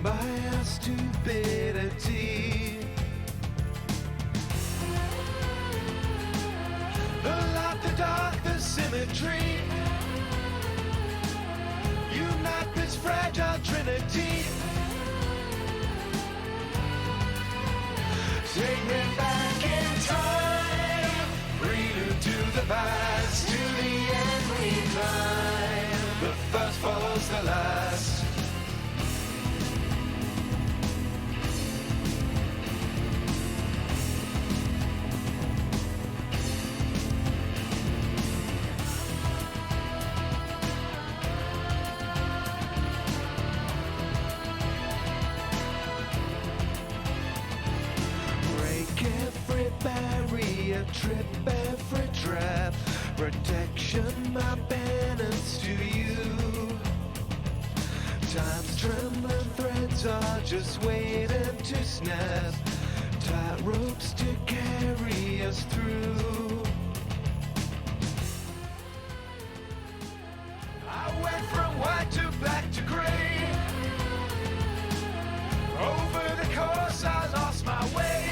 my stupidity. The light, the dark, the symmetry. Unite this fragile trinity. Take me back in time. Prelude to the past. To the end we climb. The first follows the last. Every barrier, trip every trap. Protection, my penance to you. Time's trembling threads are just waiting to snap. Tight ropes to carry us through. I went from white to black to gray. Over the course I lost my way.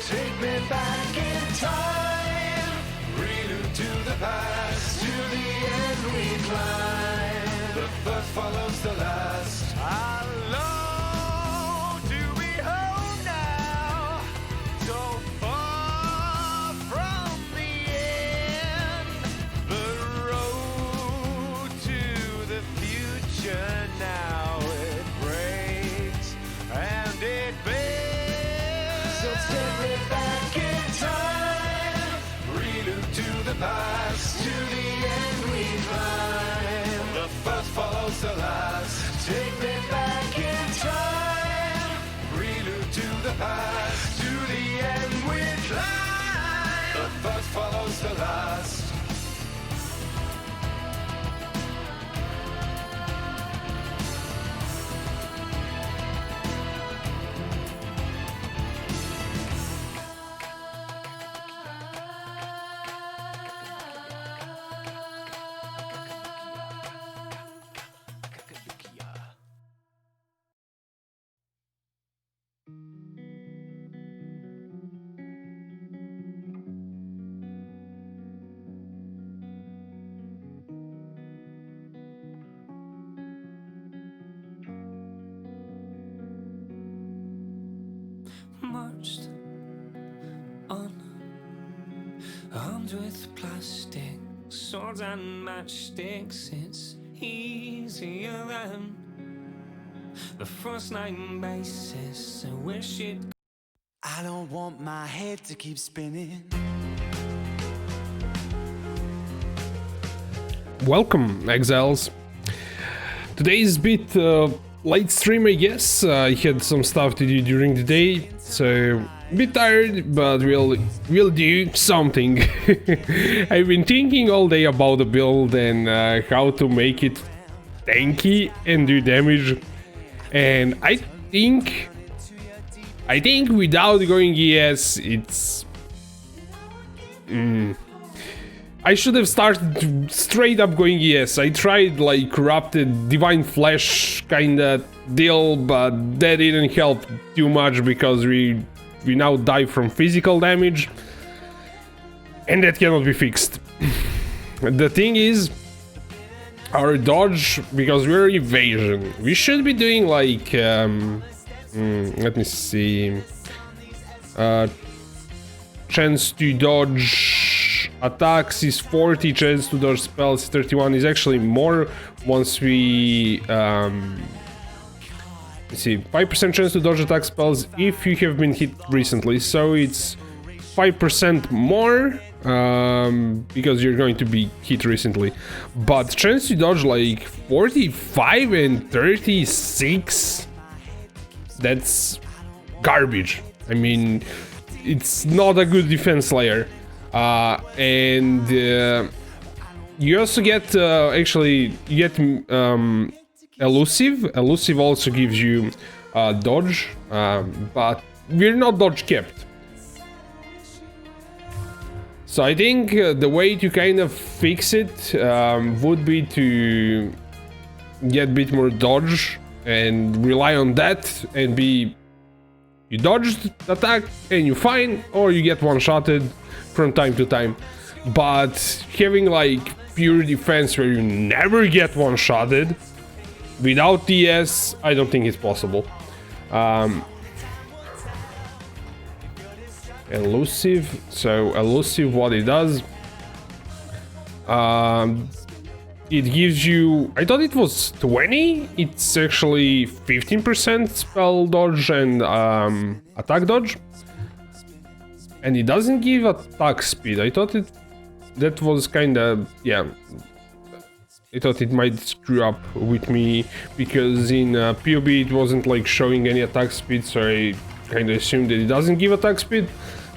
Take me back in time. Prelude to the past. To the end we climb. The first follows the last. How long do we hold now? So far from the end. The road to the future now. It breaks and it bends. So take me back in time. Prelude to the past. To the end we climb. The first follows the last. Take me back in time. Prelude to the past. To the end we climb. The first follows the last. Marched on, armed with plastic swords and matchsticks. It's easier than the first night basis. I wish it. I don't want my head to keep spinning. Welcome, exiles. Today's bit late stream, I guess. I had some stuff to do during the day, so a bit tired, but we'll do something. I've been thinking all day about the build and how to make it tanky and do damage, and I think without going ES, it's I should have started straight up going ES. I tried like corrupted divine flesh kinda deal, but that didn't help too much because we now die from physical damage, and that cannot be fixed. The thing is, our dodge, because we're evasion, we should be doing like let me see, chance to dodge attacks is 40, chance to dodge spells 31, is actually more once we let's see, 5% chance to dodge attack spells if you have been hit recently, so it's 5% more because you're going to be hit recently, but chance to dodge like 45 and 36, that's garbage. I mean, it's not a good defense layer. And you also get actually you get elusive also gives you dodge, but we're not dodge kept. So I think the way to kind of fix it would be to get a bit more dodge and rely on that and be you dodged the attack and you're fine, or you get one-shotted from time to time. But having like pure defense where you never get one-shotted without DS, I don't think it's possible. Elusive. So elusive, what it does, it gives you, I thought it was 20, it's actually 15% spell dodge and attack dodge, and it doesn't give attack speed. I thought that was kind of, yeah, I thought it might screw up with me because in POE it wasn't like showing any attack speed, so I kind of assumed that it doesn't give attack speed,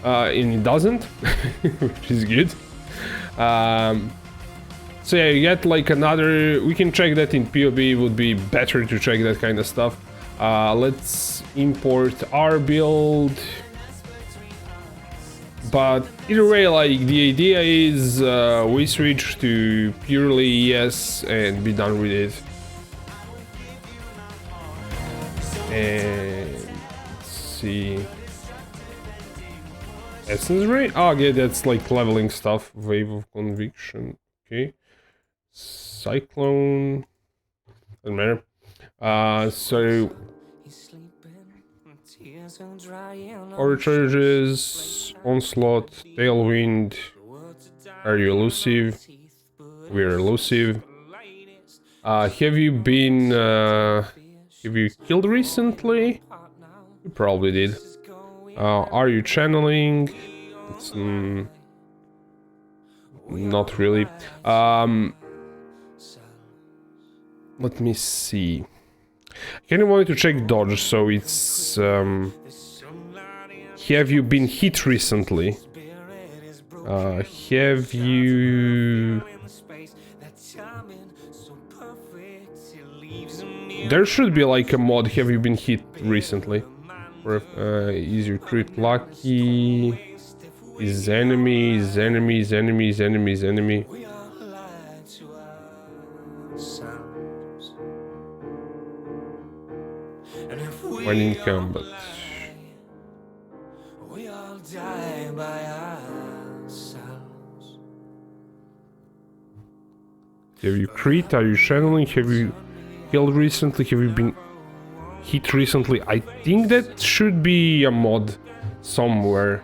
and it doesn't, which is good. So yeah, you get like another, we can check that in POE, it would be better to check that kind of stuff. Let's import our build. But either way, like the idea is we switch to purely ES and be done with it. And let's see. Essence rate? Oh yeah, that's like leveling stuff. Wave of conviction. Okay. Cyclone. Doesn't matter. So overcharges, onslaught, tailwind. Are you elusive? We're elusive. Have you been have you killed recently? You probably did. Are you channeling? It's not really. Let me see. I kind of wanted to check dodge, so it's have you been hit recently? Have you... There should be like a mod, have you been hit recently? Or is your crit lucky? Is enemy, is enemy, is enemy, is enemy, is enemy. When in combat. Have you crit? Are you channeling? Have you killed recently? Have you been hit recently? I think that should be a mod somewhere.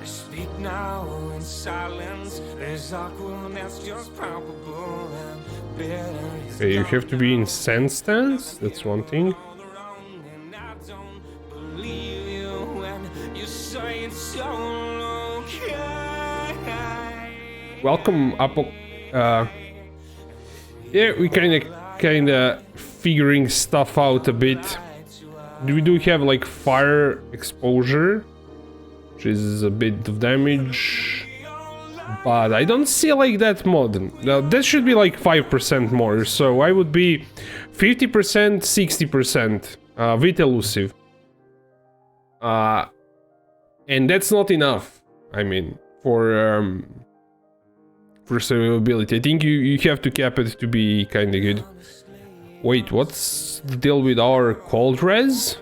Speak now in silence. There's awkwardness just palpable and bitter. Okay, you have to be in sand stance, that's one thing. Welcome, Apo. Yeah, we kinda figuring stuff out a bit. We do have like fire exposure, which is a bit of damage, but I don't see like that mod. Now that should be like 5% more, so I would be 50%, 60% with elusive. And that's not enough, I mean, for survivability. I think you have to cap it to be kinda good. Wait, what's the deal with our cold res?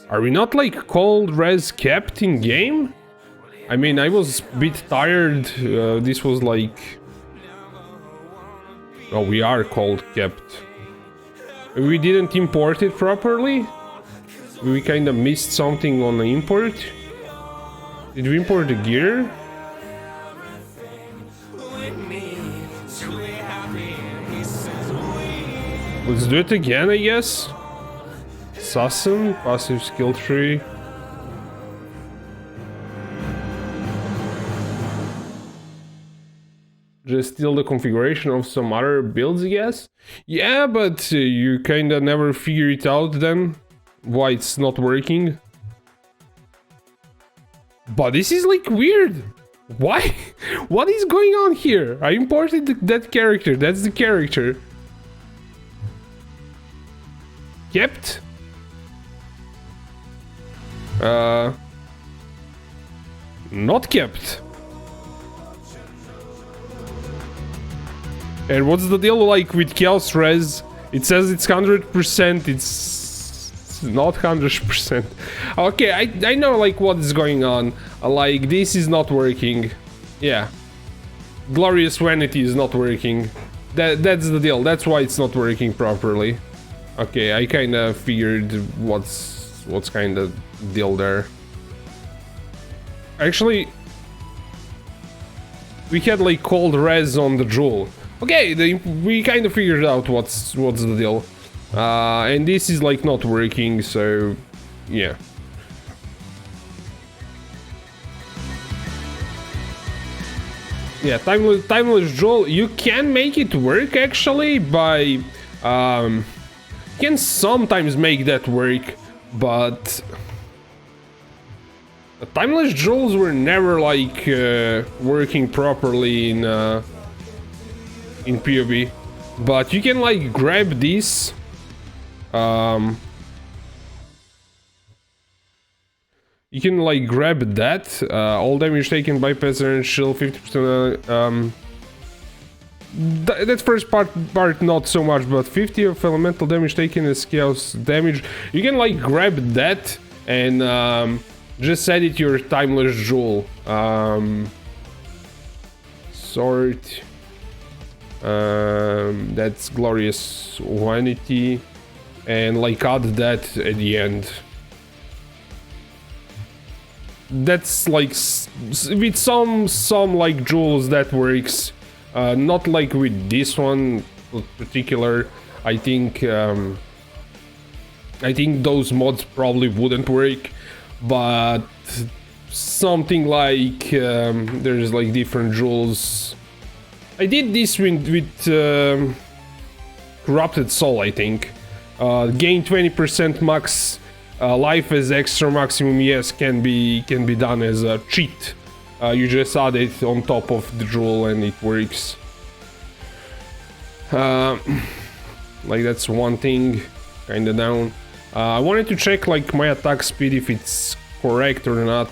Are we not like cold res kept in game? I mean, I was a bit tired. This was like... Oh, we are cold kept. We didn't import it properly? We kinda missed something on the import? Did we import the gear? Let's do it again, I guess. Assassin, passive skill tree. Just steal the configuration of some other builds, I guess? Yeah, but you kinda never figure it out then. Why it's not working. But this is like weird. Why? What is going on here? I imported that character, that's the character. kept. Not kept. And what's the deal like with Chaos Res? It says it's 100%, it's not 100%. Okay, I know like what is going on. Like this is not working. Yeah. Glorious Vanity is not working. That's the deal. That's why it's not working properly. Okay, I kind of figured what's kind of deal there. Actually, we had like cold res on the Joule. Okay, we kind of figured out what's the deal. And this is like not working, so yeah. Yeah, timeless Joule, you can make it work actually by you can sometimes make that work, but the timeless Joules were never like working properly in POE. But you can like grab this you can like grab that, all damage taken by and shield 50%. That first part not so much, but 50 of elemental damage taken is chaos damage. You can like grab that and just set it your timeless Joule. Sort. That's glorious vanity, and like add that at the end. That's like with some like Joules that works, not like with this one in particular. I think those mods probably wouldn't work, but something like there's like different Joules. I did this with Corrupted Soul, I think. Gain 20% max life as extra maximum, yes, can be done as a cheat. You just add it on top of the Joule and it works. Like that's one thing, kinda down. I wanted to check like my attack speed if it's correct or not.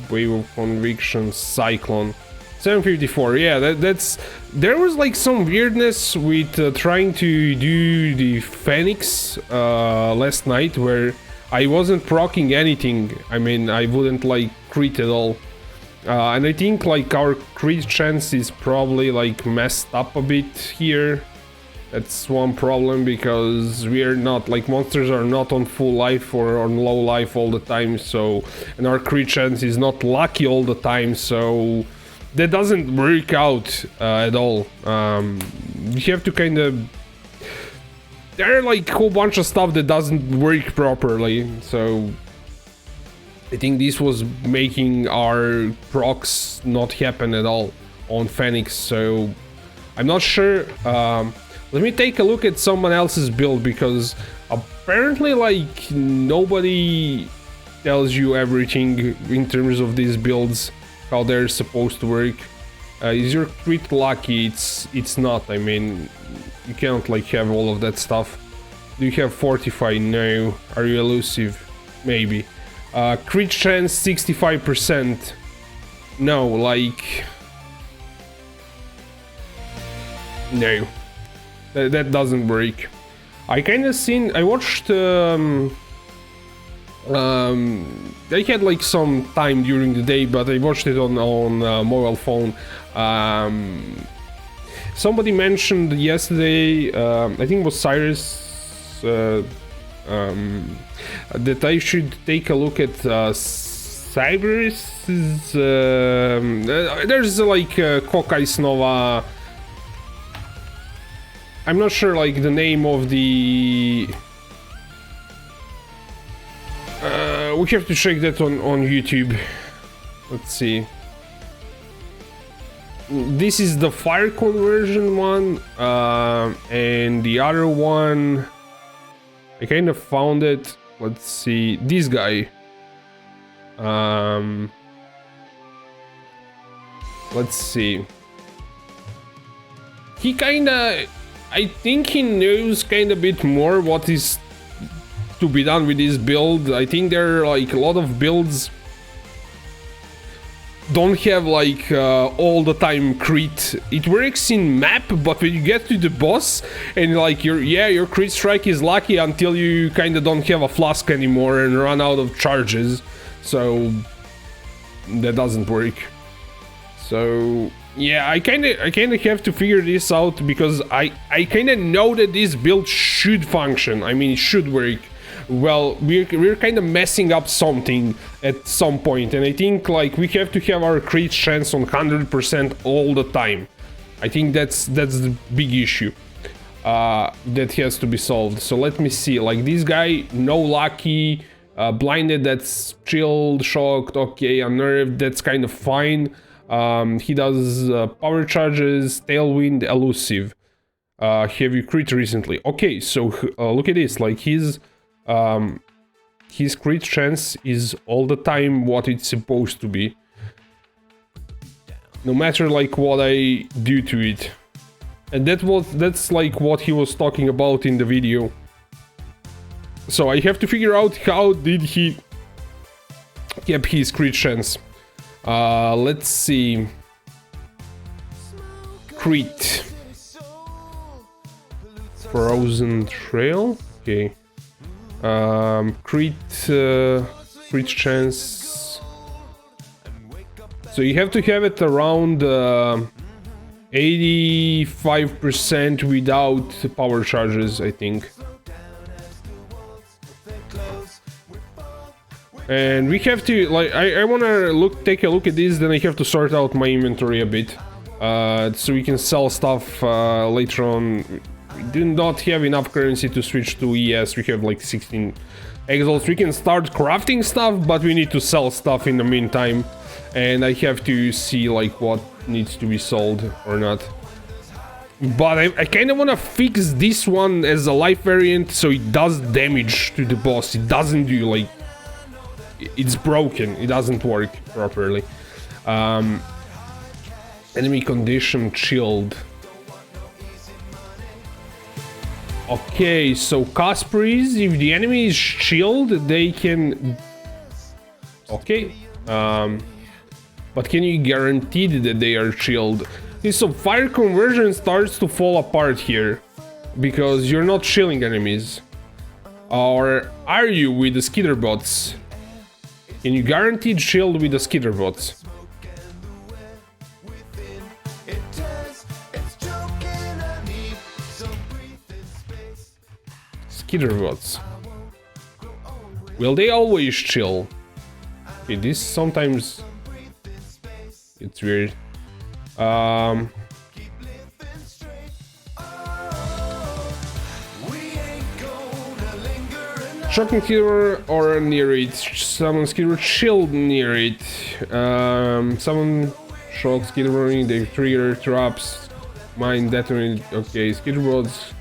Wave of Conviction, Cyclone. 754, yeah, that's... There was like some weirdness with trying to do the Phoenix last night, where I wasn't proccing anything. I mean, I wouldn't like crit at all. And I think like our crit chance is probably like messed up a bit here. That's one problem, because we are not, like, monsters are not on full life or on low life all the time, so... And our crit chance is not lucky all the time, so... That doesn't work out at all. You have to kind of... There are like a whole bunch of stuff that doesn't work properly, so... I think this was making our procs not happen at all on Phoenix, so... I'm not sure. Let me take a look at someone else's build, because apparently like nobody tells you everything in terms of these builds, how they're supposed to work. Is your crit lucky? It's not. I mean, you can't like have all of that stuff. Do you have Fortify? No. Are you elusive? Maybe. Crit chance 65%. No, like... No. That doesn't work. I kinda seen... I watched... I had like some time during the day, but I watched it on mobile phone. Somebody mentioned yesterday, I think it was Cyrus, that I should take a look at Cyrus's... there's like CoC Nova. I'm not sure like the name of the... we have to check that on YouTube. Let's see. This is the fire conversion one, and the other one... I kind of found it. Let's see. This guy. Let's see. He kinda... I think he knows kind of bit more what is to be done with this build. I think there are like a lot of builds don't have like all the time crit. It works in map, but when you get to the boss and like your crit strike is lucky until you kind of don't have a flask anymore and run out of charges, so that doesn't work. So yeah, I kind of have to figure this out, because I kind of know that this build should function. I mean, it should work. Well, we're kind of messing up something at some point, and I think like we have to have our crit chance on 100% all the time. I think that's the big issue that has to be solved. So let me see, like this guy, no lucky, blinded, that's chilled, shocked, okay, unnerved, that's kind of fine. He does power charges, tailwind, elusive. Have you crit recently? Okay, so look at this, like his crit chance is all the time what it's supposed to be, no matter like what I do to it, and that's like what he was talking about in the video. So I have to figure out how did he keep his crit chance. Let's see, crit, Frozen Trail, okay. Crit chance, so you have to have it around 85% without power charges, I think. And we have to, like, I wanna take a look at this, then I have to sort out my inventory a bit, so we can sell stuff later on. We do not have enough currency to switch to ES. We have like 16 exalts. We can start crafting stuff, but we need to sell stuff in the meantime, and I have to see like what needs to be sold or not. But I kind of want to fix this one as a life variant, so it does damage to the boss. It doesn't do like, it's broken, it doesn't work properly. Enemy condition chilled. Okay, so Casperies, if the enemy is chilled, they can... Okay, but can you guarantee that they are chilled? Okay, so fire conversion starts to fall apart here, because you're not chilling enemies. Or are you with the skitter bots? Can you guarantee chilled with the skitter bots? Skitter bots. Will they always chill? Okay, this sometimes it's weird. Shocking skitter or near it. Summon skitter chilled near it. Summon shock skitter, they trigger traps. Mine detonate. Okay, skitter bots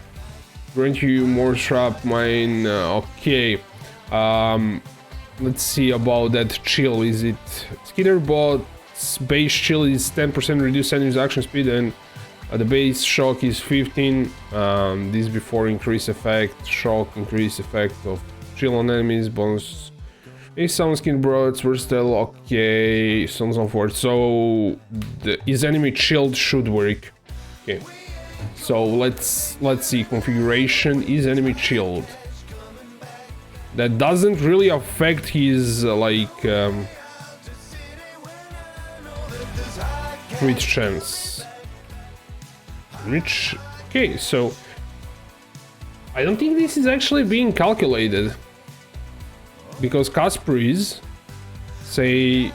grant you more trap mine. Okay. Let's see about that chill. Is it skitter bot's base chill is 10% reduced enemy's action speed, and the base shock is 15. This before increase effect, shock increase effect of chill on enemies, bonus. A summon skitter bots versatile. Okay, so on and so forth. So his enemy chilled should work. Okay. So let's see, configuration is enemy chilled. That doesn't really affect his crit chance. Rich. Okay, so I don't think this is actually being calculated, because Casperies say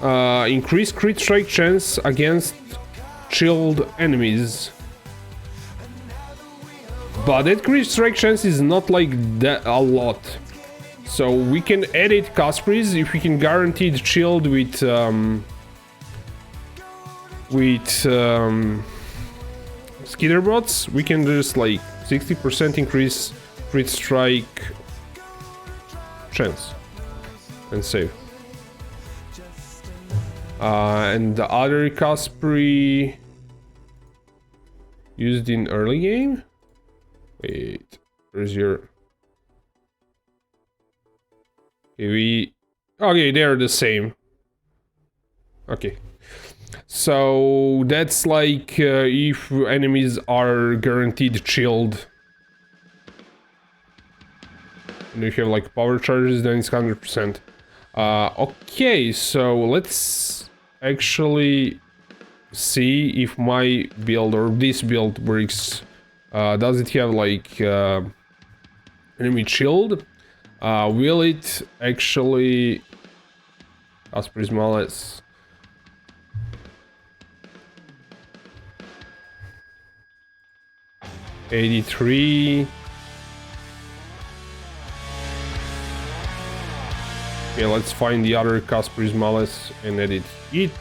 increase crit strike chance against chilled enemies, but that crit strike chance is not like that a lot, so we can edit Casperies if we can guarantee the chilled with skitter bots. We can just like 60% increase crit strike chance and save. And the other Caspery, used in early game? Wait, where's your... Okay, they're the same. Okay. So that's like if enemies are guaranteed chilled. And if you have like power charges, then it's 100%. Okay, so let's actually see if my build or this build works. Does it have like enemy chilled? Will it actually... Asperis Malice. $83. Okay, let's find the other Casper's Malice and edit it.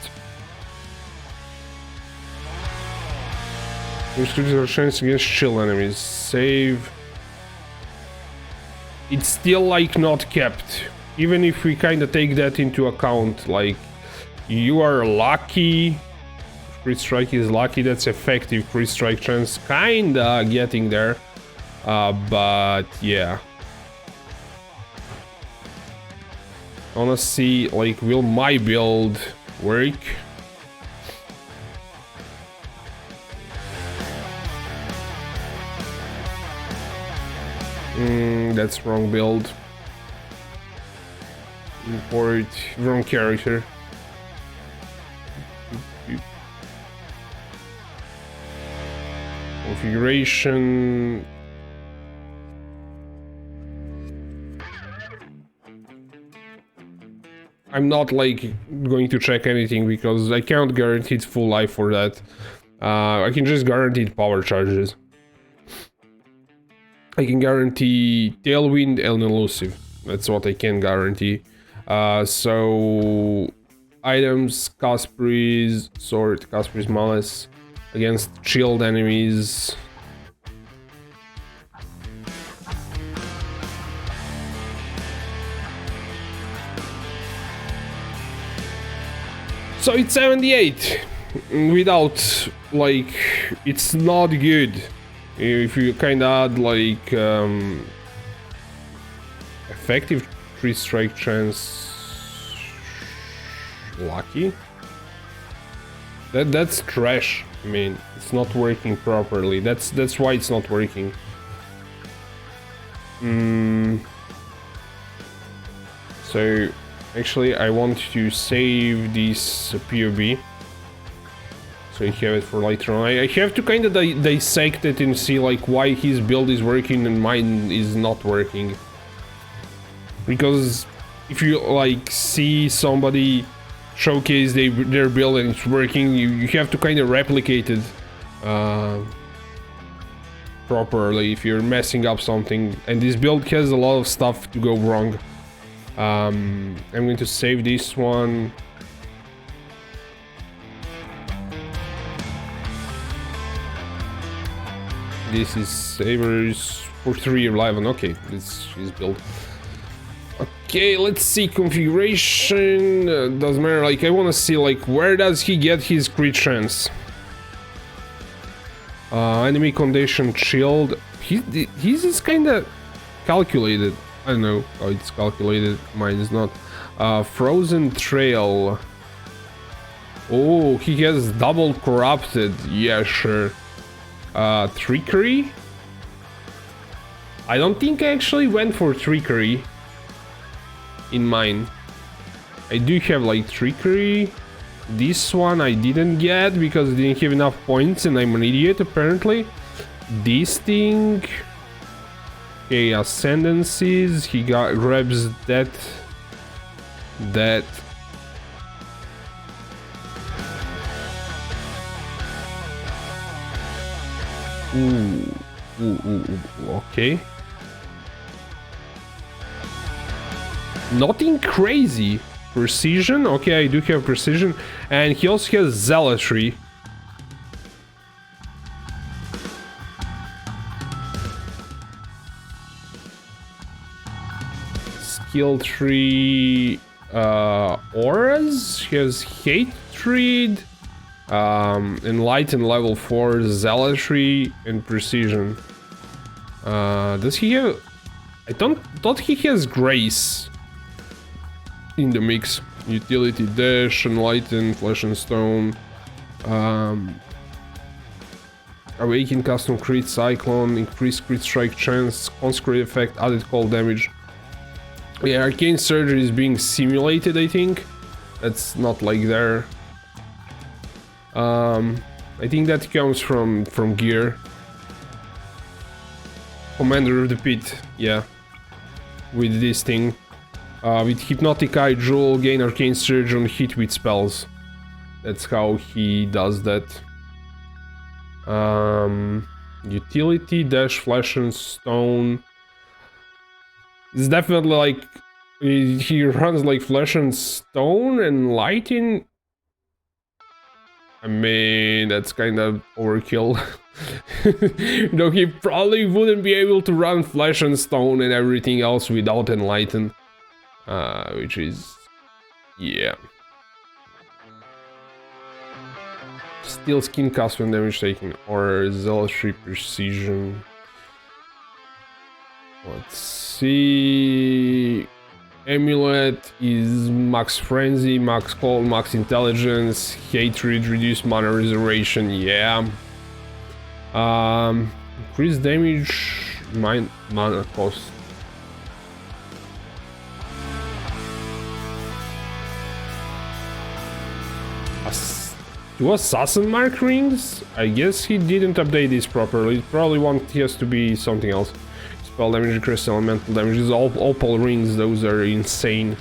Increase chance against chill enemies. Save. It's still like not kept. Even if we kinda take that into account, like you are lucky. Crit strike is lucky, that's effective crit strike chance, kinda getting there. But yeah. I wanna see, like, will my build work? That's wrong build. Import wrong character. Configuration. I'm not like going to check anything because I can't guarantee its full life for that. I can just guarantee power charges. I can guarantee tailwind and elusive. That's what I can guarantee. So items, Casper's sword, Casper's Malice against chilled enemies. So it's 78 without, like, it's not good. If you kind of add like effective crit strike chance, lucky. That's trash. I mean, it's not working properly. That's why it's not working. So actually, I want to save this POB. So you have it for later on. I have to kind of dissect it and see like why his build is working and mine is not working. Because if you like see somebody showcase their build and it's working, you have to kind of replicate it properly if you're messing up something. And this build has a lot of stuff to go wrong. I'm going to save this one. This is Sabers for 311. Okay, this is built. Okay, let's see configuration. Doesn't matter. Like, I want to see like where does he get his crit chance? Enemy condition chilled. His is kind of calculated. I don't know how it's calculated. Mine is not. Frozen trail. Oh, he has double corrupted. Yeah, sure. Trickery? I don't think I actually went for trickery in mine. I do have like trickery. This one I didn't get because I didn't have enough points and I'm an idiot apparently. This thing. Okay, ascendancies. He grabs that. Okay. Nothing crazy. Precision? Okay, I do have precision. And he also has zealotry. Skill tree. Auras? He has hatred. Enlighten level 4, Zealotry, and Precision. Does he have... I thought he has Grace in the mix. Utility, Dash, Enlighten, Flesh and Stone. Awaken, Custom Crit, Cyclone, Increased Crit Strike Chance, Consecrate Effect, Added Cold Damage. Yeah, Arcane Surgery is being simulated, I think. That's not like there. I think that comes from gear. Commander of the Pit, yeah. With this thing. With Hypnotic Eye, Jewel, gain Arcane Surge on hit with spells. That's how he does that. Utility, Dash, Flesh and Stone. It's definitely like... He runs like Flesh and Stone and Lighting. I mean, that's kind of overkill. Though he probably wouldn't be able to run Flesh and Stone and everything else without Enlighten. Which is... yeah. Steel Skin, cast when damage taken, or Zealotry, Precision. Let's see... Amulet is Max Frenzy, Max Cold, Max Intelligence, Hatred, Reduced Mana Reservation, yeah. Increased damage, mana cost. Do Assassin Mark Rings? I guess he didn't update this properly. Probably he has to be something else. Spell damage, increase elemental damage. These opal rings, those are insane.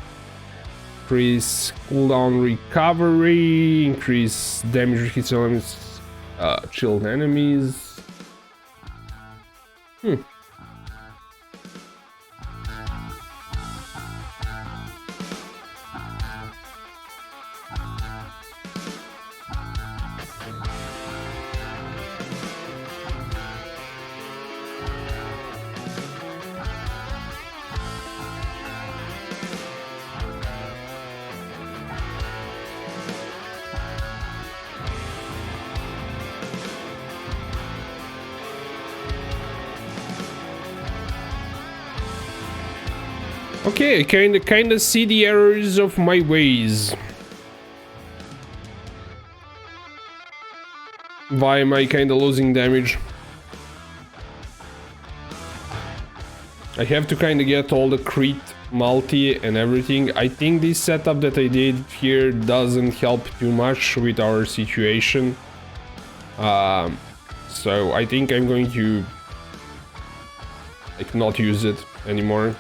Increase cooldown recovery, increase damage hits elements, chilled enemies. Okay, I kinda see the errors of my ways. Why am I kinda losing damage? I have to kinda get all the crit, multi and everything. I think this setup that I did here doesn't help too much with our situation. So I think I'm going to like not use it anymore.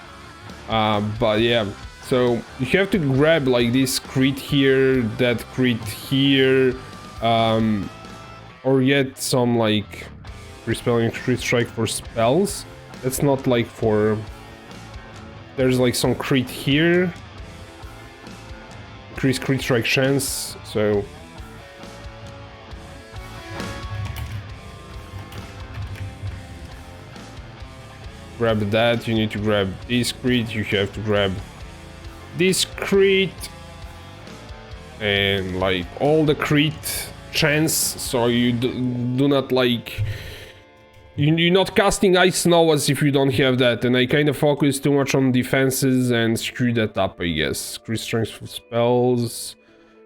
But yeah, so you have to grab like this crit here, that crit here, or get some like respelling crit strike for spells. That's not like for... There's like some crit here, increase crit strike chance, so... Grab that, you need to grab this crit, you have to grab this crit, and like all the crit chance, so you do not like... You're not casting Ice Snow as if you don't have that, and I kind of focus too much on defenses and screw that up, I guess. Crit strength for spells,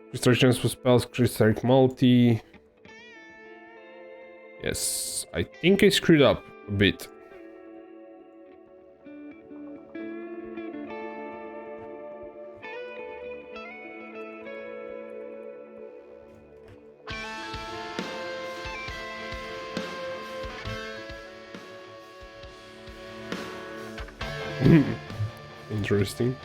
crit strike chance for spells, crit strike multi. Yes, I think I screwed up a bit. Interesting.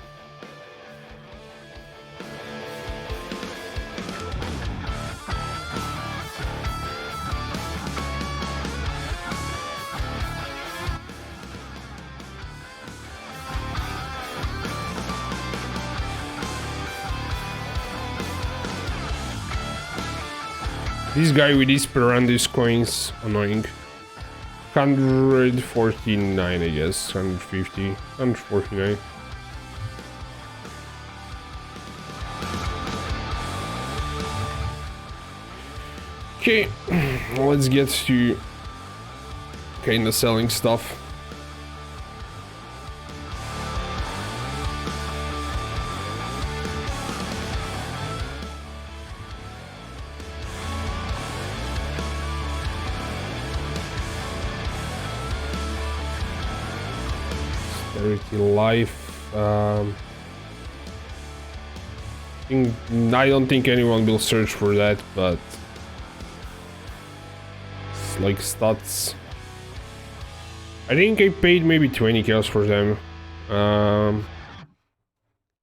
This guy with his Perandus coins, annoying. 149, I guess. 150, 149. Okay, let's get to kinda selling stuff. Life. I don't think anyone will search for that, but it's like stats. I think I paid maybe 20 kills for them.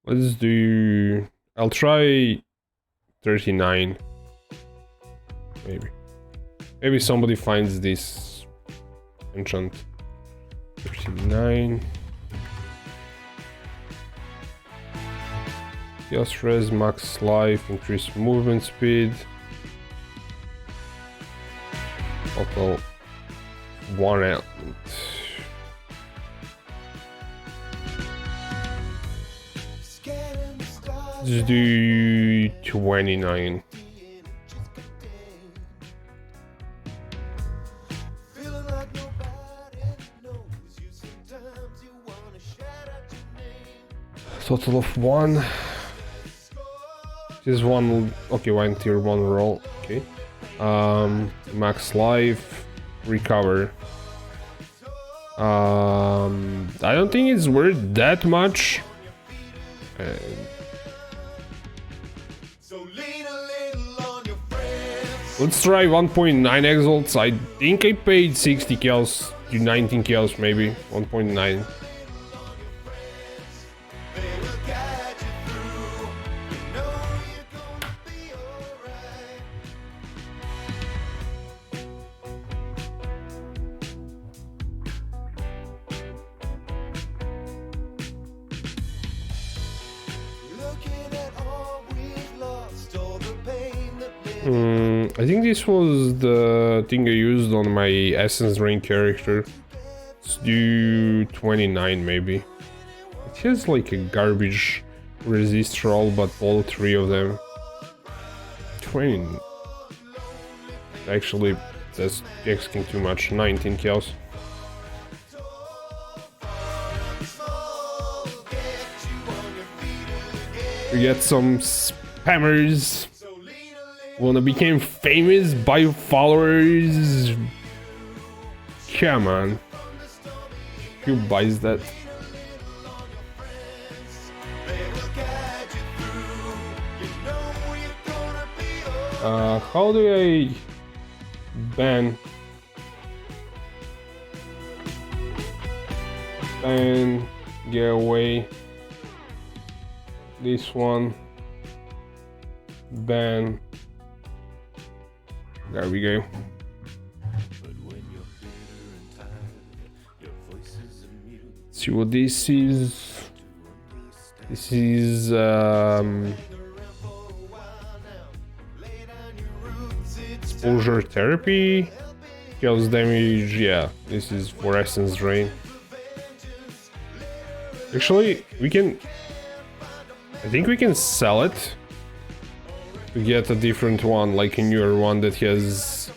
Let's do. I'll try 39. Maybe somebody finds this enchant. 39. Just res, max life, increase movement speed. Total 1 element. Let's do 29. Total of 1. This one, okay, 1 tier 1 roll, okay. Max life, recover. I don't think it's worth that much. Let's try 1.9 exalts. I think I paid 60 kills to 19 kills, maybe 1.9. I think this was the thing I used on my Essence Drain character. Let's do 29 maybe. It has like a garbage resist roll, but all 3 of them. 20. Actually, that's asking too much. 19 kills. We get some spammers. Wanna become famous by followers? Come on. Who buys that? How do I ban get away? This one. Ban. There we go. Let's see what this is. This is exposure therapy. Kills damage, yeah. This is for Essence Drain. Actually, I think we can sell it to get a different one, like a newer one that has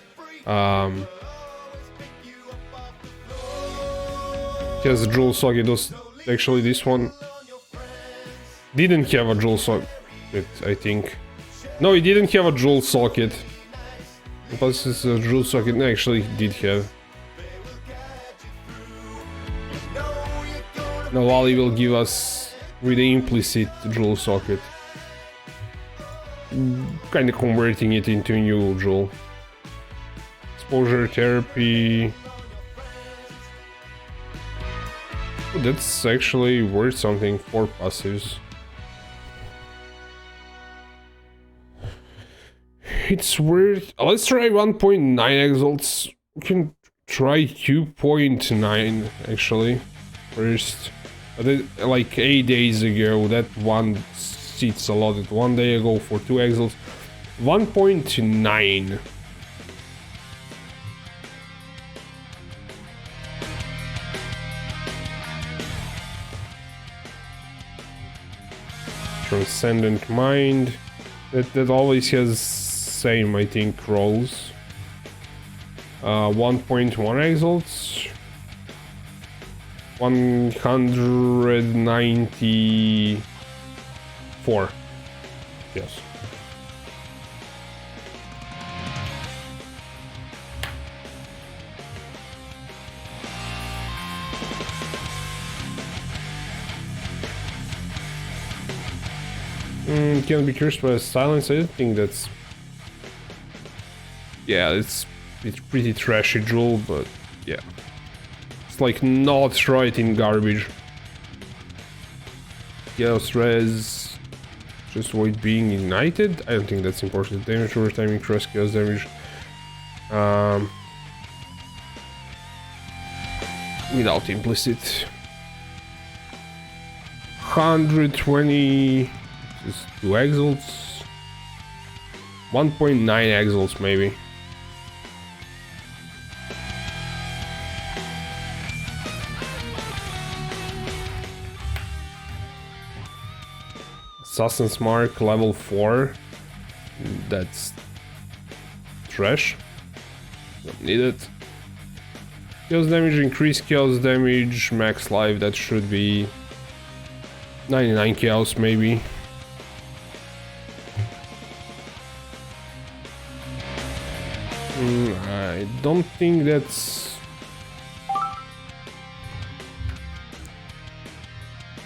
jewel socket. Actually, this one didn't have a jewel socket, I think. No, it didn't have a jewel socket. Plus, it's a jewel socket. No, actually, it did have. Now, Wally will give us with the implicit jewel socket. Kind of converting it into a new jewel. Exposure therapy. Oh, that's actually worth something for passives. It's worth. Let's try 1.9 exalts. We can try 2.9 actually. First, like 8 days ago, that one seats allotted 1 day ago for 2 exalts. 1.9. Transcendent Mind. That always has same, I think, rolls. 1.1 exalts. 194. Yes. Can be cursed by silence. I don't think that's... Yeah, it's pretty trashy jewel, but yeah. It's like not right in garbage. Chaos res. Just avoid being ignited. I don't think that's important. Damage over time, increase chaos damage. Without implicit. 120... Just 2 exalts. 1.9 exalts maybe. Assassin's Mark level 4. That's trash. Don't need it. Chaos damage, increase chaos damage, max life, that should be 99 chaos maybe. I don't think that's...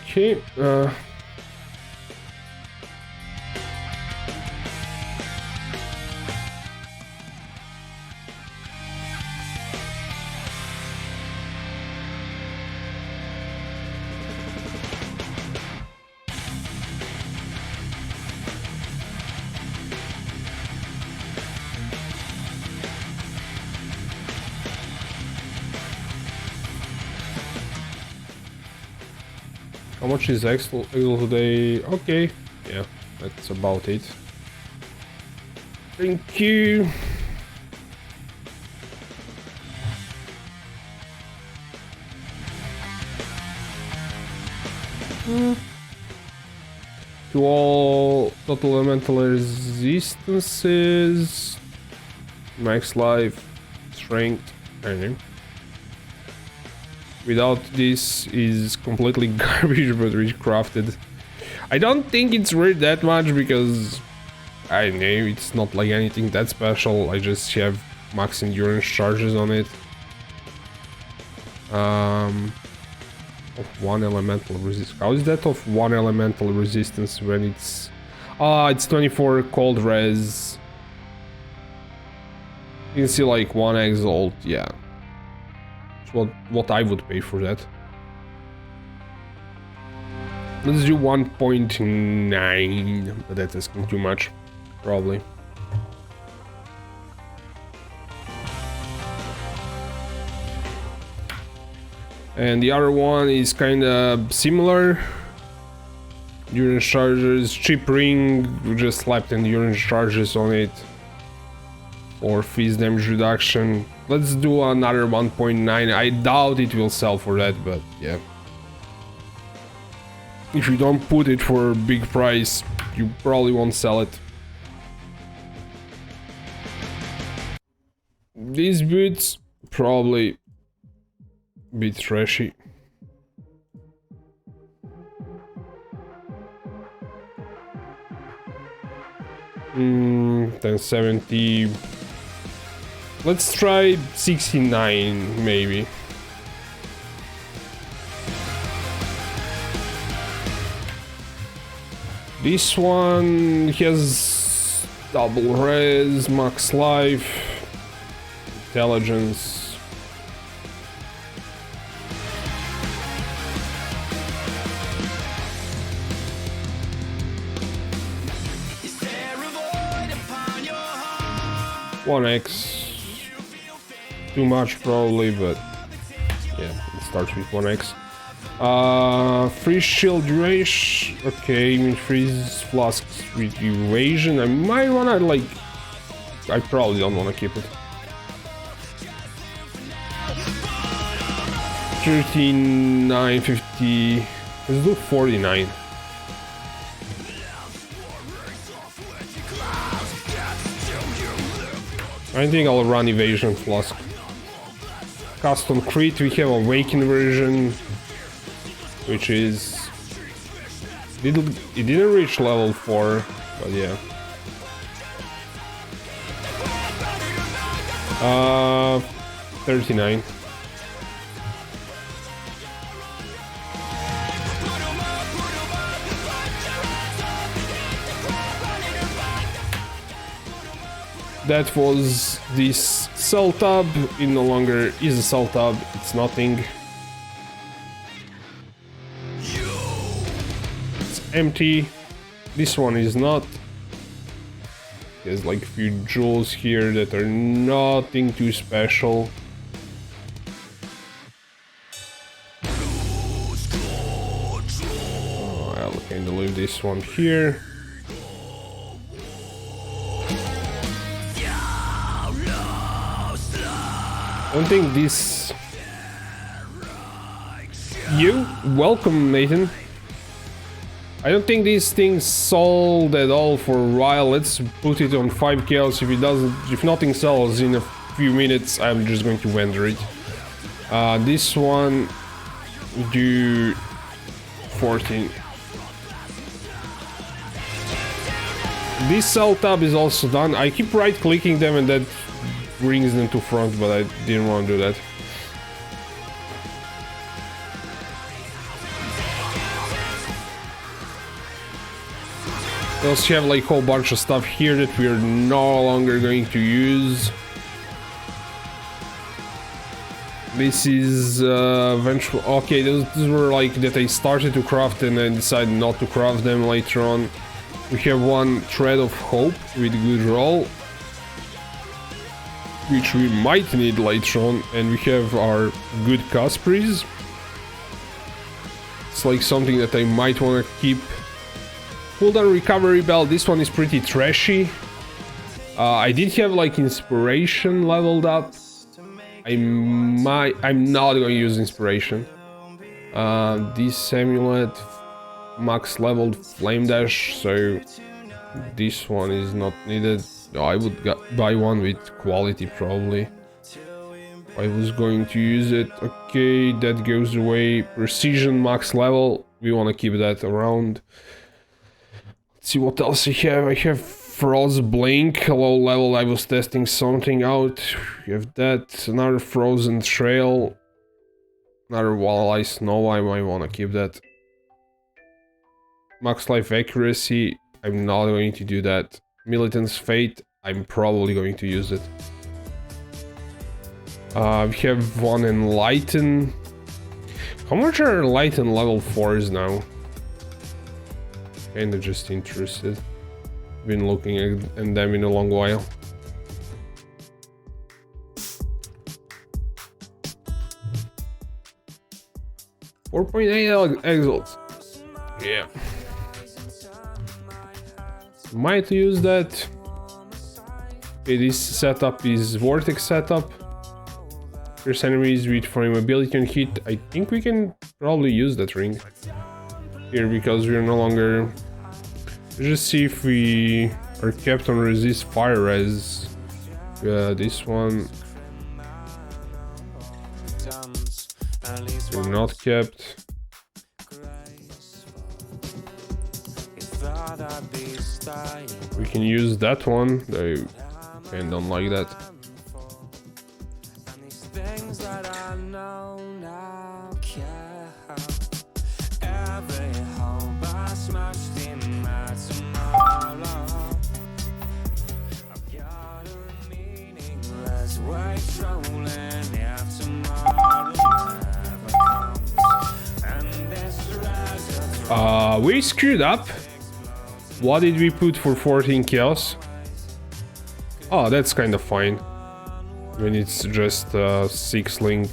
Okay, how much is Exo today? Okay, yeah, that's about it. Thank you. To all total elemental resistances, max life, strength, anything. Without this is completely garbage, but recrafted. I don't think it's worth that much because I know it's not like anything that special. I just have max endurance charges on it. Of 1 elemental resistance. How is that of 1 elemental resistance when it's... Ah, it's 24 cold res. You can see like 1 exalt, yeah. What I would pay for that. Let's do 1.9, but that's asking too much, probably. And the other one is kinda similar. Endurance charges, cheap ring, we just slapped endurance charges on it. Or freeze damage reduction. Let's do another 1.9. I doubt it will sell for that, but yeah. If you don't put it for a big price, you probably won't sell it. These boots, probably a bit trashy. Then 70. Let's try 69 maybe. This one has double res, max life, intelligence. One X. Too much probably, but yeah, it starts with 1x. Free shield duration. Okay, I mean freeze flasks with evasion. I might wanna like... I probably don't wanna keep it. 39.50. Let's do 49. I I think I'll run Evasion Flask. Custom crit, we have Awaken version, which is... It didn't reach level 4, but yeah. 39. That was this cell tab. It no longer is a cell tab, it's nothing. It's empty. This one is not. There's like a few jewels here that are nothing too special. Oh, I'll kind of leave this one here. I don't think this... You? Welcome, Nathan. I don't think these things sold at all for a while. Let's put it on 5 kills. If nothing sells in a few minutes, I'm just going to vendor it. This one do 14. This cell tab is also done. I keep right clicking them and that brings them to front, but I didn't want to do that. We also have like a whole bunch of stuff here that we are no longer going to use. This is eventual. Okay, those were like that I started to craft and I decided not to craft them later on. We have one Thread of Hope with good roll, which we might need later on, and we have our good Caspries. It's like something that I might want to keep. Cooldown Recovery Bell, this one is pretty trashy. I did have like Inspiration leveled up. I'm not going to use Inspiration. This amulet, max leveled Flame Dash, so this one is not needed. I would buy one with quality probably. I was going to use it. Okay, that goes away. Precision max level, we want to keep that around. Let's see what else I have. I have Frost Blink, low level. I was testing something out. We have that. Another Frozen Trail. Another Walleye Snow. I might want to keep that. Max Life Accuracy. I'm not going to do that. Militant's Fate. I'm probably going to use it. We have one Enlighten. How much are Enlighten level 4s now? Kinda just interested. Been looking at them in a long while. .8 exalts. Yeah. Might use that. Okay, this setup is Vortex setup. There's enemies with frame ability and hit. I think we can probably use that ring here because we're no longer... Just see if we are kept on resist fire res. This one. We're not kept. We can use that one. I don't like that. We screwed up. What did we put for 14 kills? Oh, that's kind of fine. When it's just 6-link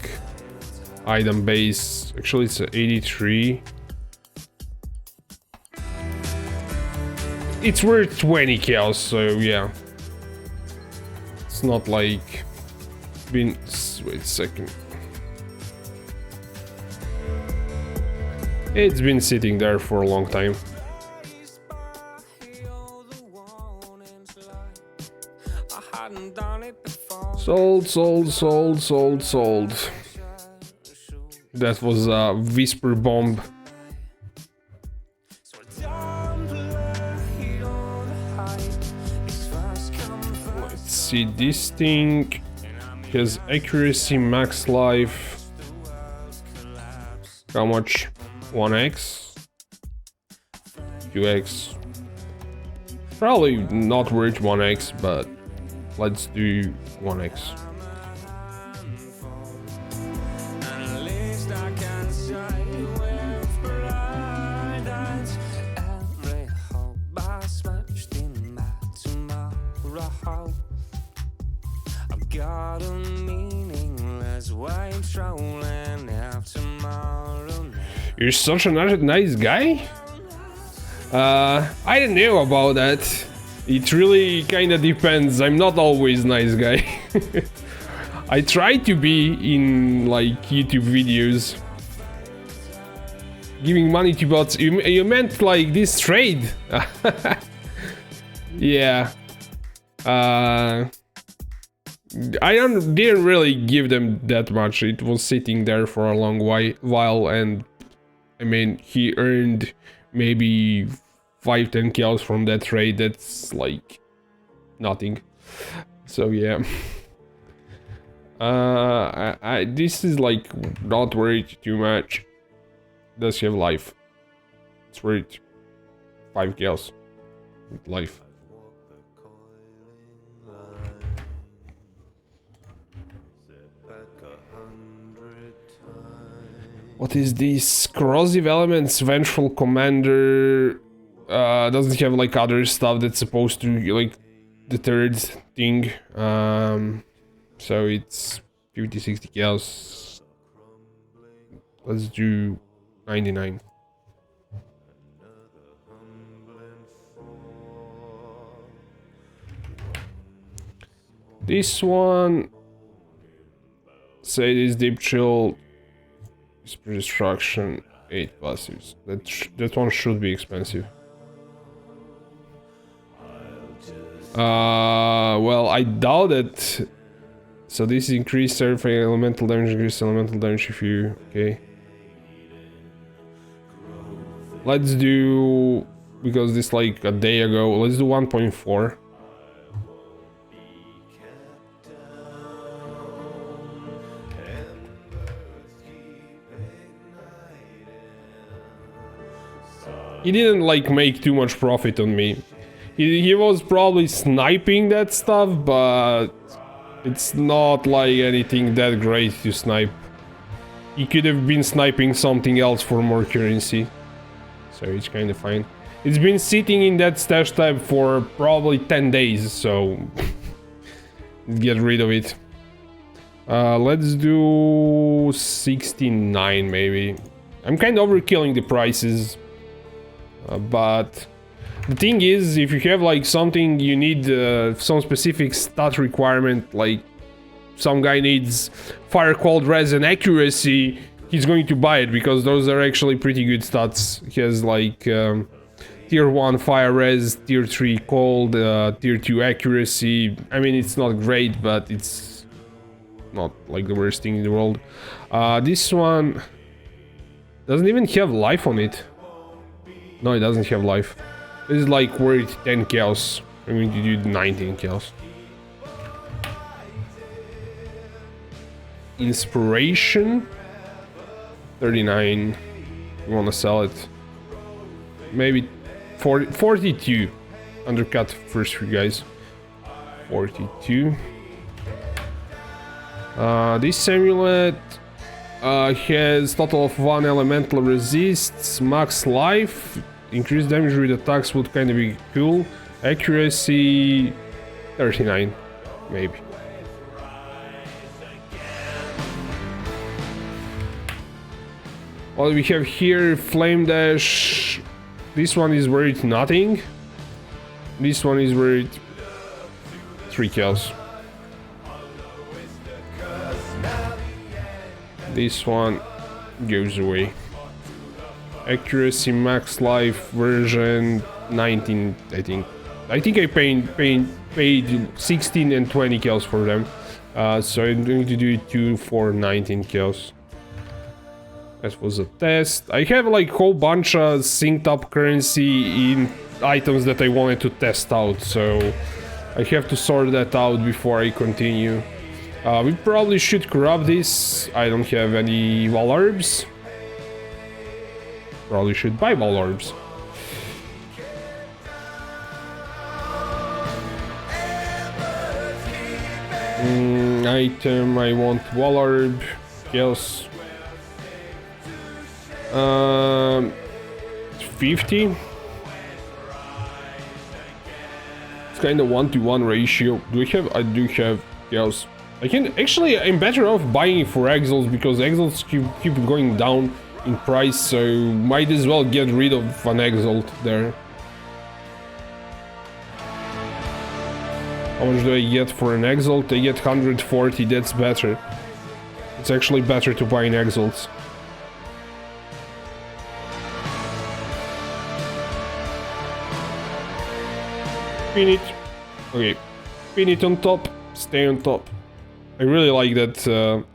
item base. Actually, it's 83. It's worth 20 kills, so yeah. It's not like... Wait a second. It's been sitting there for a long time. I hadn't done it before. Sold. That was a whisper bomb. Let's see, this thing has accuracy, max life. How much? 1x? 2x? Probably not worth 1x, but let's do 1x. You're such a nice guy? I don't know about that. It really kinda depends. I'm not always nice guy. I try to be in like YouTube videos. Giving money to bots. You meant like this trade? Yeah. I didn't really give them that much. It was sitting there for a long while, and I mean, he earned maybe 5-10 kills from that trade. That's like nothing. So yeah. This is like not worth too much. Does he have life? It's worth 5 kills with life. What is this? Corrosive Elements, Vengeful Commander. Doesn't have like other stuff that's supposed to like the third thing. So it's 50-60 kills. Let's do 99. This one, say this Deep Chill, Destruction, 8 passives. That one should be expensive. Well, I doubt it. So this increased everything, elemental damage, increased elemental damage if you... Okay. Let's do... Because this like a day ago, let's do 1.4. He didn't like make too much profit on me. He was probably sniping that stuff, but it's not like anything that great to snipe. He could have been sniping something else for more currency. So it's kind of fine. It's been sitting in that stash tab for probably 10 days, so get rid of it. Let's do 69 maybe. I'm kind of overkilling the prices. But the thing is, if you have like something you need some specific stat requirement, like some guy needs fire, cold, res and accuracy, he's going to buy it because those are actually pretty good stats. He has like tier 1 fire res, tier 3 cold, tier 2 accuracy. I mean, it's not great, but it's not like the worst thing in the world. This one doesn't even have life on it. No, it doesn't have life. This is like worth 10 kills. I'm going to do 19 kills. Inspiration 39. You want to sell it? Maybe 42. Undercut first for you guys. 42. This amulet has total of 1 elemental resists, max life, increased damage with attacks would kind of be cool. Accuracy 39, maybe. What we have here, Flame Dash. This one is worth nothing. This one is worth 3 kills. This one goes away. Accuracy, max life, version 19, I think. I think I paid 16 and 20 kills for them. So I'm going to do 2 for 19 kills. That was a test. I have like whole bunch of synced up currency in items that I wanted to test out, so I have to sort that out before I continue. We probably should corrupt this. I don't have any wall orbs. Probably should buy wall orbs. Item, I want wall orb. Yes. 50. It's kind of 1-to-1 ratio. Do I have? I do have. Yes. I can actually. I'm better off buying for exiles because exiles keep going down in price. So might as well get rid of an exile there. How much do I get for an exile? I get 140. That's better. It's actually better to buy in exiles. Pin it. Okay. Pin it on top. Stay on top. I really like that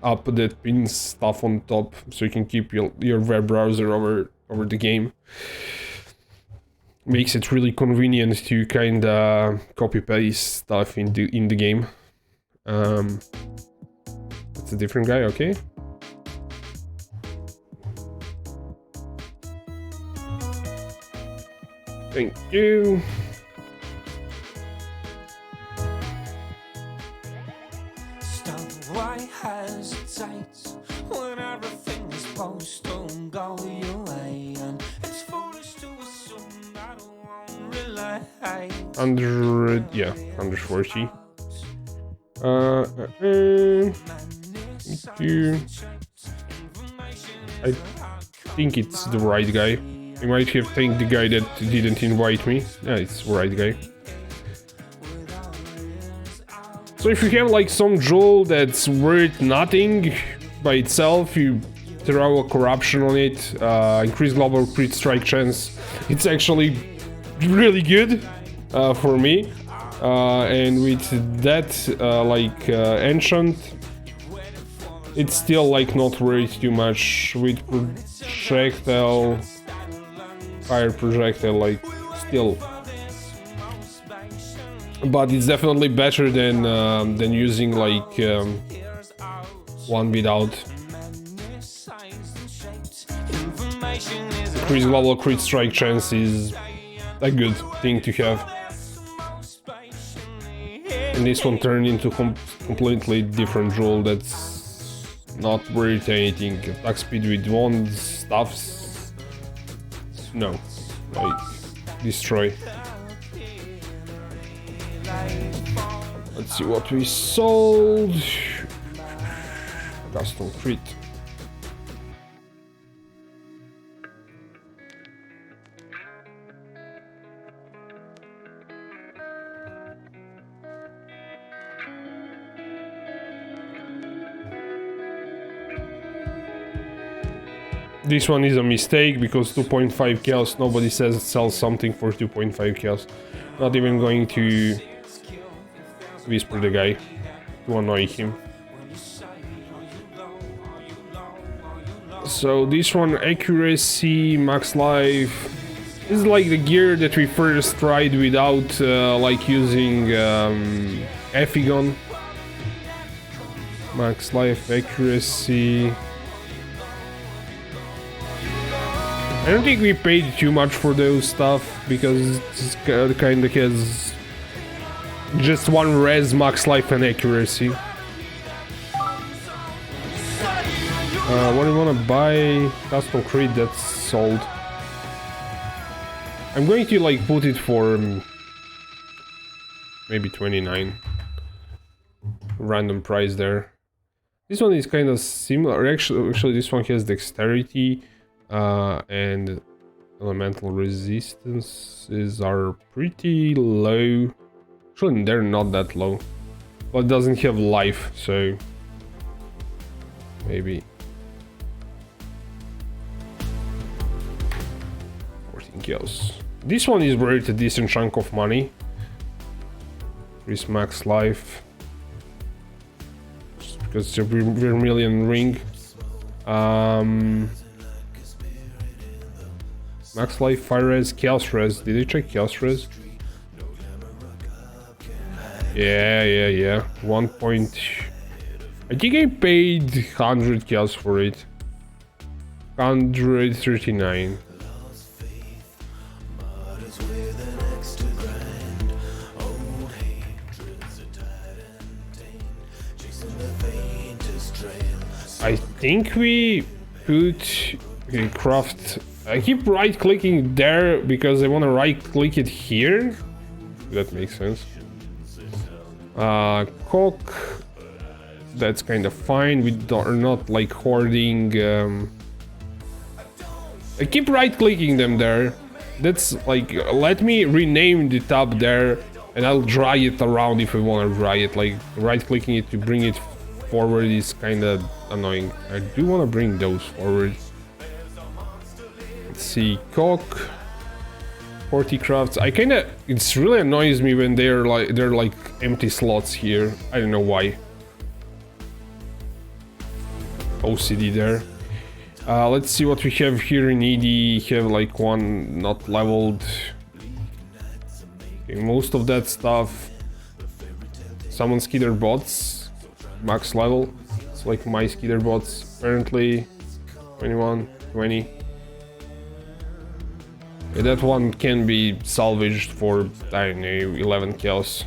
app that pins stuff on top so you can keep your web browser over the game. Makes it really convenient to kinda copy paste stuff in the game. That's a different guy, okay. Thank you. Why hesitate when everything is supposed to go your way? And it's foolish to assume that I won't relate. 100, yeah, 140. Thank you. I think it's the right guy. I might have thanked the guy that didn't invite me. Yeah, it's the right guy. So if you have like some jewel that's worth nothing by itself, you throw a corruption on it, increase global crit strike chance. It's actually really good for me. And with that enchant, it's still like not worth too much. With projectile, fire projectile, like still. But it's definitely better than using like one without. Increased global crit strike chance is a good thing to have. And this one turned into completely different jewel that's not worth anything. Attack speed with one stuffs. No, like destroy. Let's see what we sold. Custom crit. This one is a mistake because 2.5 chaos, nobody sells something for 2.5 chaos. Not even going to whisper the guy to annoy him. So this one, accuracy, max life. This is like the gear that we first tried without like using Efigon. Max life, accuracy. I don't think we paid too much for those stuff because it's kind of has just one res, max life and accuracy. What do you want to buy? Custom crit, that's sold. I'm going to like put it for maybe 29. Random price there. This one is kind of similar. Actually this one has dexterity and elemental resistances are pretty low. Actually, they're not that low, but it doesn't have life, so maybe 14 kills. This one is worth a decent chunk of money. Increase max life. because it's a vermilion ring. Max life, fire res, chaos res. Did I check chaos res? Yeah. 1 point. I think I paid 100 chaos for it. 139. I think we put craft. I keep right clicking there because I want to right click it here. That makes sense. CoC. That's kind of fine. We are not like hoarding. I keep right clicking them there. That's like, let me rename the tab there and I'll drag it around if I want to drag it. Like right clicking it to bring it forward is kind of annoying. I do want to bring those forward. Let's see, CoC, 40 crafts. I kind of, it's really annoys me when they're like empty slots here. I don't know why. OCD there. Let's see what we have here in ED. Have like one not leveled. Okay, most of that stuff. Summon skitter bots, max level. It's like my skitter bots apparently. 21, 20. Yeah, that one can be salvaged for, I don't know, 11 kills.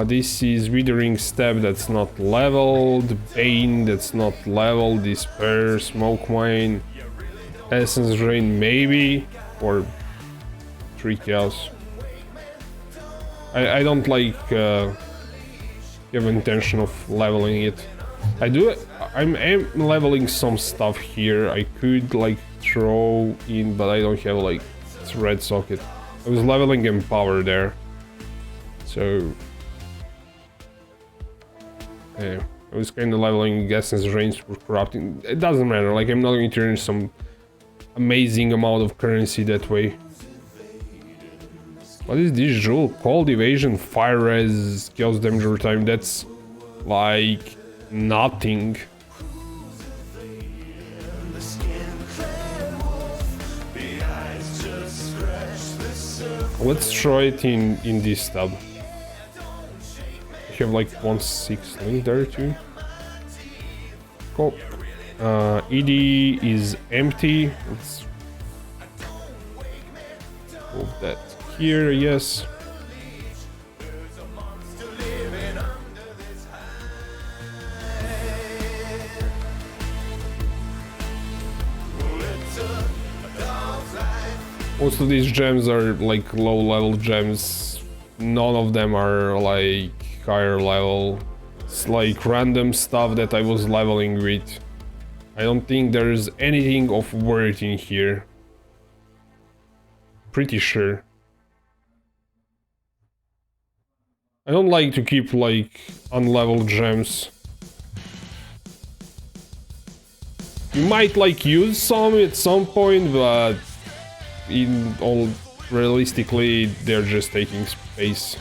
This is Withering Step, that's not leveled. Bane, that's not leveled. Despair, Smoke Mine, Essence Drain, maybe, for 3 kills. I don't like have intention of leveling it. I'm leveling some stuff here. I could like throw in, but I don't have like red socket. I was leveling Empower there. So yeah, I was kind of leveling Essence Range for corrupting. It doesn't matter, like I'm not going to earn some amazing amount of currency that way. What is this jewel? Cold evasion, fire res, chaos damage over time. That's like nothing. Let's try it in this tab. You have like 1.6 link there too. Cool. ED is empty. Let's move that here, yes. Most of these gems are like low level gems. None of them are like higher level. It's like random stuff that I was leveling with. I don't think there's anything of worth in here. Pretty sure. I don't like to keep like unleveled gems. You might like use some at some point, but in all realistically they're just taking space.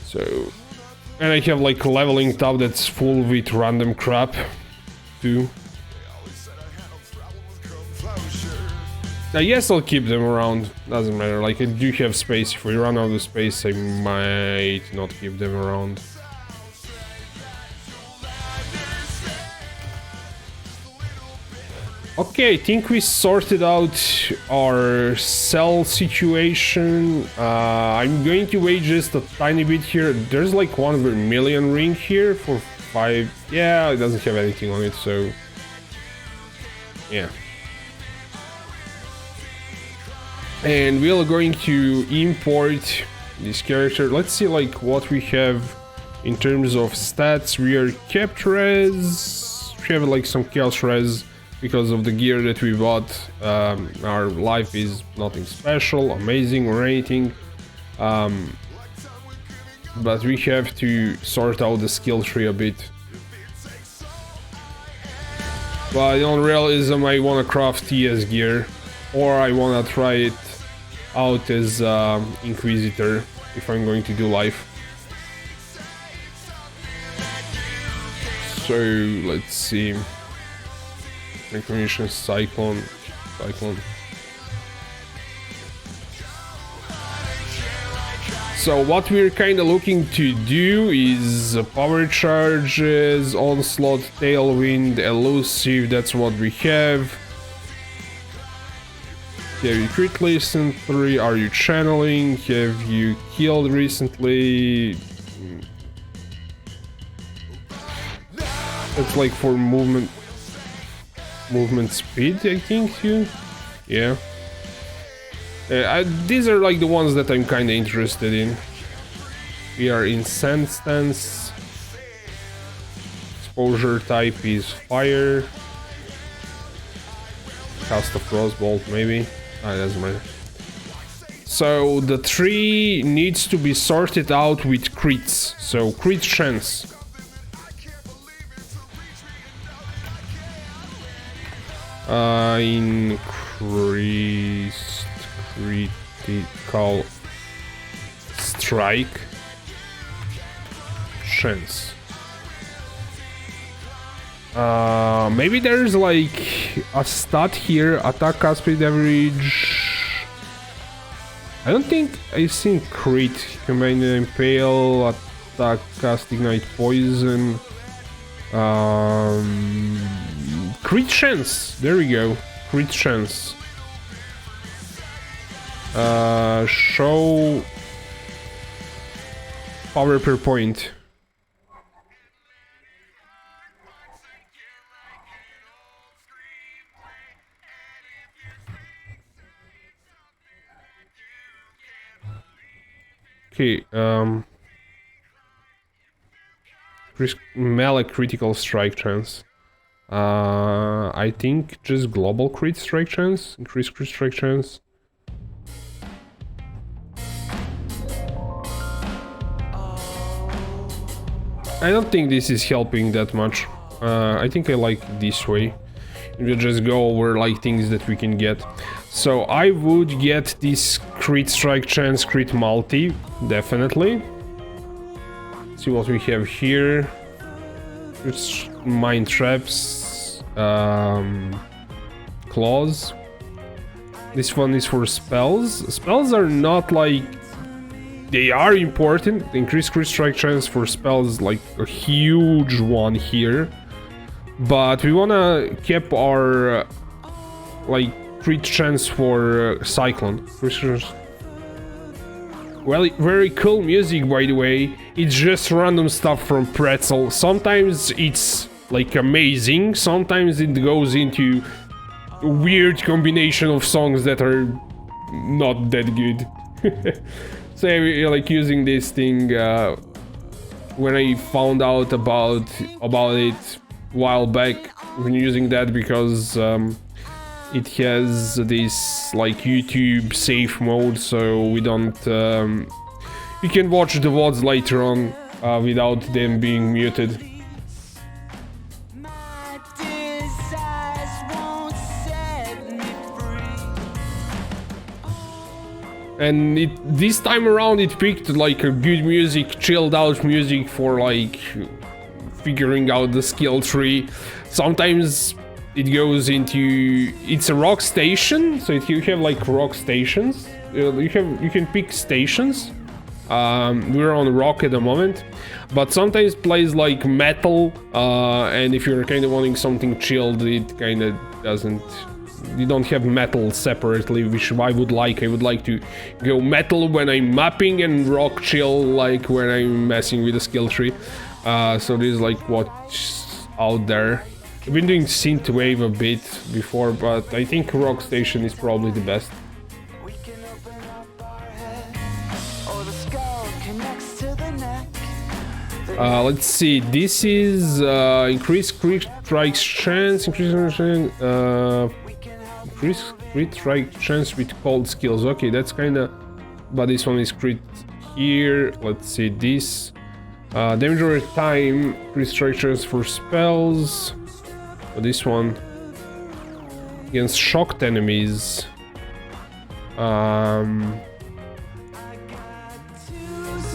So, and I have like a leveling tab that's full with random crap too. I guess I'll keep them around, doesn't matter, like I do have space. If we run out of space I might not keep them around. Okay, I think we sorted out our cell situation. I'm going to wait just a tiny bit here. There's like 1 vermilion ring here for 5. Yeah, it doesn't have anything on it, so yeah. And we are going to import this character. Let's see like what we have in terms of stats. We are kept res. We have like some chaos res. Because of the gear that we bought, our life is nothing special, amazing or anything. But we have to sort out the skill tree a bit. But on realism I wanna craft TS gear. Or I wanna try it out as Inquisitor if I'm going to do life. So let's see. Recognition, Cyclone. So what we're kind of looking to do is power charges, onslaught, tailwind, elusive. That's what we have. Have you crit listen 3? Are you channeling? Have you killed recently? That's like for movement speed, I think too. Yeah. These are like the ones that I'm kind of interested in. We are in Sand Stance. Exposure type is fire. Cast of Crossbolt, maybe. Doesn't matter. So the tree needs to be sorted out with crits. So crit chance. Increased critical strike chance. Maybe there's like a stat here, attack cast speed average. I don't think I've seen crit, combine impale, attack cast ignite poison. Crit chance, there we go, crit chance. Show power per point. Okay, melee critical strike chance. I think just global crit strike chance, increased crit strike chance. I don't think this is helping that much. I think I like this way. We'll just go over like things that we can get. So I would get this crit strike chance, crit multi, definitely. See what we have here. It's mind traps, claws. This one is for spells. Spells are not like, they are important. Increased crit strike chance for spells, like a huge one here. But we wanna keep our like crit chance for Cyclone. Well, very cool music, by the way. It's just random stuff from Pretzel. Sometimes it's like amazing. Sometimes it goes into a weird combination of songs that are not that good. So yeah, like using this thing when I found out about it a while back, when using that because it has this like YouTube safe mode, so we don't you can watch the VODs later on without them being muted. And this time around it picked like a good music, chilled out music for like figuring out the skill tree. Sometimes it goes into, it's a rock station, so you have like rock stations. You can pick stations. We're on rock at the moment, but sometimes plays like metal, and if you're kind of wanting something chilled, it kind of doesn't. You don't have metal separately, which I would like. I would like to go metal when I'm mapping and rock chill like when I'm messing with the skill tree. So this is like what's out there. I've been doing synthwave a bit before, but I think rock station is probably the best. Let's see, this is increased crit strike chance, increased crit strike chance with cold skills. Okay, that's kinda, but this one is crit here. Let's see this. Damage over time, crit strike chance for spells. But this one against shocked enemies.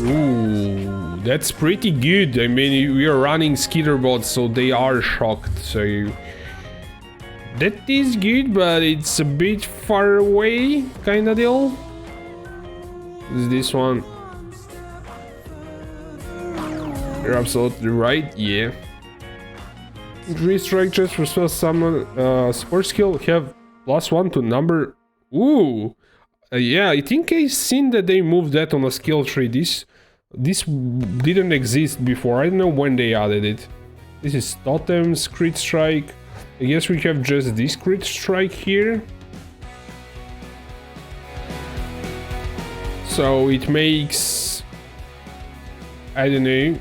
Ooh, that's pretty good. I mean, we are running skitter bots, so they are shocked. So that is good, but it's a bit far away, kind of deal. Is this one? You're absolutely right. Yeah. Restrike just for spell summon. Support skill have +1 to number. Ooh. Yeah, I think I seen that they moved that on a skill tree. This didn't exist before. I don't know when they added it. This is Totem's crit strike. I guess we have just this crit strike here. So it makes... I don't know.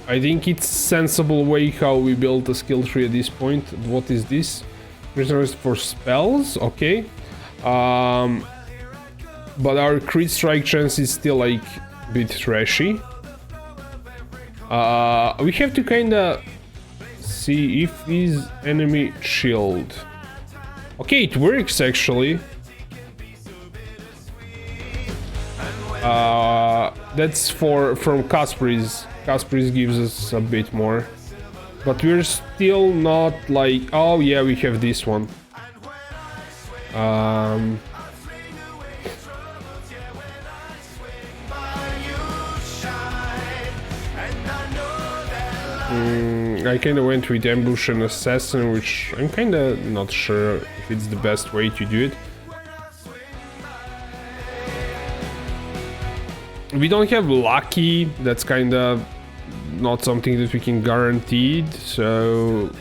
I think it's sensible way how we built a skill tree at this point. What is this? Reserves for spells, okay. But our crit strike chance is still like a bit trashy. We have to kinda see if his enemy shield. Okay, it works actually. That's from Casper's. Casper's gives us a bit more. But we're still not like... Oh yeah, we have this one. I kinda went with ambush and assassin, which I'm kinda not sure if it's the best way to do it. We don't have lucky, that's kinda not something that we can guarantee, so...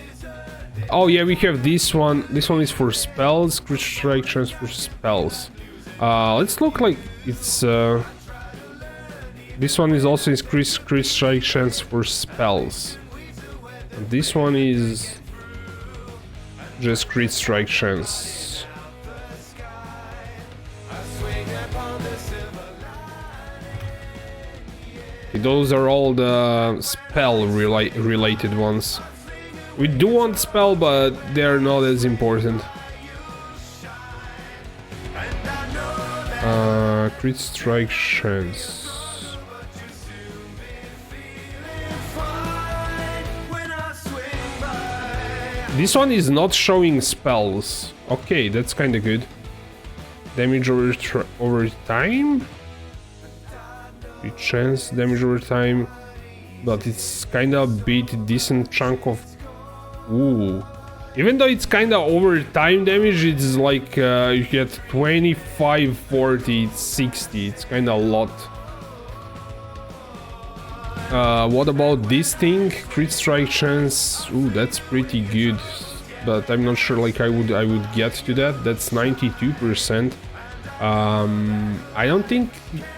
Oh yeah, we have this one. This one is for spells, crit strike chance for spells. Let's look like it's... This one is also increased crit strike chance for spells. And this one is just crit strike chance. Those are all the spell related ones. We do want spell, but they're not as important. Crit strike chance. This one is not showing spells. Okay, that's kind of good. Damage over time. Chance damage over time, but it's kind of a bit decent chunk of... Ooh. Even though it's kind of over time damage, it's like you get 25, 40, 60. It's kind of a lot. What about this thing? Crit strike chance. Ooh, that's pretty good, but I'm not sure like I would get to that. That's 92%. I don't think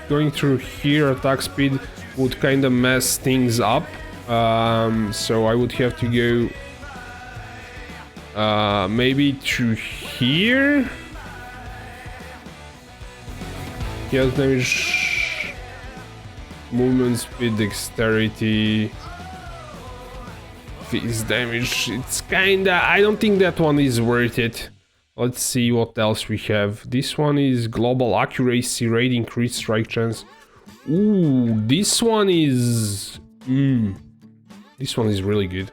going through here attack speed would kind of mess things up. So I would have to go maybe through here. Yes, damage, movement speed, dexterity, phase damage. It's kinda... I don't think that one is worth it. Let's see what else we have. This one is global accuracy rating, crit strike chance. Ooh, this one is... This one is really good.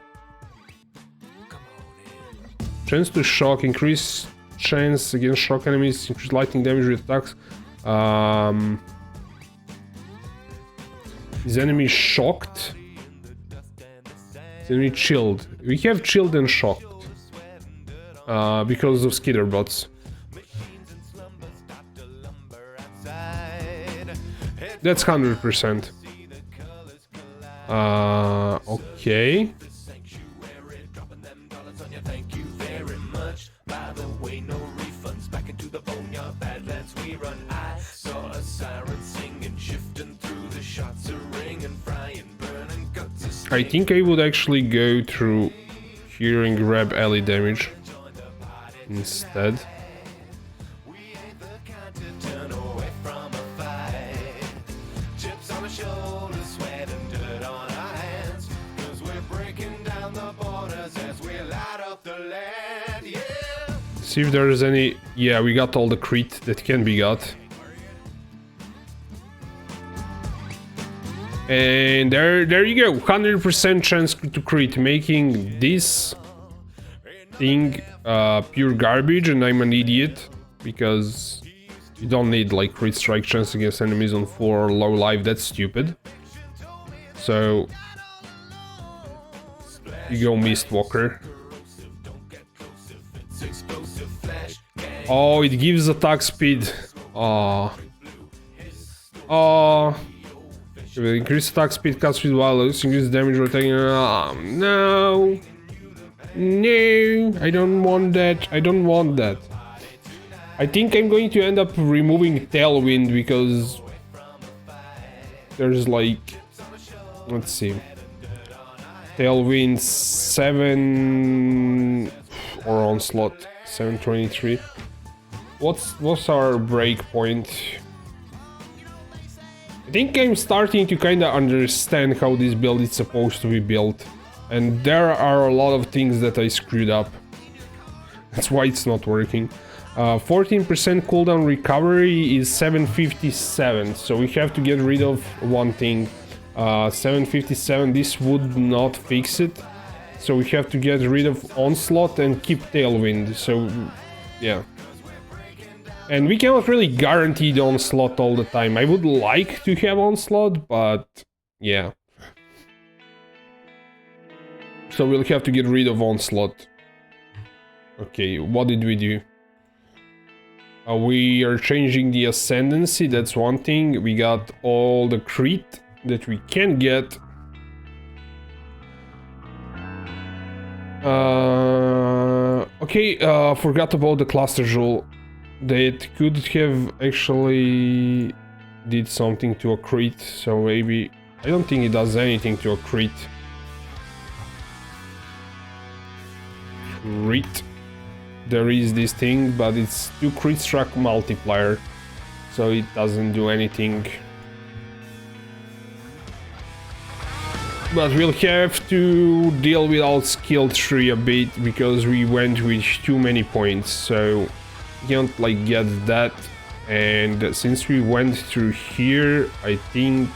Chance to shock, increase chance against shock enemies, increase lightning damage with attacks. Is enemy shocked? Is enemy chilled? We have chilled and shocked. Because of skitter bots. That's 100%. Okay. I think I would actually go through here and grab ally damage instead. Let's see if there's any... Yeah, we got all the crit that can be got. And there you go, 100% chance to crit, making this thing pure garbage, and I'm an idiot, because you don't need like crit strike chance against enemies on 4 or low life, that's stupid. So, you go Mistwalker. Oh, it gives attack speed. Oh. Oh. Increase attack speed, cast speed while increase damage rotating. No. No. I don't want that. I don't want that. I think I'm going to end up removing Tailwind because there's like, let's see, Tailwind 7 or Onslaught 723. What's our break point? I think I'm starting to kind of understand how this build is supposed to be built, and there are a lot of things that I screwed up. That's why it's not working. 14% cooldown recovery is 757, so we have to get rid of one thing. 757, this would not fix it, so we have to get rid of Onslaught and keep Tailwind, so yeah. And we cannot really guarantee the Onslaught all the time. I would like to have Onslaught, but yeah. So we'll have to get rid of Onslaught. Okay, what did we do? We are changing the Ascendancy, that's one thing. We got all the crit that we can get. Okay, forgot about the Cluster Jewel. That could have actually did something to a crit, so maybe... I don't think it does anything to a crit. Crit. There is this thing, but it's 2 crit struck multiplier, so it doesn't do anything. But we'll have to deal with our skill tree a bit, because we went with too many points, so... can't like get that, and since we went through here, I think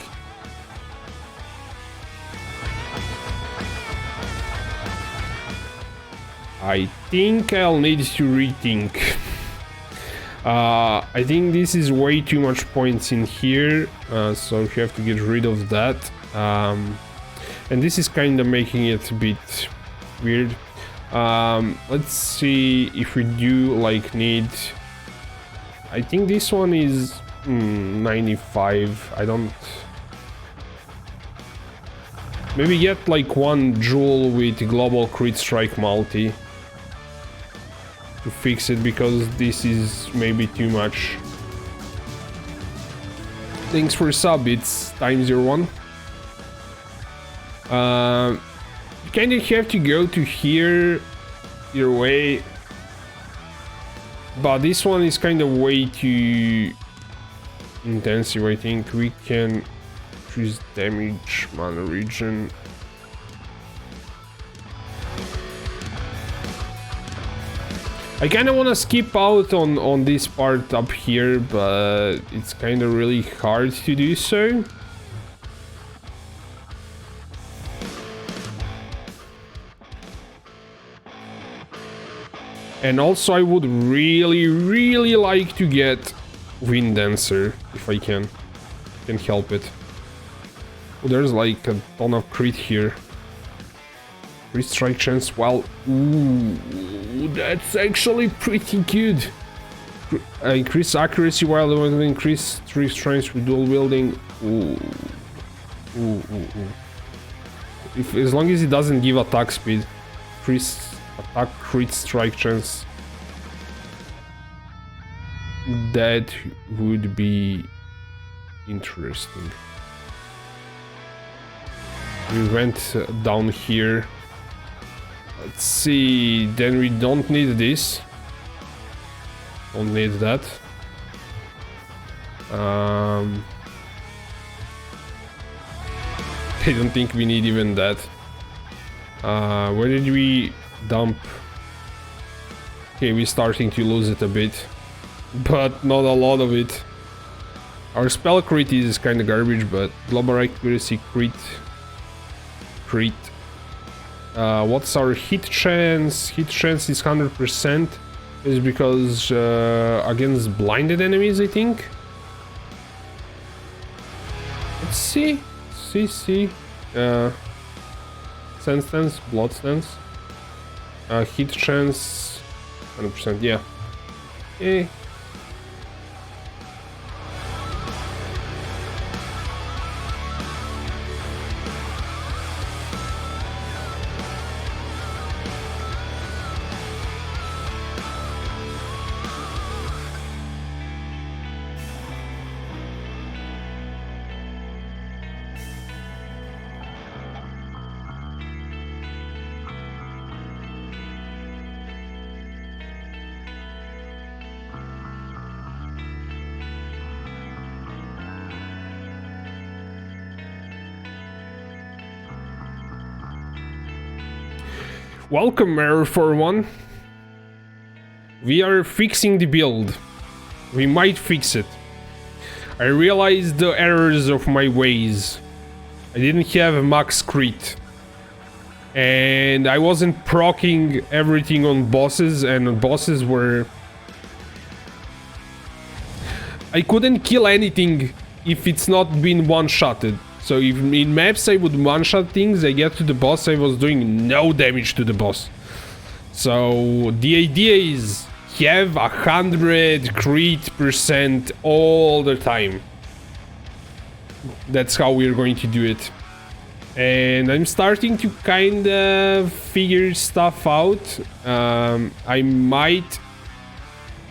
I'll need to rethink. I think this is way too much points in here, so we have to get rid of that, and this is kind of making it a bit weird. Let's see if we do like need... I think this one is 95. I don't... Maybe get like 1 jewel with global crit strike multi to fix it, because this is maybe too much. Thanks for sub, it's time01. You kind of have to go to here your way, but this one is kind of way too intensive. I think we can increase damage, mana regen. I kind of want to skip out on this part up here, but it's kind of really hard to do so. And also I would really like to get Wind Dancer, if I can help it. Oh, there's like a ton of crit here. Crit strike chance, well, ooh, that's actually pretty good. Increase accuracy while increase 3 strength with dual wielding. Ooh. As long as it doesn't give attack speed. Increase attack crit strike chance. That would be interesting. We went down here. Let's see, then we don't need this. Don't need that. I don't think we need even that. Where did we dump? Okay, we're starting to lose it a bit, but not a lot of it. Our spell crit is kind of garbage, but global accuracy crit. What's our hit chance? Hit chance is 100%. Is because against blinded enemies, I think. Let's see. Sense stance, blood stance. Hit chance 100%, yeah. Okay. Welcome, Error 41. We are fixing the build. We might fix it. I realized the errors of my ways. I didn't have a max crit. And I wasn't proccing everything on bosses, and bosses were... I couldn't kill anything if it's not been one-shotted. So if in maps I would one-shot things, I get to the boss, I was doing no damage to the boss. So the idea is have 100 crit% all the time. That's how we're going to do it. And I'm starting to kind of figure stuff out. I might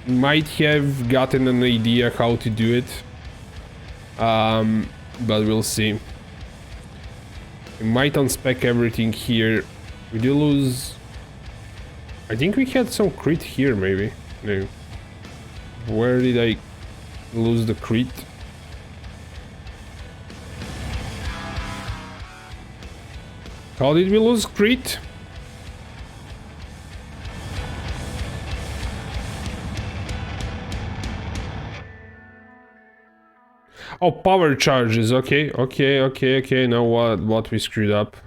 have gotten an idea how to do it. But we'll see. We might unspec everything here. We do lose... I think we had some crit here, maybe. No. Where did I lose the crit? How did we lose crit? Oh, power charges. Okay. Now what we screwed up?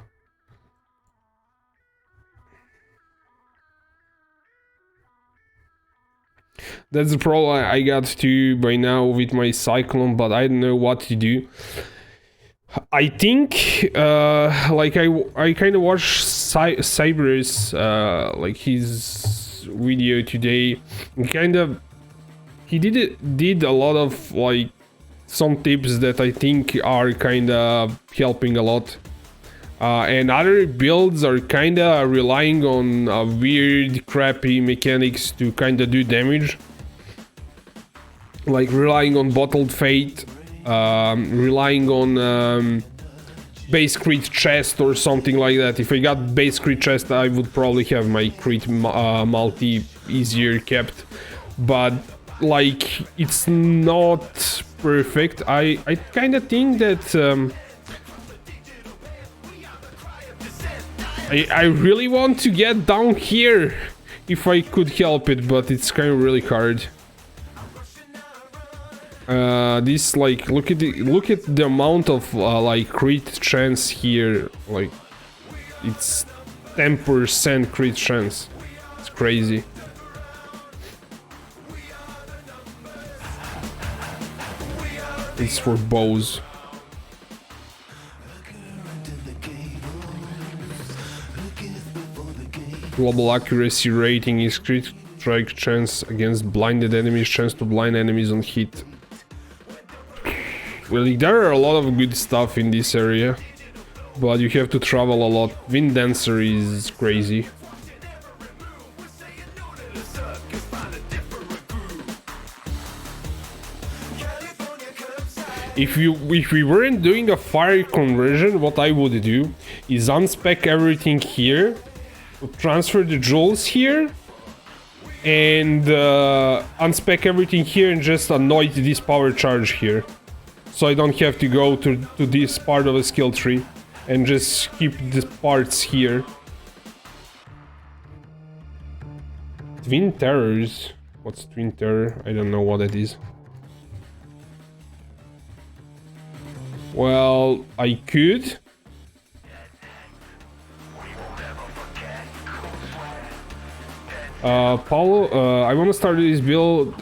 That's the problem I got to by now with my Cyclone, but I don't know what to do. I think, like I kind of watched Cyber's, like his video today. He did a lot of like some tips that I think are kind of helping a lot. And other builds are kind of relying on weird, crappy mechanics to kind of do damage. Like relying on Bottled Fate, relying on base crit chest or something like that. If I got base crit chest, I would probably have my crit multi easier kept. But like, it's not perfect. I kind of think that I really want to get down here if I could help it, but it's kind of really hard. This, like, look at the amount of like crit chance here. Like, it's 10% crit chance. It's crazy. It's for bows. Global accuracy rating is crit strike chance against blinded enemies, chance to blind enemies on hit. Well, there are a lot of good stuff in this area, but you have to travel a lot. Wind Dancer is crazy. If we weren't doing a fire conversion, what I would do is unspec everything here, transfer the jewels here, and unspec everything here and just anoint this power charge here. So I don't have to go to this part of the skill tree and just keep the parts here. Twin Terrors. What's Twin Terror? I don't know what that is. Well, I could. Paulo, I want to start this build.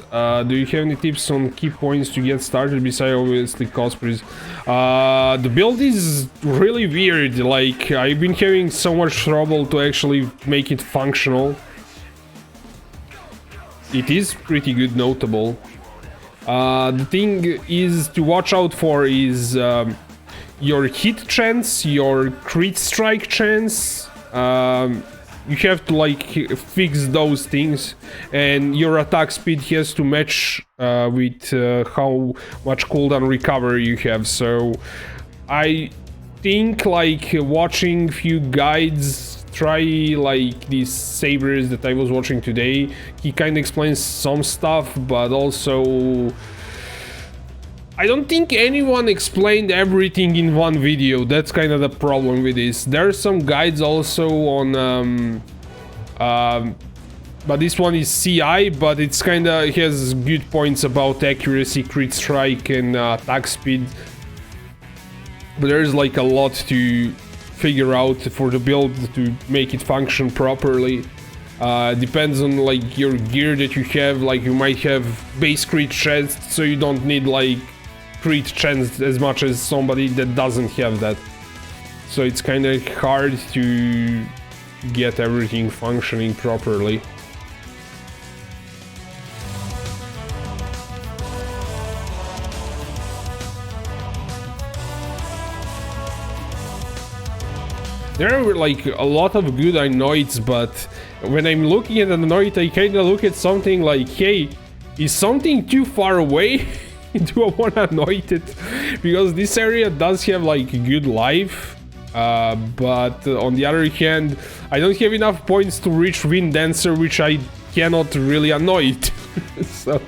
Do you have any tips on key points to get started besides obviously cost price? The build is really weird. Like, I've been having so much trouble to actually make it functional. It is pretty good, notable. The thing is to watch out for is your hit chance, your crit strike chance. You have to like fix those things, and your attack speed has to match with how much cooldown recovery you have. So I think like watching few guides, try like these sabers that I was watching today. He kind of explains some stuff, but also I don't think anyone explained everything in one video. That's kind of the problem with this. There are some guides also on but this one is CI, but it's kind of has good points about accuracy, crit strike, and attack speed. But there's like a lot to figure out for the build to make it function properly. Depends on like your gear that you have. Like you might have base crit chance, so you don't need like crit chance as much as somebody that doesn't have that. So it's kind of hard to get everything functioning properly. There are like a lot of good anoids, but when I'm looking at an anoid, I kind of look at something like, hey, is something too far away? Do I want to anoint it? Because this area does have like good life, but on the other hand, I don't have enough points to reach Wind Dancer, which I cannot really anoint. So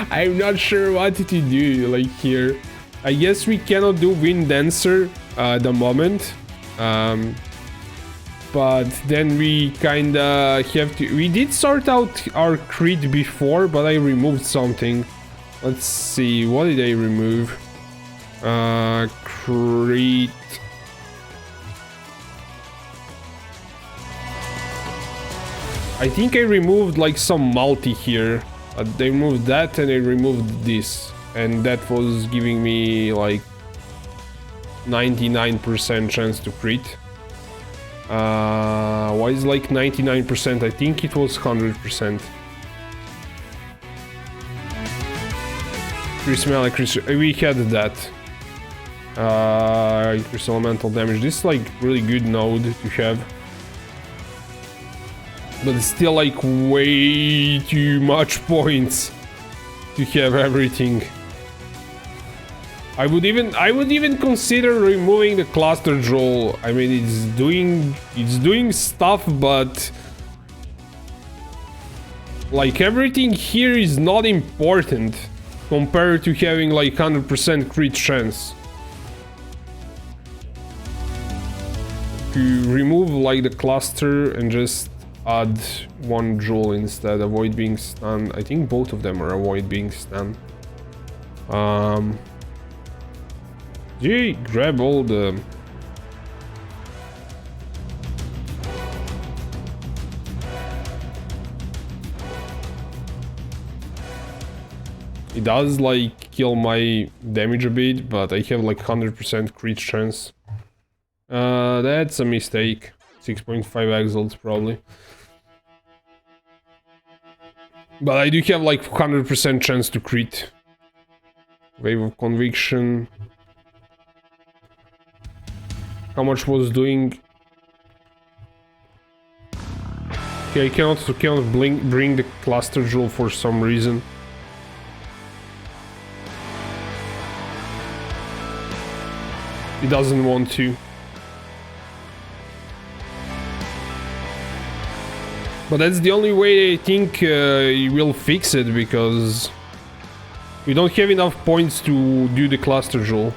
I'm not sure what to do like here. I guess we cannot do Wind Dancer at the moment. But then we kinda have to... We did sort out our crit before, but I removed something. Let's see, what did I remove? Crit... I think I removed like some multi here. They removed that and I removed this. And that was giving me like 99% chance to crit. Why is like 99%? I think it was 100%. We had that. Increase elemental damage. This is like really good node to have. But it's still like way too much points to have everything. I would even consider removing the cluster droll. I mean, it's doing stuff, but like everything here is not important compared to having like 100% crit chance. To remove like the cluster and just add one jewel instead, avoid being stunned. I think both of them are avoid being stunned. Grab all the... It does like kill my damage a bit, but I have like 100% crit chance. That's a mistake. 6.5 exalts probably. But I do have like 100% chance to crit. Wave of Conviction. How much was doing? Okay, I cannot bring the cluster jewel for some reason. It doesn't want to. But that's the only way I think you will fix it, because we don't have enough points to do the cluster jewel.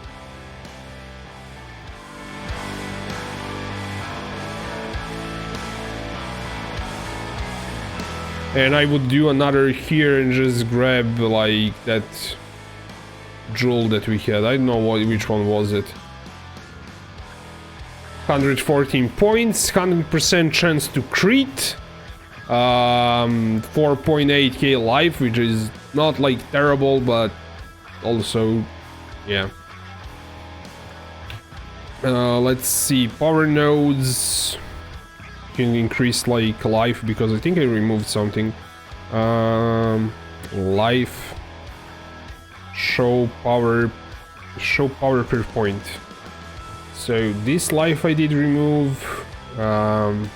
And I would do another here and just grab like that jewel that we had. I don't know which one was it. 114 points, 100% chance to crit, 4.8k life, which is not like terrible, but also, yeah. Let's see, power nodes can increase like life because I think I removed something. Life, show power per point. So this life I did remove. I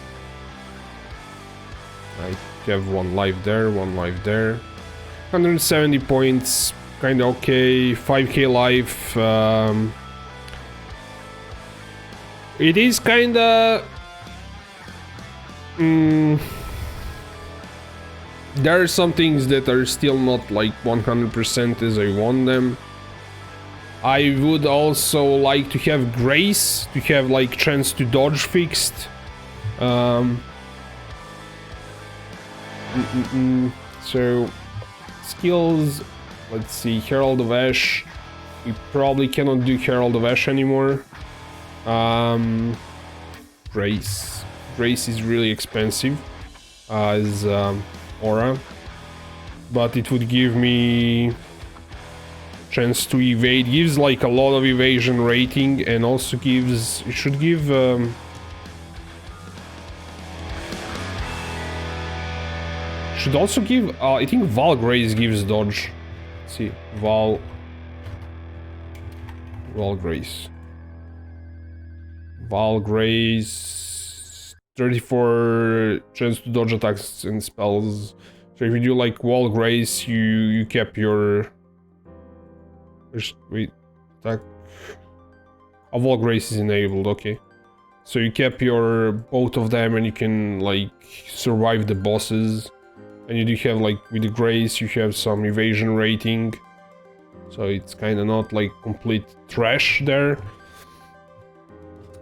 have one life there, 170 points, kinda okay. 5k life. It is kinda... there are some things that are still not like 100% as I want them. I would also like to have grace, to have like chance to dodge fixed. So skills, let's see, Herald of Ash. We probably cannot do Herald of Ash anymore. Grace is really expensive as aura, but it would give me chance to evade, gives like a lot of evasion rating, and also gives, it should give should also give I think Val Grace gives dodge. Let's see, Val Grace 34 chance to dodge attacks and spells. So if you do like Wall Grace, you kept your... Wait, attack... Wall Grace is enabled, okay. So you kept your both of them and you can like survive the bosses. And you do have like, with the Grace, you have some evasion rating. So it's kind of not like complete trash there.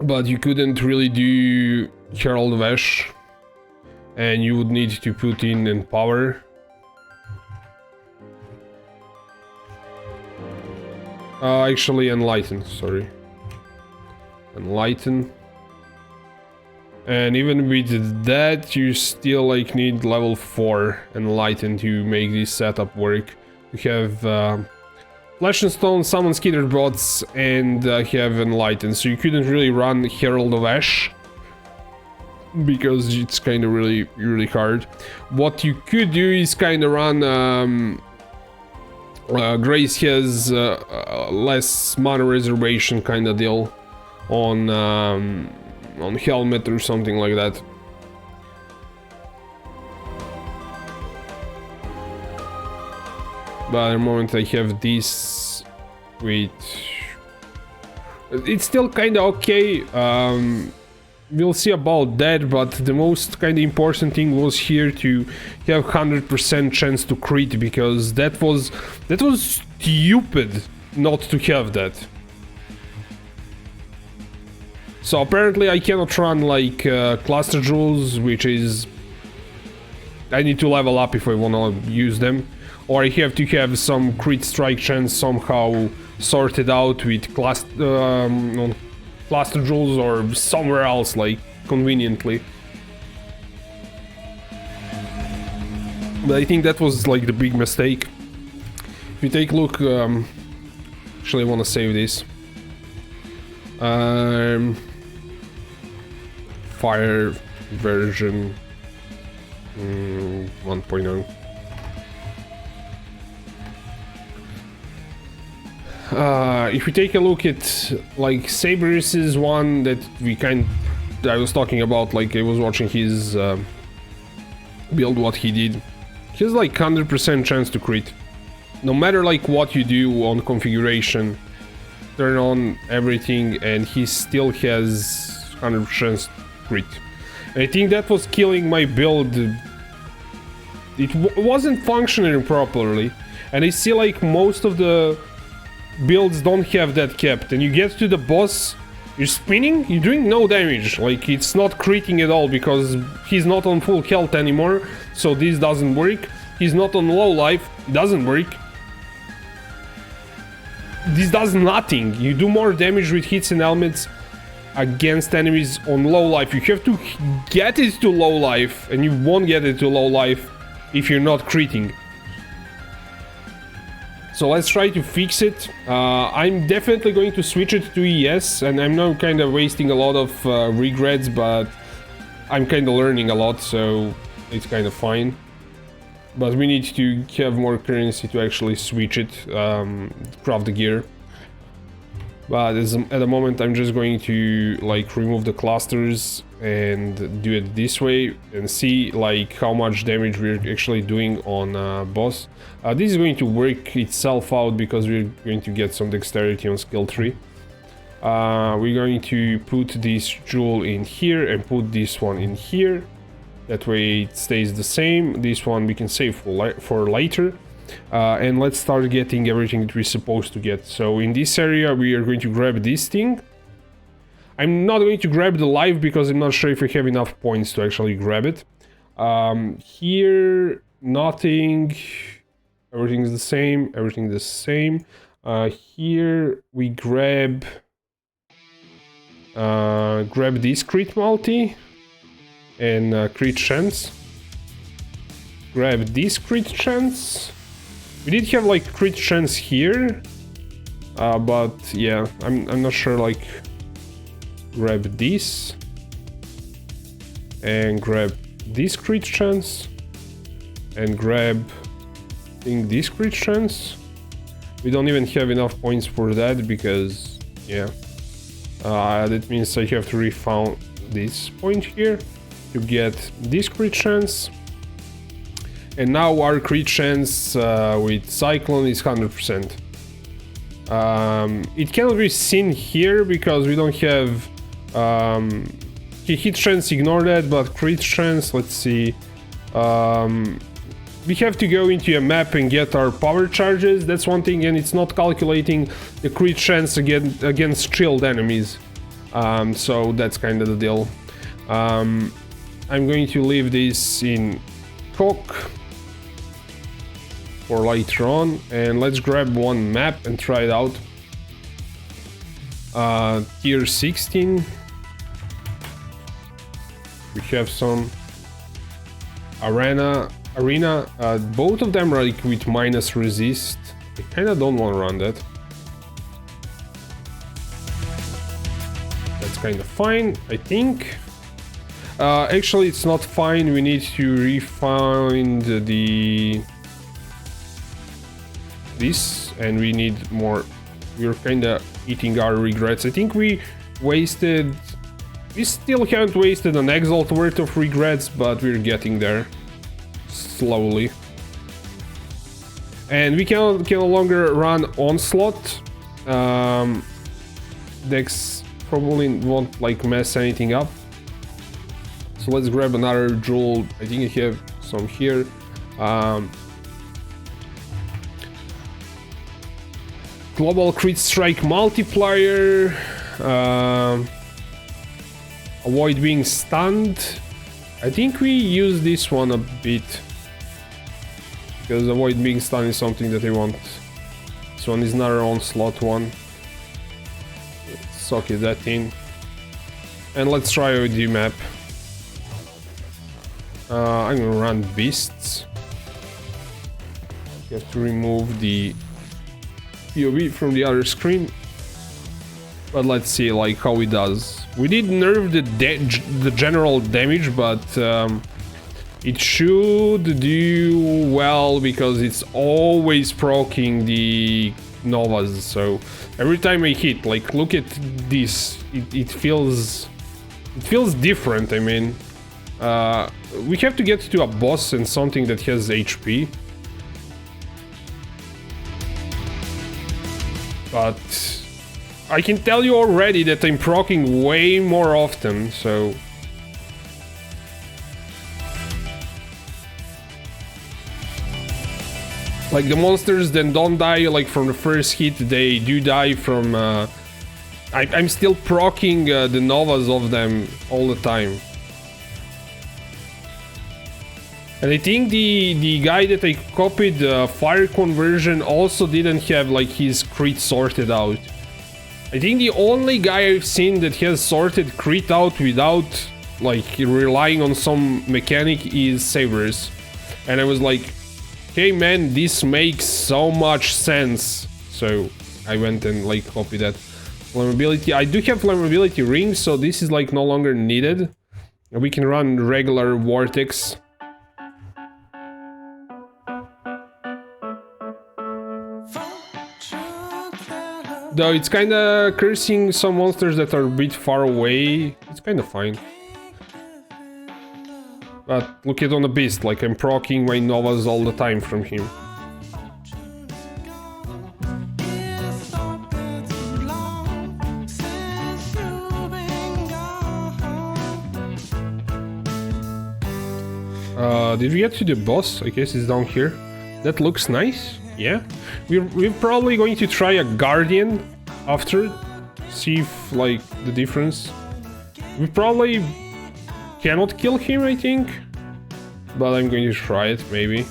But you couldn't really do Herald of Ash. And you would need to put in Empower. Actually Enlighten, sorry. Enlighten. And even with that, you still like need level 4 Enlighten to make this setup work. You have Flesh and Stone, Summon Skitter Bots, and have Enlighten. So you couldn't really run Herald of Ash, because it's kind of really hard. What you could do is kind of run... Grace has less mana reservation kind of deal on Helmet or something like that. But at the moment I have this with... It's still kinda okay. We'll see about that, but the most kinda important thing was here to have 100% chance to crit, because that was stupid not to have that. So apparently I cannot run like cluster jewels, which is... I need to level up if I wanna use them. Or I have to have some crit strike chance somehow sorted out with cluster jewels or somewhere else, like conveniently. But I think that was like the big mistake. If you take a look, actually I wanna save this. Fire version 1.0. If we take a look at like Saber's one that I was talking about, like I was watching his build, what he did. He has like 100% chance to crit. No matter like what you do on configuration, turn on everything, and he still has 100% crit. And I think that was killing my build. It wasn't functioning properly, and I see like most of the builds don't have that kept, and you get to the boss You're spinning, you're doing no damage. Like, it's not critting at all because he's not on full health anymore, so this doesn't work. He's not on low life, it doesn't work. This does nothing. You do more damage with hits and helmets against enemies on low life. You have to get it to low life, and you won't get it to low life if you're not critting. So let's try to fix it. I'm definitely going to switch it to ES, and I'm now kind of wasting a lot of regrets, but I'm kind of learning a lot, so it's kind of fine. But we need to have more currency to actually switch it, craft the gear. But at the moment I'm just going to like remove the clusters and do it this way and see like how much damage we're actually doing on boss. This is going to work itself out because we're going to get some dexterity on skill 3. We're going to put this jewel in here and put this one in here. That way it stays the same. This one we can save for later. And let's start getting everything that we're supposed to get. So in this area we are going to grab this thing. I'm not going to grab the life because I'm not sure if we have enough points to actually grab it. Here, nothing. Everything's the same. Everything's the same. Here we grab this crit multi and crit chance. Grab this crit chance. We did have like crit chance here, but yeah, I'm not sure. Like, grab this and grab this crit chance and grab, I think, this crit chance. We don't even have enough points for that because yeah, that means I have to refound this point here to get this crit chance. And now our crit chance with Cyclone is 100%. It cannot be seen here because we don't have hit chance, ignore that, but crit chance, let's see. We have to go into a map and get our power charges, that's one thing, and it's not calculating the crit chance against chilled enemies. So that's kind of the deal. I'm going to leave this in CoC for later on, and let's grab one map and try it out. Tier 16. We have some arena. Both of them are like with minus resist. I kind of don't want to run that. That's kind of fine, I think. Actually, it's not fine. We need to refine this, and we need more. We're kind of eating our regrets. I think we still haven't wasted an exalt worth of regrets, but we're getting there slowly. And we can no longer run onslaught. Dex probably won't like mess anything up. So let's grab another jewel. I think I have some here. Global crit strike multiplier. Avoid being stunned. I think we use this one a bit because avoid being stunned is something that I want. This one is another onslaught one. Let's socket that in. And let's try with the map. I'm gonna run beasts. You have to remove the POE from the other screen, but let's see like how it does. We did nerf the general damage, but it should do well because it's always proccing the novas. So every time I hit, like, look at this, it feels different. I mean, we have to get to a boss and something that has HP. But I can tell you already that I'm proccing way more often, so... Like, the monsters then don't die like from the first hit, they do die from I'm still proccing the novas of them all the time. And I think the guy that I copied fire conversion also didn't have like his crit sorted out. I think the only guy I've seen that has sorted crit out without like relying on some mechanic is Sabers. And I was like, hey man, this makes so much sense. So I went and like copied that. Flammability, I do have flammability rings, so this is like no longer needed. We can run regular vortex. Though it's kinda cursing some monsters that are a bit far away. It's kinda fine. But look at on the beast, like I'm proccing my novas all the time from him. Did we get to the boss? I guess it's down here. That looks nice. Yeah. We're probably going to try a guardian after. See if like the difference. We probably cannot kill him, I think. But I'm going to try it, maybe.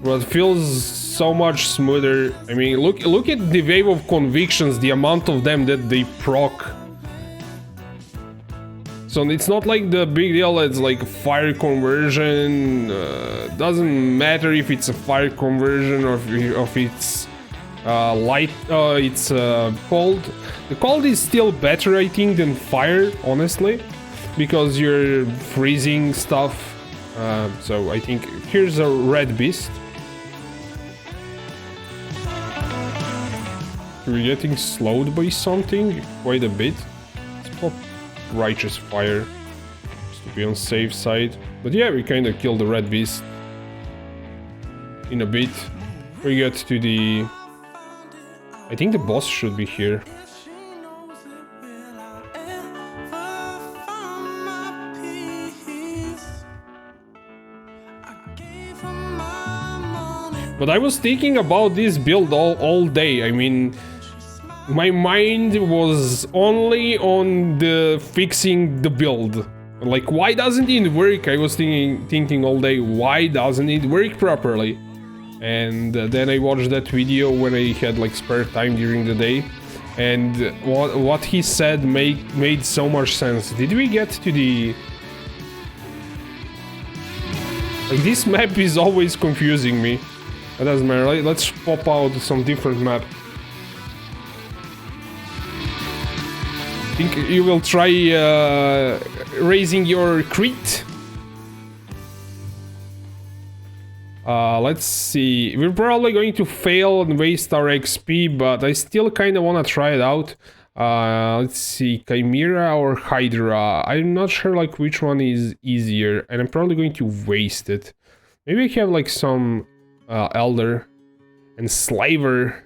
But it feels so much smoother. I mean, look at the wave of convictions, the amount of them that they proc. So it's not like the big deal, it's like fire conversion. Doesn't matter if it's a fire conversion or if it's light, it's cold. The cold is still better, I think, than fire, honestly, because you're freezing stuff. So I think here's a red beast. We're getting slowed by something quite a bit. Let's pop righteous fire just to be on safe side. But yeah, we kind of killed the red beast in a bit. We get to the... I think the boss should be here. But I was thinking about this build all day. I mean, my mind was only on the fixing the build. Like, why doesn't it work? I was thinking all day, why doesn't it work properly? And then I watched that video when I had like spare time during the day, and what he said made so much sense. Did we get to the... Like, this map is always confusing me. It doesn't matter. Let's pop out some different map. Think you will try raising your crit? Let's see. We're probably going to fail and waste our XP, but I still kind of want to try it out. Let's see, Chimera or Hydra. I'm not sure like which one is easier, and I'm probably going to waste it. Maybe I have like some Elder and Slaver.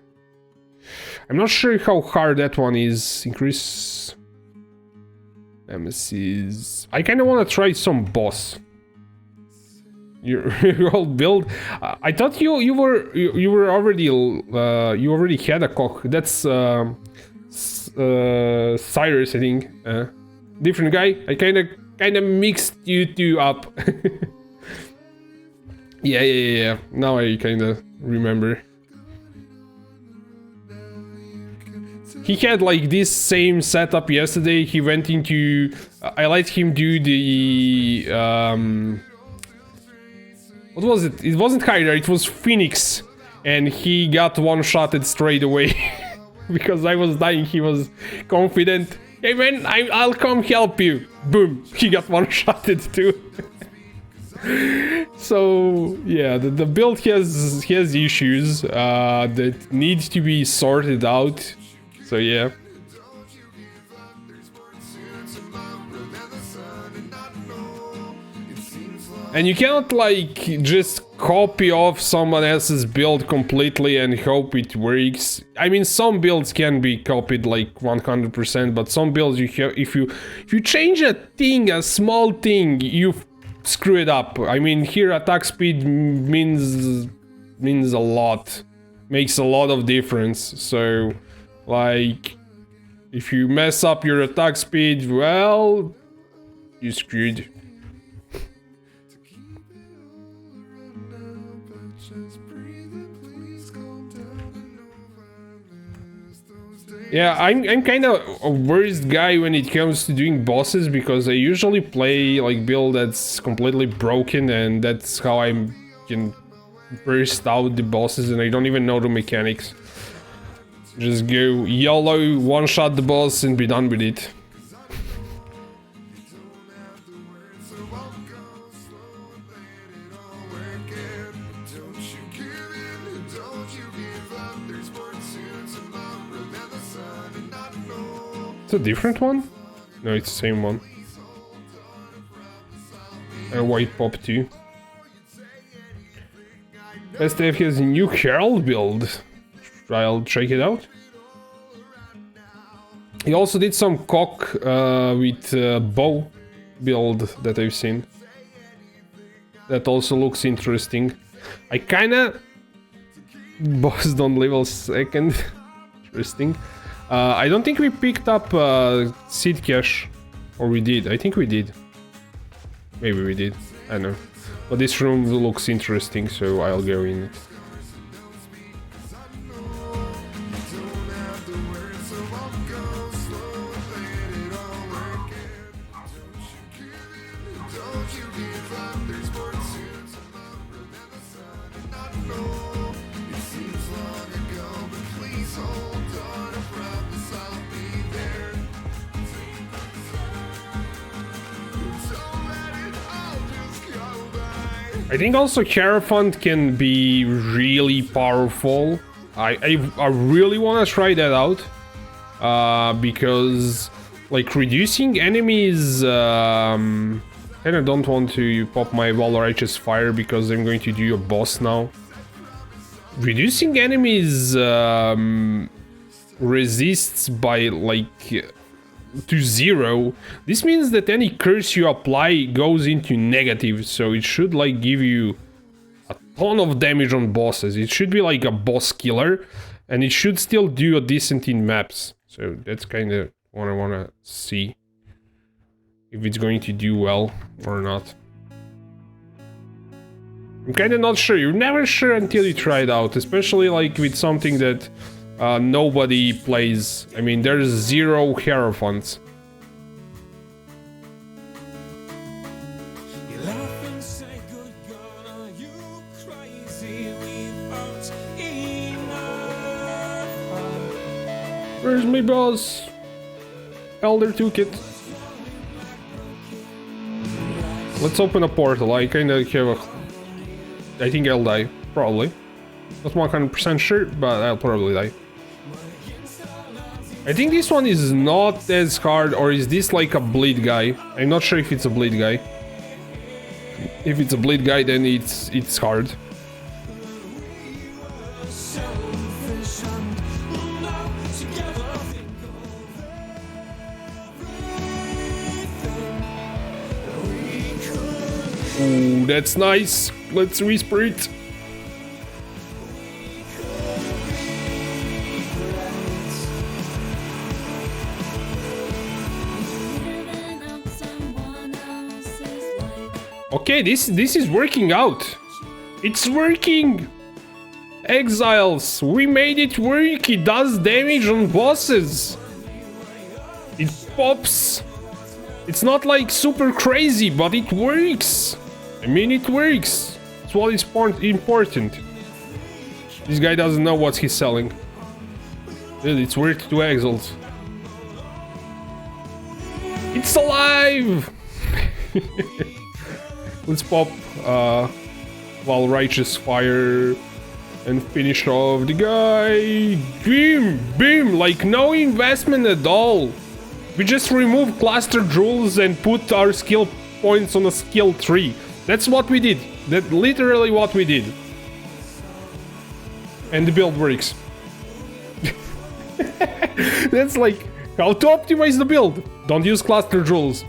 I'm not sure how hard that one is. Increase nemesis. I kind of want to try some boss. Your old build. I thought you were already you already had a CoC. That's Cyrus, I think. Different guy. I kind of mixed you two up. Yeah. Now I kind of remember. He had like this same setup yesterday. He went into... I let him do the... what was it? It wasn't Hydra, it was Phoenix. And he got one-shotted straight away. Because I was dying, he was confident. Hey man, I'll come help you. Boom, he got one-shotted too. So yeah, the build has issues that need to be sorted out. So yeah. And you cannot like just copy off someone else's build completely and hope it works. I mean, some builds can be copied like 100%, but some builds if you change a thing, a small thing, you screw it up. I mean, here attack speed means a lot, makes a lot of difference. So Like, if you mess up your attack speed, well, you're screwed. Yeah, I'm kind of a worst guy when it comes to doing bosses because I usually play like build that's completely broken, and that's how I can burst out the bosses, and I don't even know the mechanics. Just go YOLO, one-shot the boss and be done with it. It's a different one? No, it's the same one. A white pop too. STF has a new Herald build. I'll check it out. He also did some CoC with bow build that I've seen. That also looks interesting. I kinda bossed on level 2nd. Interesting. I don't think we picked up seed cache. Or we did. I think we did. Maybe we did. I don't know. But this room looks interesting, so I'll go in it. I think also Hierophant can be really powerful. I really want to try that out. Because like reducing enemies, and I don't want to pop my Wall Righteous Fire because I'm going to do a boss now. Reducing enemies resists by like to 0. This means that any curse you apply goes into negative, so it should like give you a ton of damage on bosses. It should be like a boss killer, and it should still do a decent in maps. So that's kind of what I want to see, if it's going to do well or not. I'm kind of not sure. You're never sure until you try it out, especially like with something that nobody plays. I mean, there's 0 Hierophants. Where's my boss? Elder Toolkit. Let's open a portal. I kinda have a... I think I'll die. Probably. Not 100% sure, but I'll probably die. I think this one is not as hard, or is this like a bleed guy? I'm not sure if it's a bleed guy. If it's a bleed guy, then it's hard. Ooh, that's nice. Let's whisper it. Okay, this is working out. It's working. Exiles, we made it work. It does damage on bosses. It pops. It's not like super crazy, but it works. I mean, it works. It's what is important. This guy doesn't know what he's selling. Dude, it's worth 2 exiles. It's alive! Let's pop Wall Righteous Fire and finish off the guy. Boom! Boom! Like no investment at all. We just remove cluster jewels and put our skill points on a skill tree. That's what we did. That's literally what we did. And the build works. That's like how to optimize the build. Don't use cluster jewels.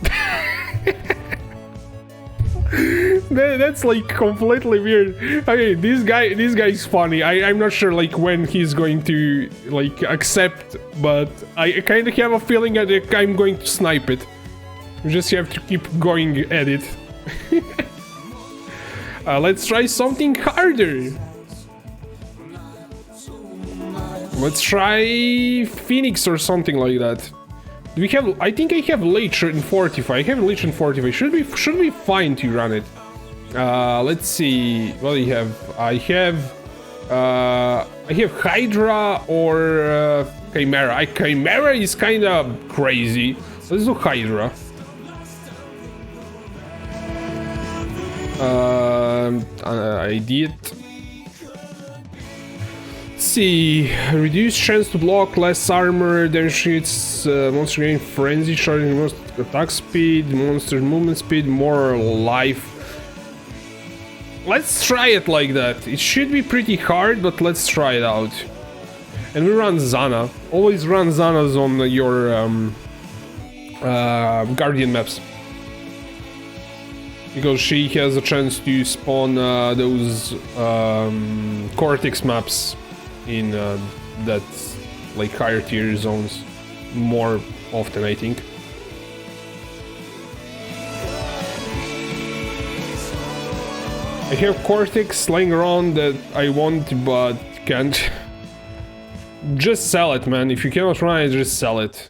That's like completely weird. Okay, this guy is funny. I'm not sure like when he's going to like accept, but I kind of have a feeling that I'm going to snipe it. We just have to keep going at it. Let's try something harder. Let's try Phoenix or something like that. Do we have? I think I have Leech in Fortify. I have Leech in Fortify. Should be fine to run it. Let's see. What do you have? I have Hydra or Chimera. Chimera is kind of crazy. Let's do Hydra. I did. Let's see. Reduce chance to block, less armor, then shoots monster gain frenzy, charging most attack speed, monster movement speed, more life. Let's try it like that. It should be pretty hard, but let's try it out. And we run Zana. Always run Zanas on your Guardian maps. Because she has a chance to spawn those Cortex maps in that like higher tier zones more often, I think. I have Cortex laying around that I want but can't. Just sell it, man. If you cannot run it, just sell it.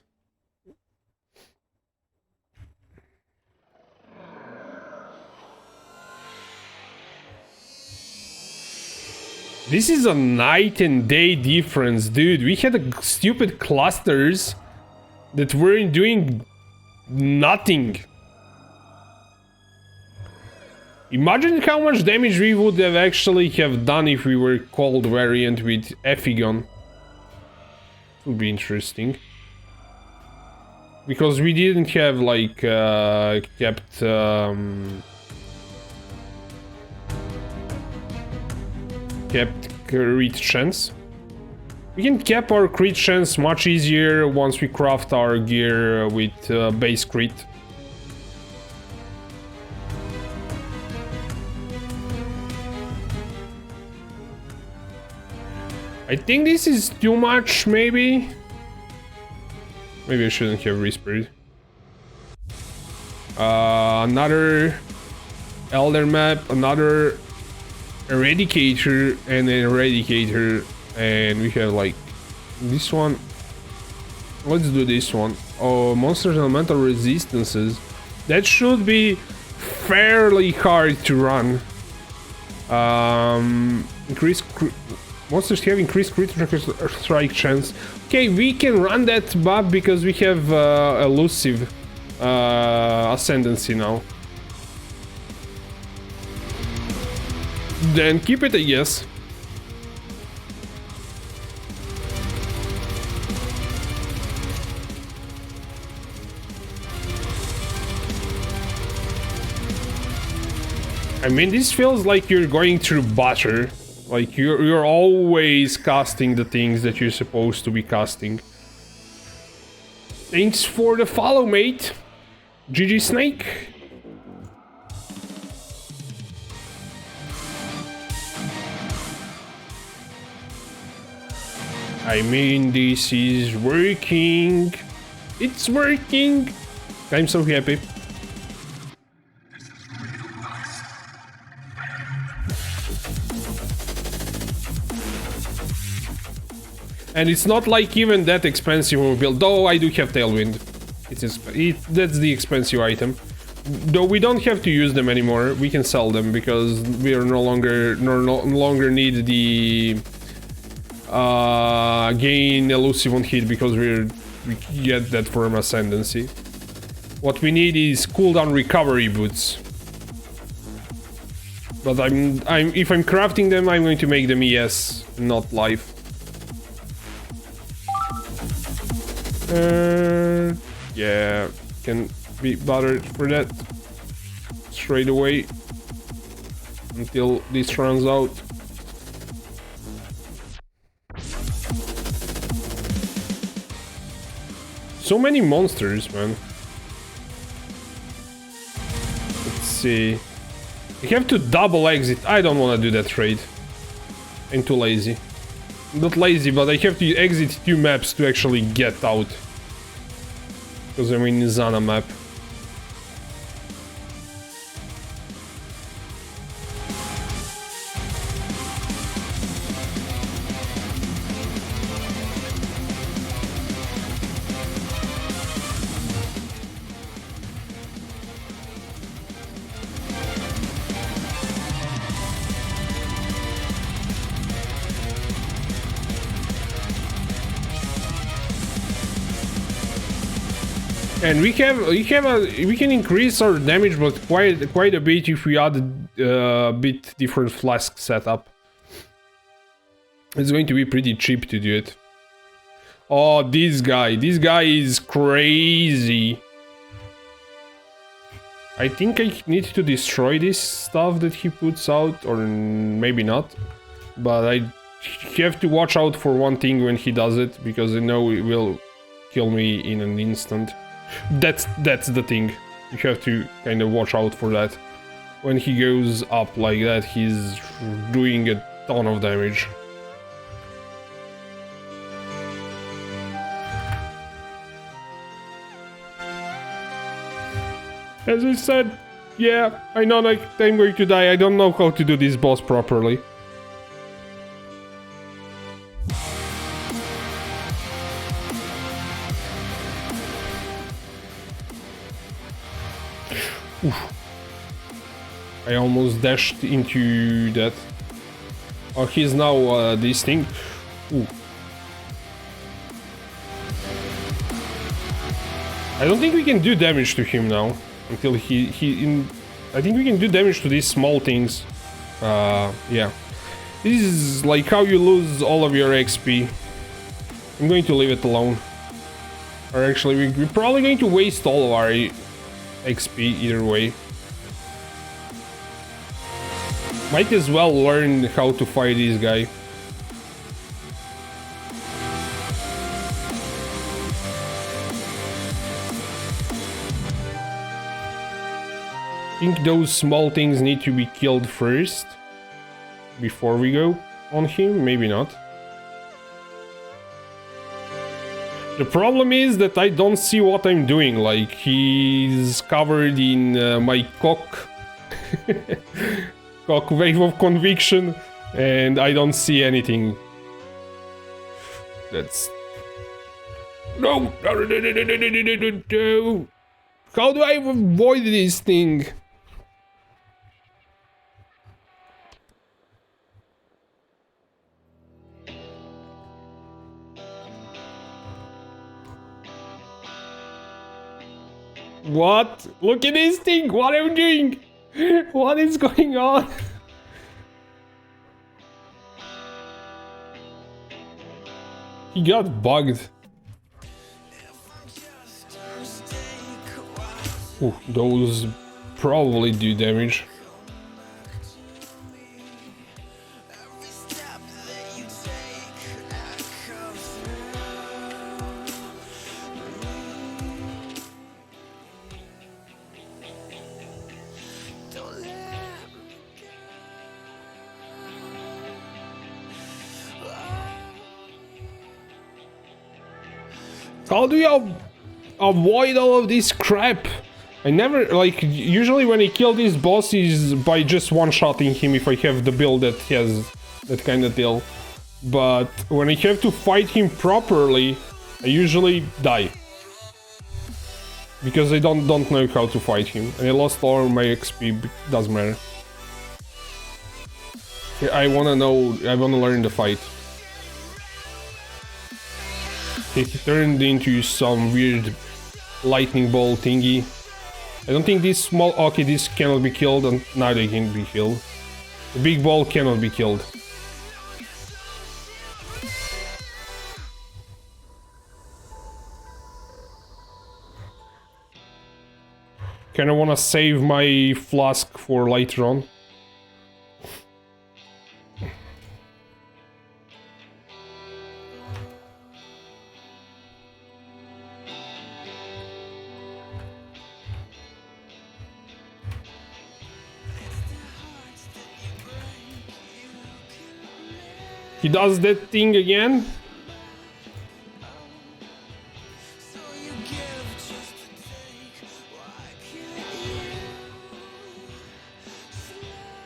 This is a night and day difference, dude. We had stupid clusters that weren't doing nothing. Imagine how much damage we would have actually have done if we were cold variant with Ephigon. It would be interesting. Because we didn't have like kept crit chance. We can cap our crit chance much easier once we craft our gear with base crit. I think this is too much, maybe. Maybe I shouldn't have Respirit. Another Elder map, another Eradicator and an Eradicator, and we have like this one. Let's do this one. Oh, monsters elemental resistances. That should be fairly hard to run. Monsters have increased critical strike chance. Okay, we can run that buff because we have elusive ascendancy now. Then keep it a yes. I mean, this feels like you're going through butter. Like you're always casting the things that you're supposed to be casting. Thanks for the follow, mate. GG Snake. I mean, this is working. It's working. I'm so happy. And it's not like even that expensive when we build, though I do have Tailwind. That's the expensive item. Though we don't have to use them anymore, we can sell them because we are no longer need the gain elusive on hit because we get that from Ascendancy. What we need is cooldown recovery boots. But if I'm crafting them, I'm going to make them ES, not life. Yeah, can be bothered for that straight away until this runs out. So many monsters, man. Let's see. I have to double exit. I don't want to do that trade. I'm too lazy. Not lazy, but I have to exit 2 maps to actually get out. Because I'm in Zana map. And we can increase our damage, but quite a bit if we add a bit different flask setup. It's going to be pretty cheap to do it. Oh, this guy is crazy. I think I need to destroy this stuff that he puts out, or maybe not. But I have to watch out for one thing when he does it, because I know it will kill me in an instant. That's the thing. You have to kind of watch out for that. When he goes up like that, he's doing a ton of damage. As I said, yeah, I know like I'm going to die. I don't know how to do this boss properly. Oof. I almost dashed into that. Oh, he's now this thing. Ooh. I don't think we can do damage to him now. Until I think we can do damage to these small things. Yeah. This is like how you lose all of your XP. I'm going to leave it alone. Or actually, we're probably going to waste all of our XP either way. Might as well learn how to fight this guy. I think those small things need to be killed first before we go on him. Maybe not. The problem is that I don't see what I'm doing. Like, he's covered in my CoC CoC wave of conviction, and I don't see anything. That's... No! No! How do I avoid this thing? What? Look at this thing! What am I doing? What is going on? He got bugged. Ooh, those probably do damage. How do you avoid all of this crap? I never, like, usually when I kill this boss is by just one-shotting him if I have the build that has that kind of deal. But when I have to fight him properly, I usually die. Because I don't know how to fight him. And I lost all my XP, doesn't matter. I wanna learn the fight. He turned into some weird lightning ball thingy. I don't think this small... Okay, this cannot be killed, and neither can be killed. The big ball cannot be killed. Kinda wanna save my flask for later on. He does that thing again.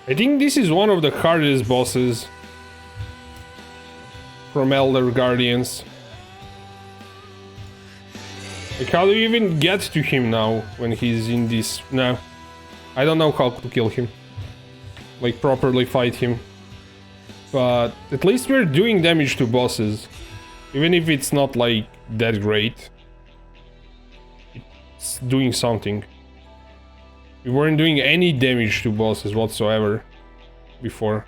I think this is one of the hardest bosses from Elder Guardians. Like, how do you even get to him now when he's in this? No, I don't know how to kill him. Like, properly fight him. But at least we're doing damage to bosses. Even if it's not like that great. It's doing something. We weren't doing any damage to bosses whatsoever before.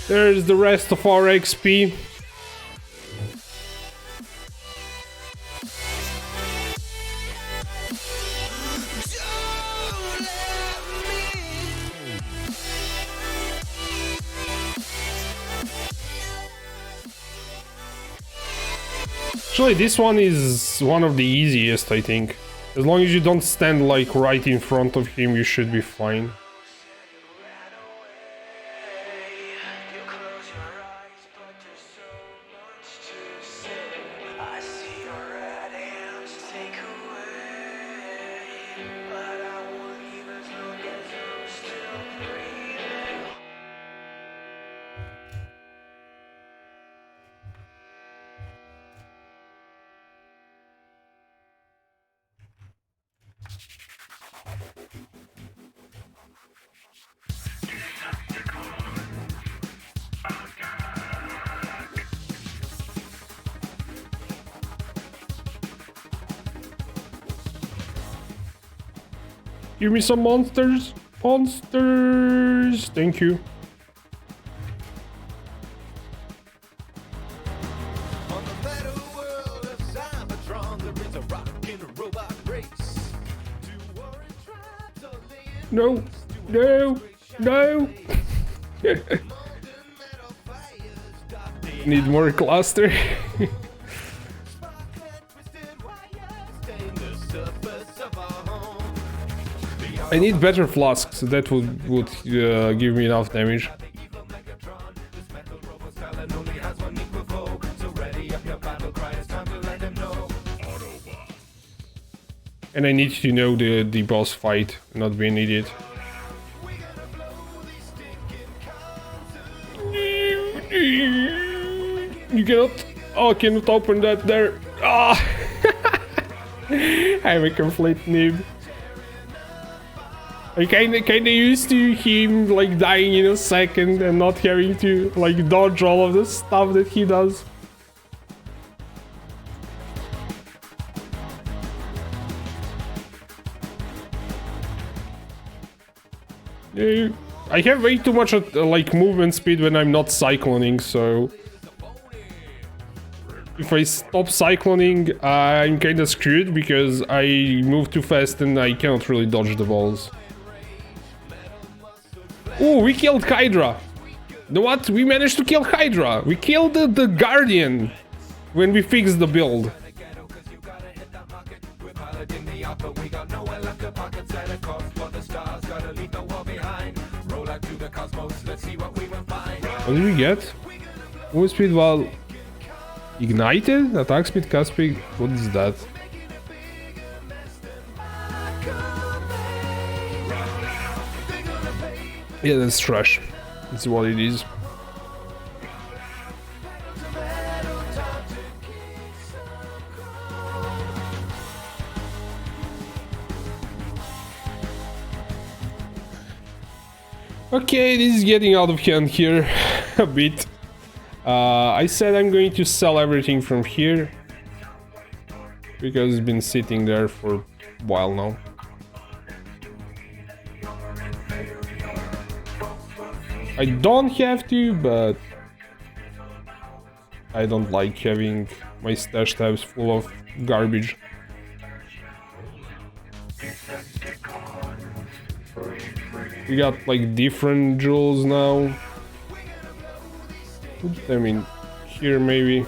There's the rest of our XP. Actually, this one is one of the easiest, I think. As long as you don't stand like right in front of him, you should be fine. Give me some monsters. Monsters. Thank you. On the battle world of Cybertron, there is a rock and a robot race. Two warring tribes are laying No. No. No. Need more cluster. I need better flasks, that would give me enough damage. And I need to know the boss fight, not be an idiot. You cannot... Oh, I cannot open that there. Ah! I'm a complete noob. I kinda used to him like dying in a second and not having to like dodge all of the stuff that he does. I have way too much like movement speed when I'm not cycloning, so if I stop cycloning, I'm kinda screwed because I move too fast and I cannot really dodge the balls. Oh, we killed Hydra! You know what? We managed to kill Hydra! We killed the Guardian when we fixed the build. What did we get? Move speed while ignited? Attack speed, cast speed. What is that? Yeah, that's trash. That's what it is. Okay, this is getting out of hand here a bit. I said I'm going to sell everything from here. because it's been sitting there for a while now. I don't have to, but I don't like having my stash tabs full of garbage. We got like different jewels now. I mean, here maybe.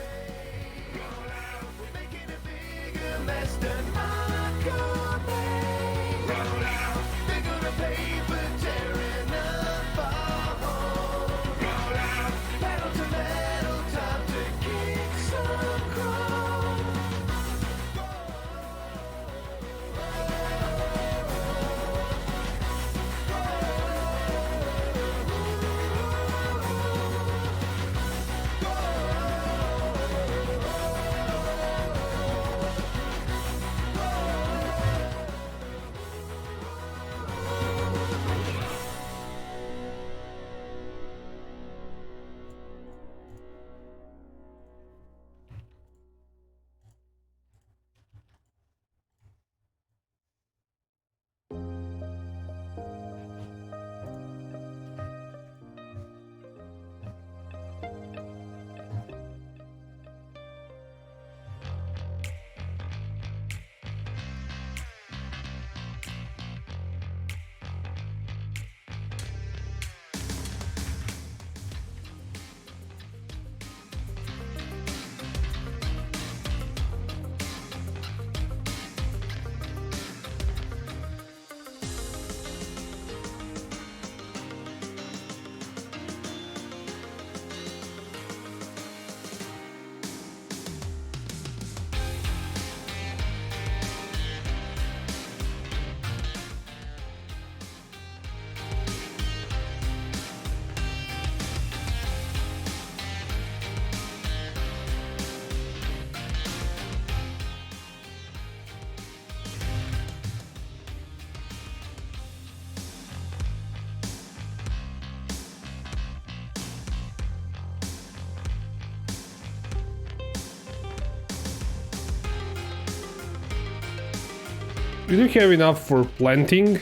We do have enough for planting.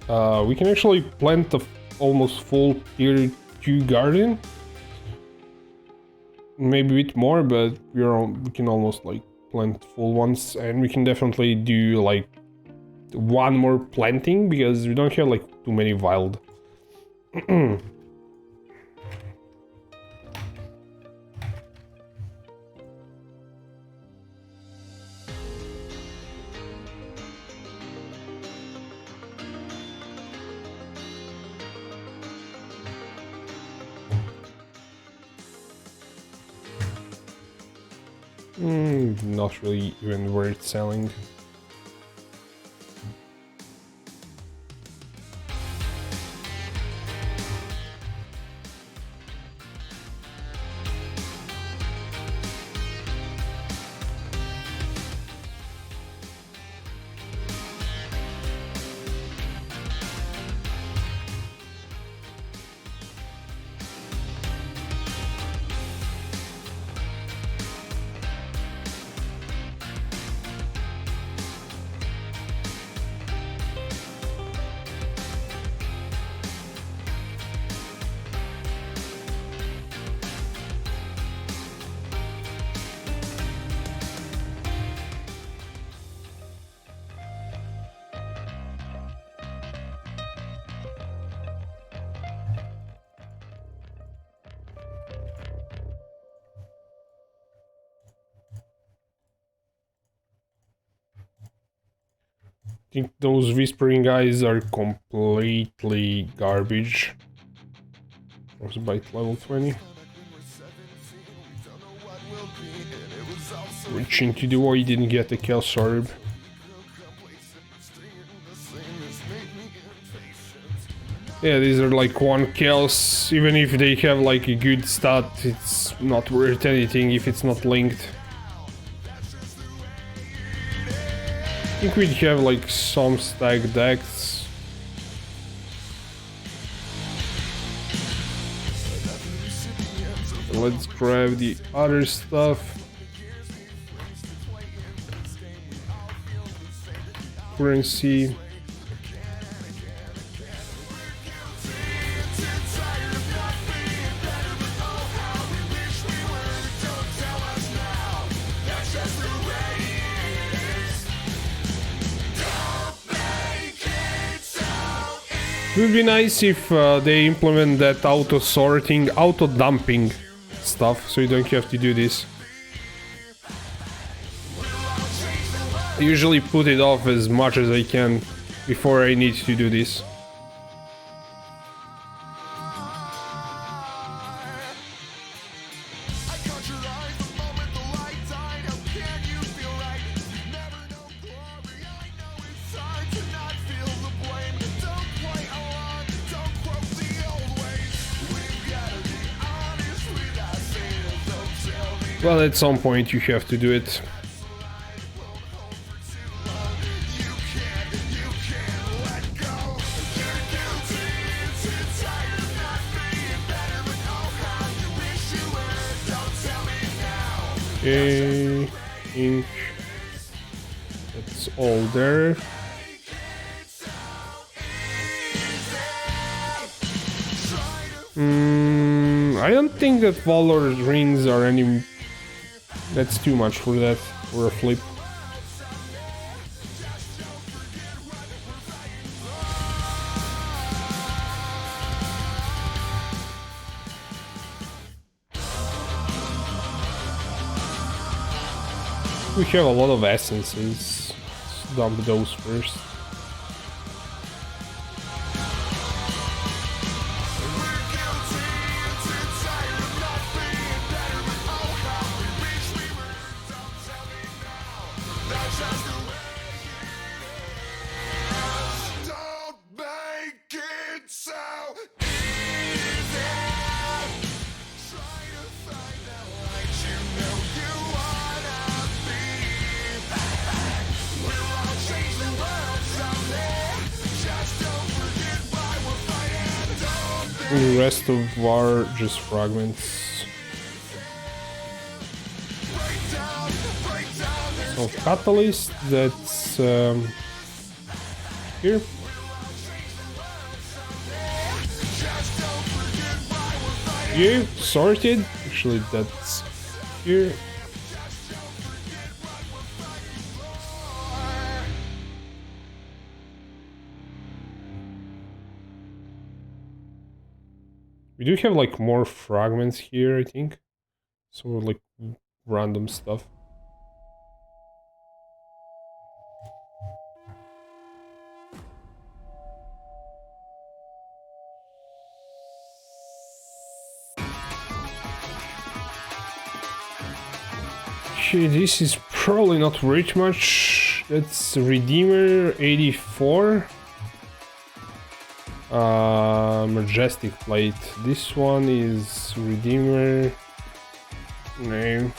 We can actually plant a almost full tier 2 garden. Maybe a bit more, but we can almost like plant full ones, and we can definitely do like one more planting because we don't have like too many wild. Not really even worth selling. I think those whispering guys are completely garbage. Was bite level 20. Reaching to the void, didn't get the Chaos Orb. Yeah, these are like one Chaos. Even if they have like a good stat, it's not worth anything if it's not linked. I think we'd have like some stack decks. Let's grab the other stuff. currency. It would be nice if they implement that auto sorting, auto dumping stuff, so you don't have to do this. I usually put it off as much as I can before I need to do this. Well, at some point you have to do it. Okay, ink. That's all there. I don't think that Valor rings are any. That's too much for that, for a flip. We have a lot of essences. Let's dump those first. The rest of are just fragments. So catalyst, that's here. You sorted. Actually, that's here. We do have like more fragments here, I think. So like random stuff. Okay, this is probably not worth much. That's Redeemer 84. Majestic plate. This one is Redeemer. No.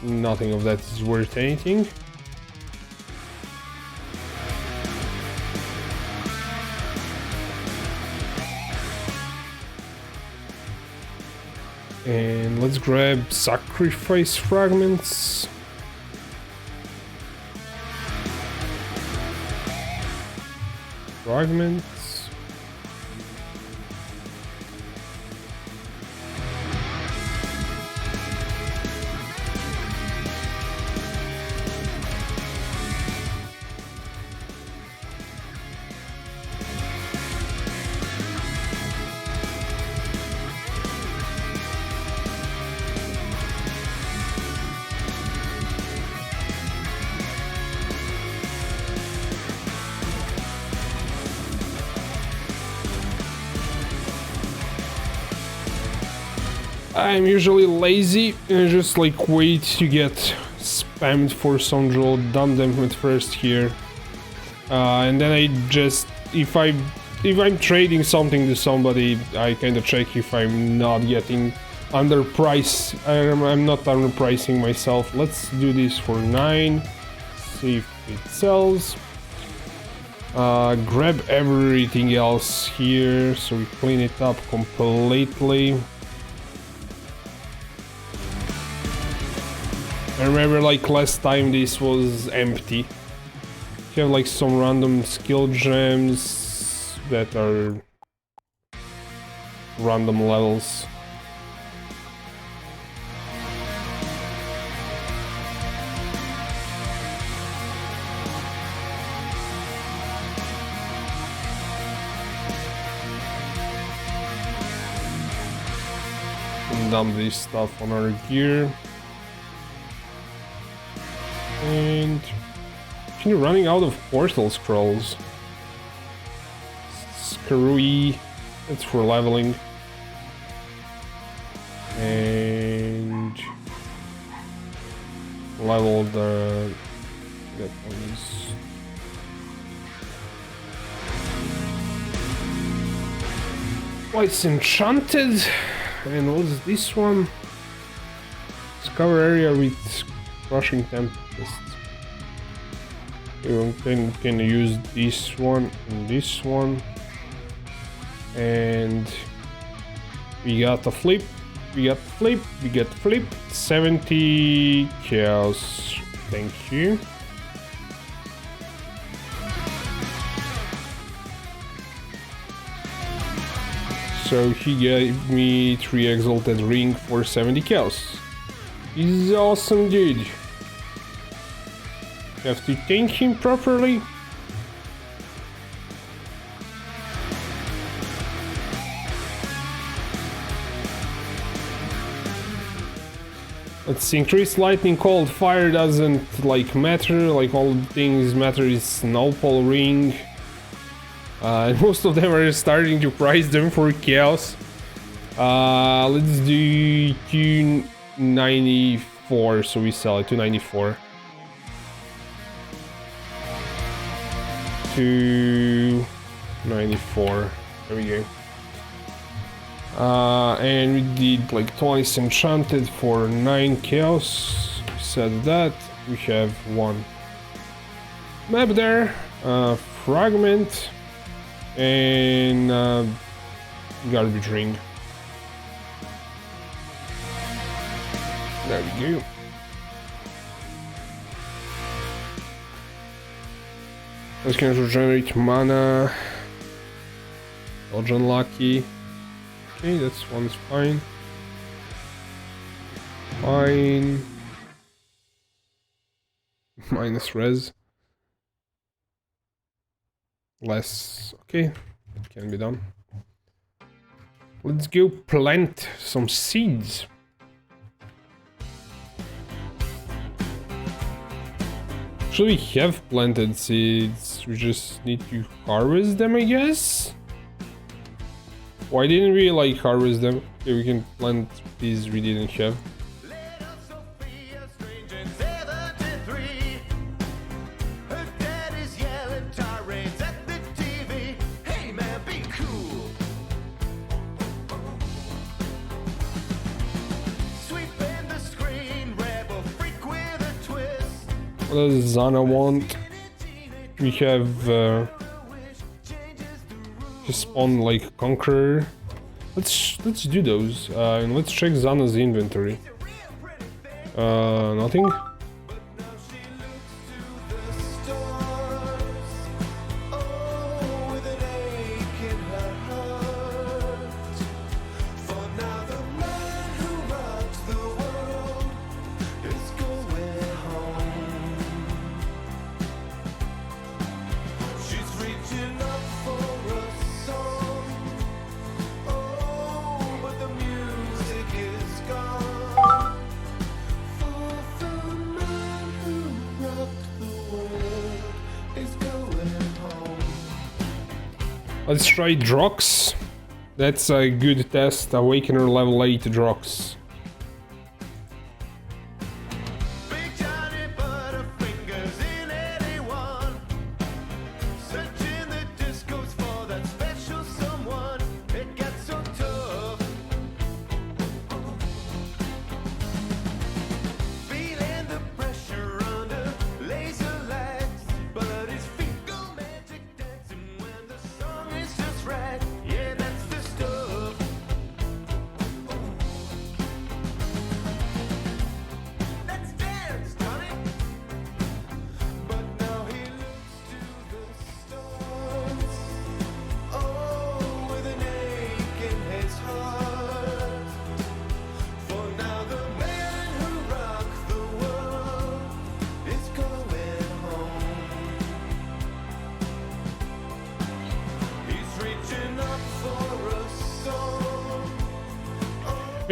Nothing of that is worth anything. And let's grab sacrifice fragments. Fragments. I'm usually lazy and just like wait to get spammed for some drill, dump them at first here, and then I just if I'm trading something to somebody, I kind of check if I'm not getting underpriced. I'm not underpricing myself. Let's do this for 9. See if it sells. Grab everything else here so we clean it up completely. I remember like last time this was empty. You have like some random skill gems that are random levels. Dump this stuff on our gear. And you're running out of portal scrolls. Screwy. That's for leveling. And level the that one's What's enchanted? And what's this one? Discover area with crushing tempest. You can use this one and this one. And we got the flip. We got flip. We got flip. 70 chaos. Thank you. So he gave me 3 exalted ring for 70 chaos. He's awesome, dude. Have to thank him properly. Let's see, increased lightning, cold, fire doesn't like matter, like all things matter is snowball ring. And most of them are starting to price them for chaos. Let's do 294, so we sell it 294. 294. There we go. And we did like twice enchanted for 9 chaos. Said that we have 1 map there, fragment, and garbage ring. There we go. Let's can regenerate mana. Dodge unlucky. Okay, that's one's fine. Fine. Minus res. Less. Okay, it can be done. Let's go plant some seeds. Actually, we have planted seeds. We just need to harvest them, I guess. Why didn't we like harvest them? Okay, we can plant these we didn't have. What does Zana want? We have spawn like Conqueror. Let's do those and let's check Zana's inventory. Nothing. Let's try Drox. That's a good test. Awakener level 8 Drox.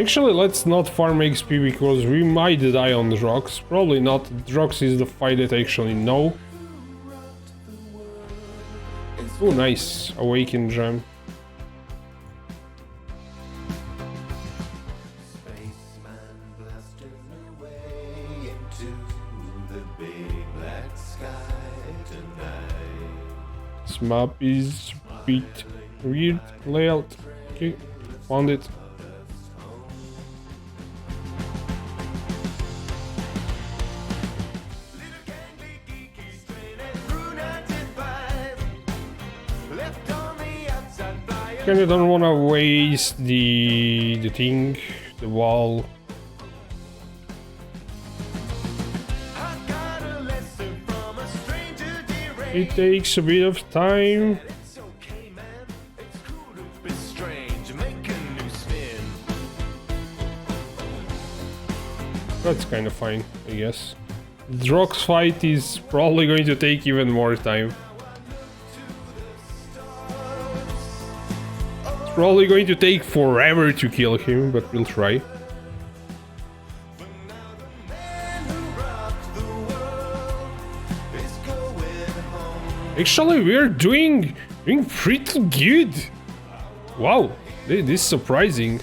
Actually, let's not farm XP because we might die on the rocks. Probably not. Rocks is the fight that I actually know. Oh, nice. Awakened gem. This map is a bit weird layout. Okay, found it. Kinda don't wanna waste the thing, the wall. It takes a bit of time. That's kind of fine, I guess. The rocks fight is probably going to take even more time. It's probably going to take forever to kill him, but we'll try. Actually, we're doing pretty good. Wow, this is surprising.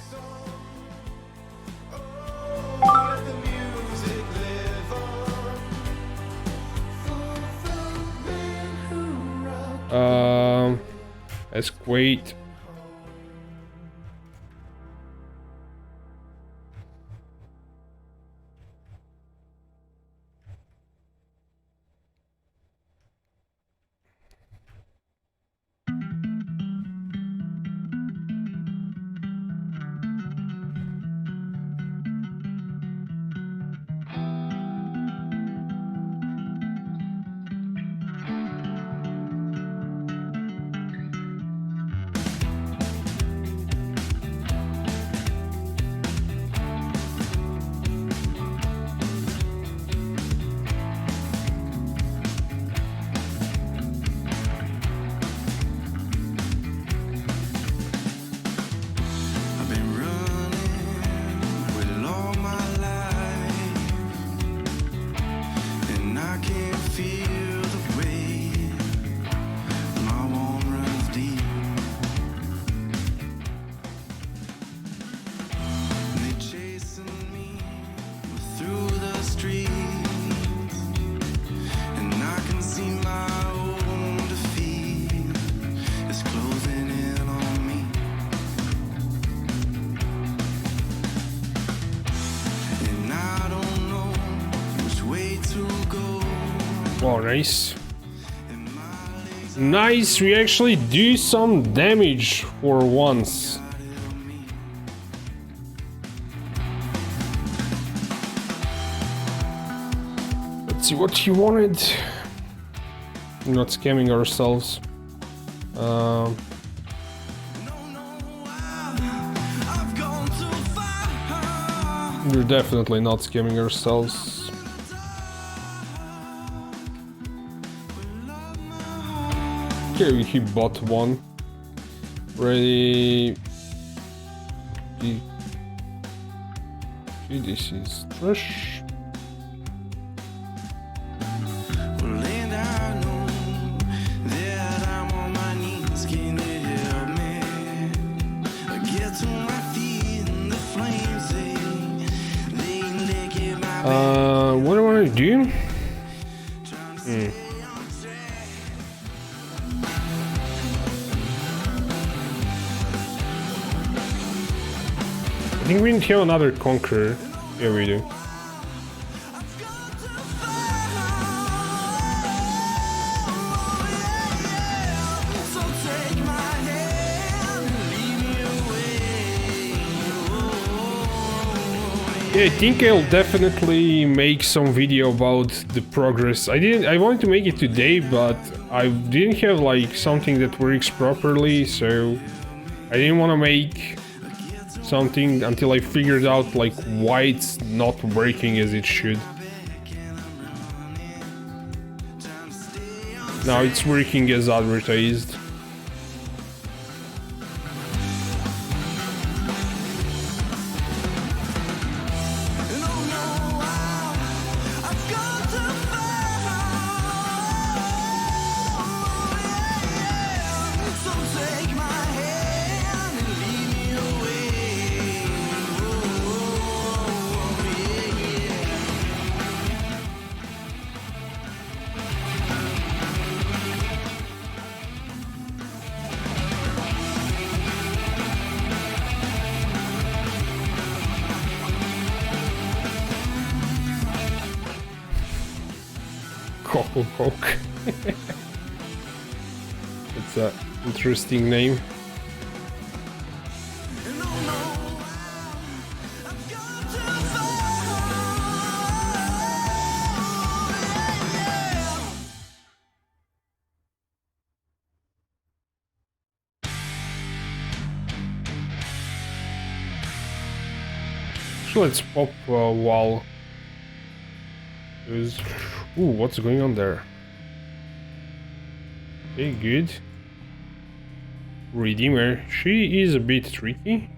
Let's wait. Oh, nice. Nice, we actually do some damage for once. Let's see what he wanted. Not scamming ourselves. We're definitely not scamming ourselves. Okay, he bought one. Ready. Okay, this is trash. What do I want to do? I think we need to have another conqueror. Yeah, we do. Yeah, I think I'll definitely make some video about the progress. I wanted to make it today, but I didn't have like something that works properly, so I didn't want to make something until I figured out like why it's not working as it should. Now it's working as advertised. CoC. It's a interesting name. So let's pop a wall. Ooh, what's going on there? Okay, good. Redeemer. She is a bit tricky.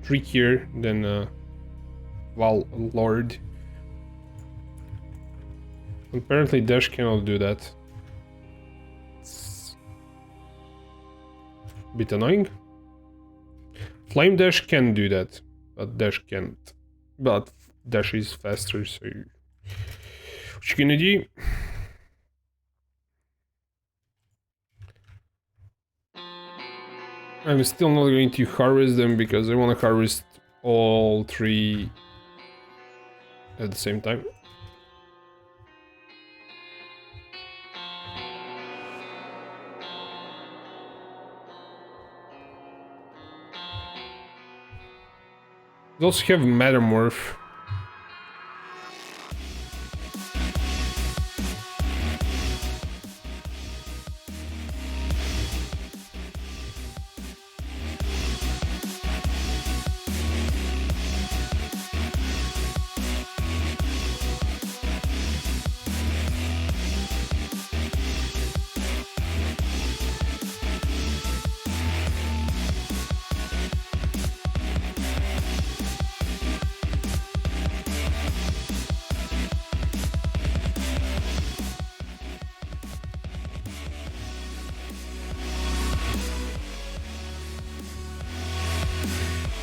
Trickier than Val Lord. Apparently Dash cannot do that. It's a bit annoying. Flame Dash can do that, but Dash can't. But Dash is faster, so... What you gonna do? I'm still not going to harvest them because I want to harvest all three at the same time. They also have Metamorph.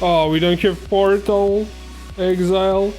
Oh, we don't have Portal Exile.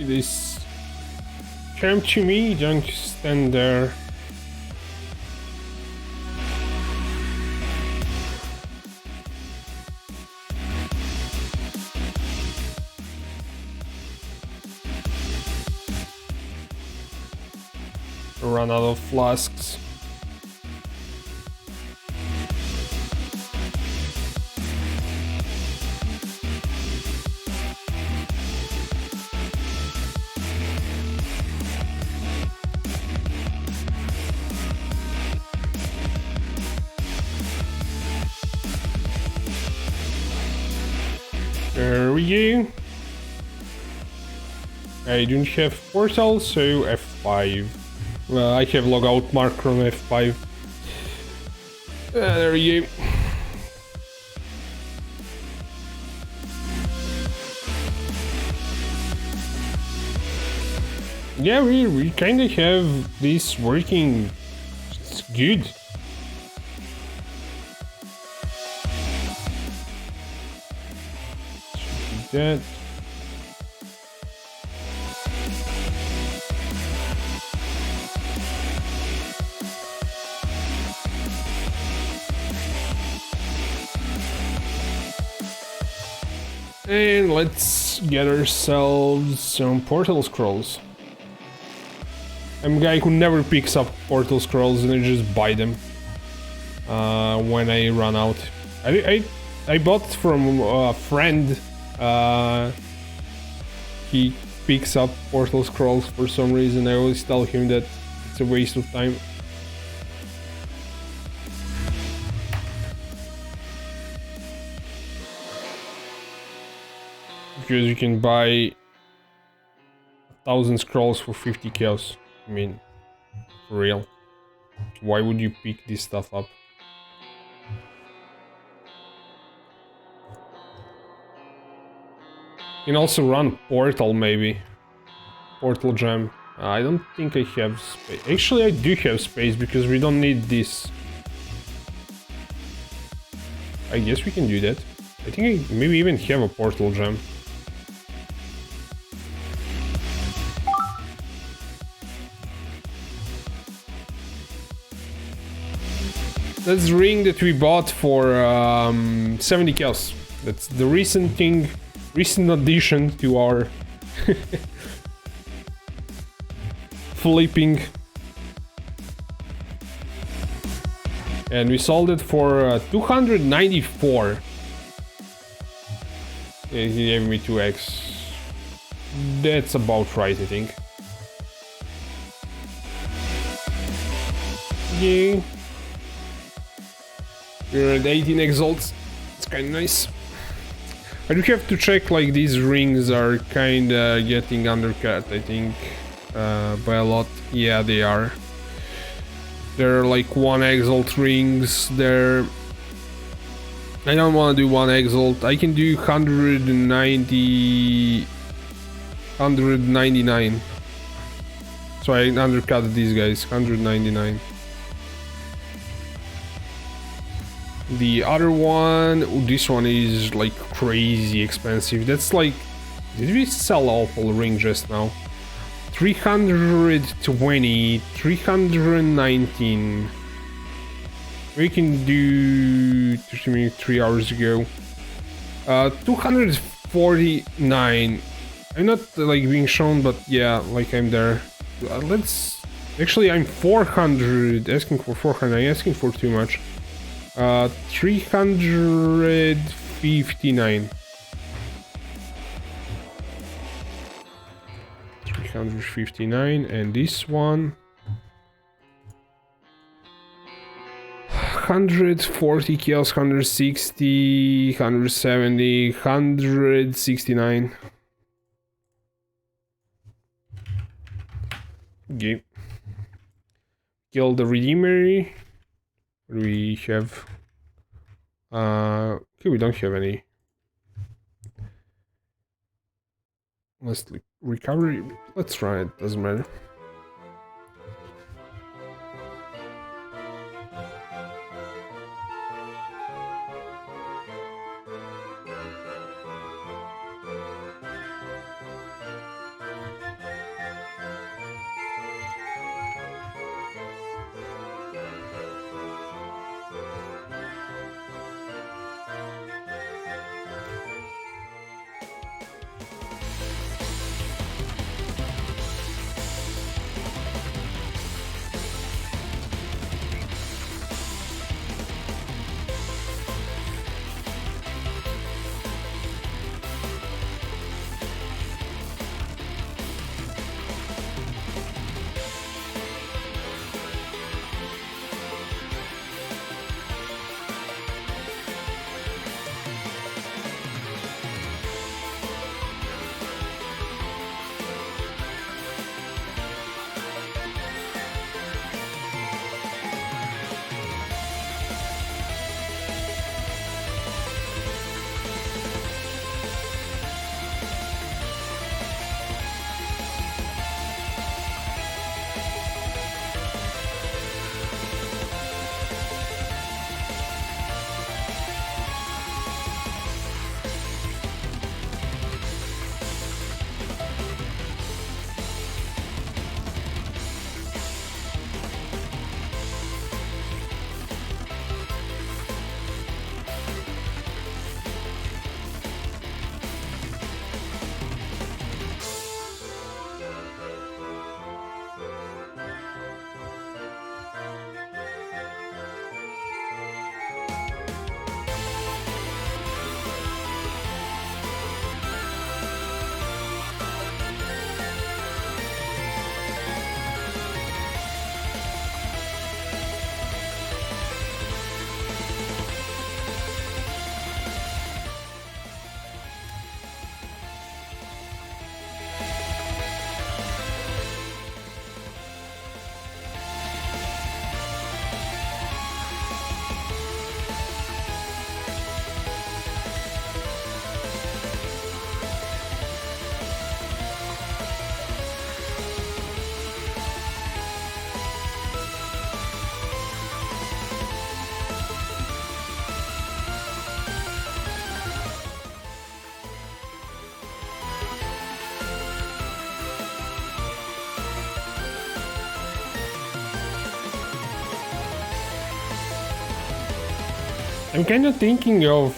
This come to me, don't stand there. Run out of flasks. There we go. I don't have portal, so F5. Well, I have logout mark on F5. There we go. Yeah, we kind of have this working. It's good. That. And let's get ourselves some portal scrolls. I'm a guy who never picks up portal scrolls and I just buy them when I run out. I bought from a friend. He picks up portal scrolls for some reason. I always tell him that it's a waste of time. Because you can buy 1,000 scrolls for 50 chaos. I mean, for real. Why would you pick this stuff up? You can also run Portal, maybe. Portal Gem. I don't think I have space. Actually, I do have space because we don't need this. I guess we can do that. I think I maybe even have a Portal Gem. That's the ring that we bought for 70 kills. That's the recent thing, recent addition to our flipping. And we sold it for 294. And he gave me 2x. That's about right, I think. Yeah. We're at 18 exalts. It's kind of nice. I do have to check, like, these rings are kind of getting undercut, I think, by a lot. Yeah, they are. They're like 1 exalt rings. They're... I don't want to do 1 exalt. I can do 199. So I undercut these guys. 199. The other one, this one is like crazy expensive. That's like, did we sell Opal ring just now? 320, 319. We can do 3 hours ago. 249. I'm not like being shown, but yeah, like I'm there. Let's, actually I'm 400, asking for 400, I'm asking for too much. 359. 359, and this one 140 kills, 160, 170, 169. Okay. Kill the Redeemer. We have okay, we don't have any. Let's recovery. Let's try it, doesn't matter. I'm kind of thinking of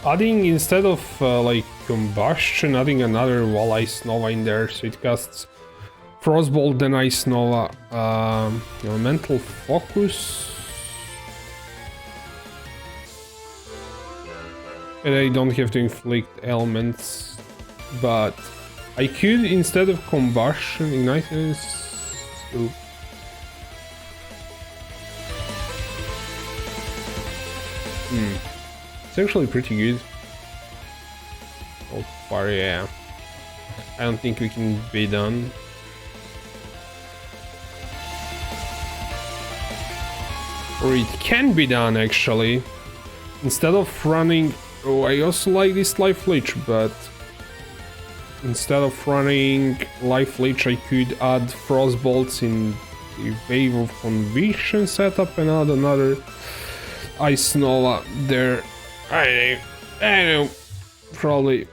adding, instead of like combustion, adding another wall Ice Nova in there, so it casts Frostbolt, then Ice Nova. Elemental Focus. And I don't have to inflict elements, but I could, instead of combustion, ignite this. Ooh. It's actually pretty good. So far, yeah. I don't think we can be done. Or it can be done, actually. Instead of running... Oh, I also like this Life Leech, but... Instead of running Life Leech, I could add Frostbolts in the Wave of Conviction setup and add another Ice Nova there. I know. Probably.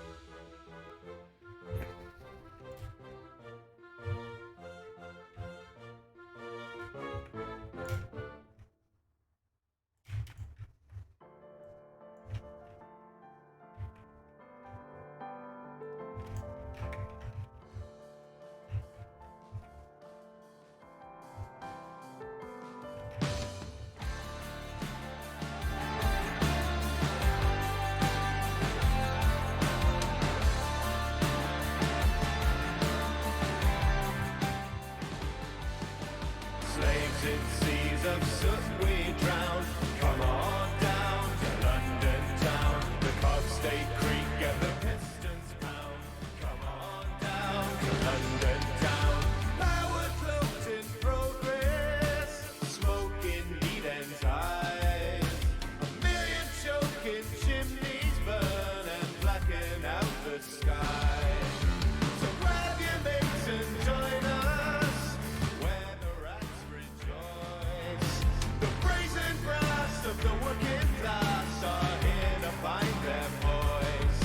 Slaves in seas of soot we drown. Come on down to London town. The cogs stay creak and the pistons pound. Come on down to London town. Power cloaked in progress, smoke in Eden's eyes. A million choking chimneys burn and blacken out the sky. So grab your mates and join us where the rats rejoice. The brazen brass of the working class are here to find their voice.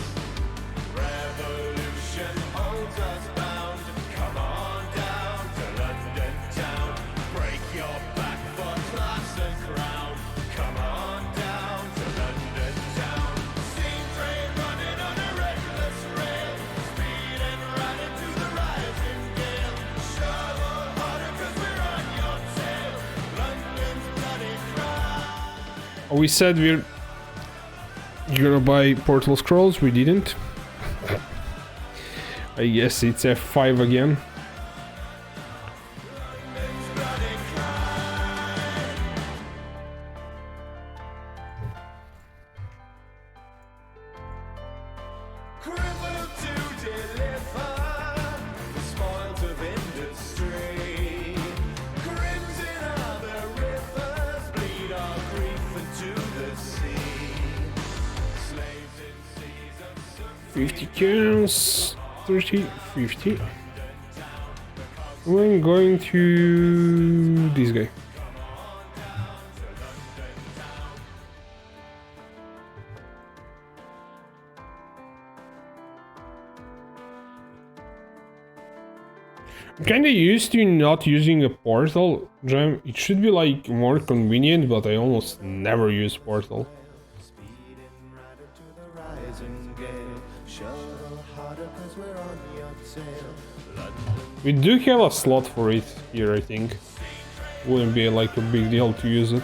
Revolution holds us bound. Come on down to London town. Break your back for class and crown. Come on down to London town. Steam train running on a reckless rail. Speed and riding to the rising gale. Shovel harder 'cause we're on your tail. London's bloody cry. We said we're gonna buy Portal Scrolls, we didn't. I guess it's F5 again. Crippled to deliver the spoils of industry. Crimson are the rivers, bleed our grief into the sea. Slaves in seas of soot. 50 kills, 30, 50. We're going to this guy. I'm kinda used to not using a portal gem. It should be like more convenient, but I almost never use portal. Speeding rider to the rising gale. Shovel harder 'cause we're on your tail. We do have a slot for it here, I think. Wouldn't be like a big deal to use it.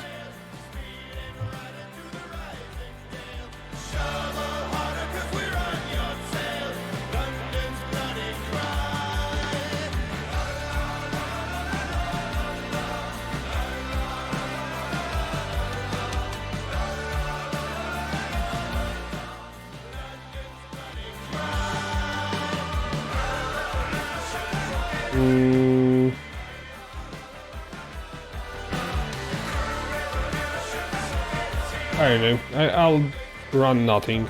I don't know. I'll run nothing.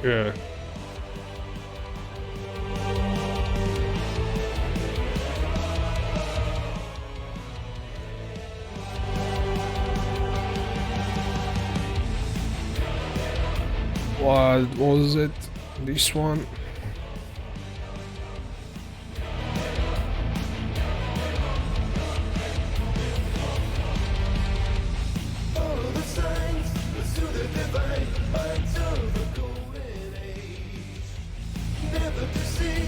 Yeah. What was it? This one? Follow the signs, pursue the divine, until the golden age. Never to see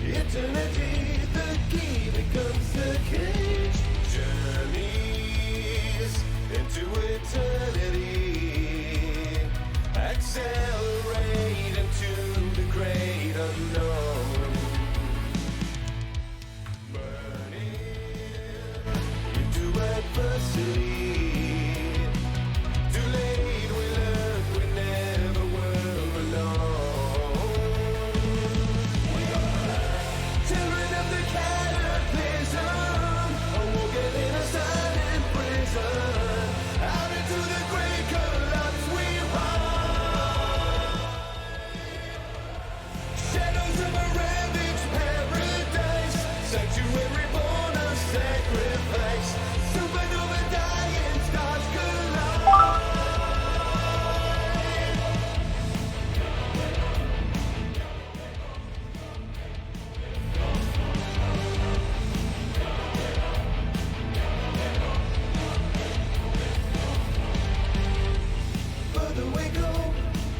eternity, the key becomes the cage. Journeys into eternity, accelerate into the great unknown. Burning into adversity. Too late, we learned we never were alone. Children of the cataclysm, awoken in a silent prison. Out into the great collapse we run. Shadows of a ravaged paradise, sanctuary born of sacrifice. Supernova dying, stars collide. Further we go,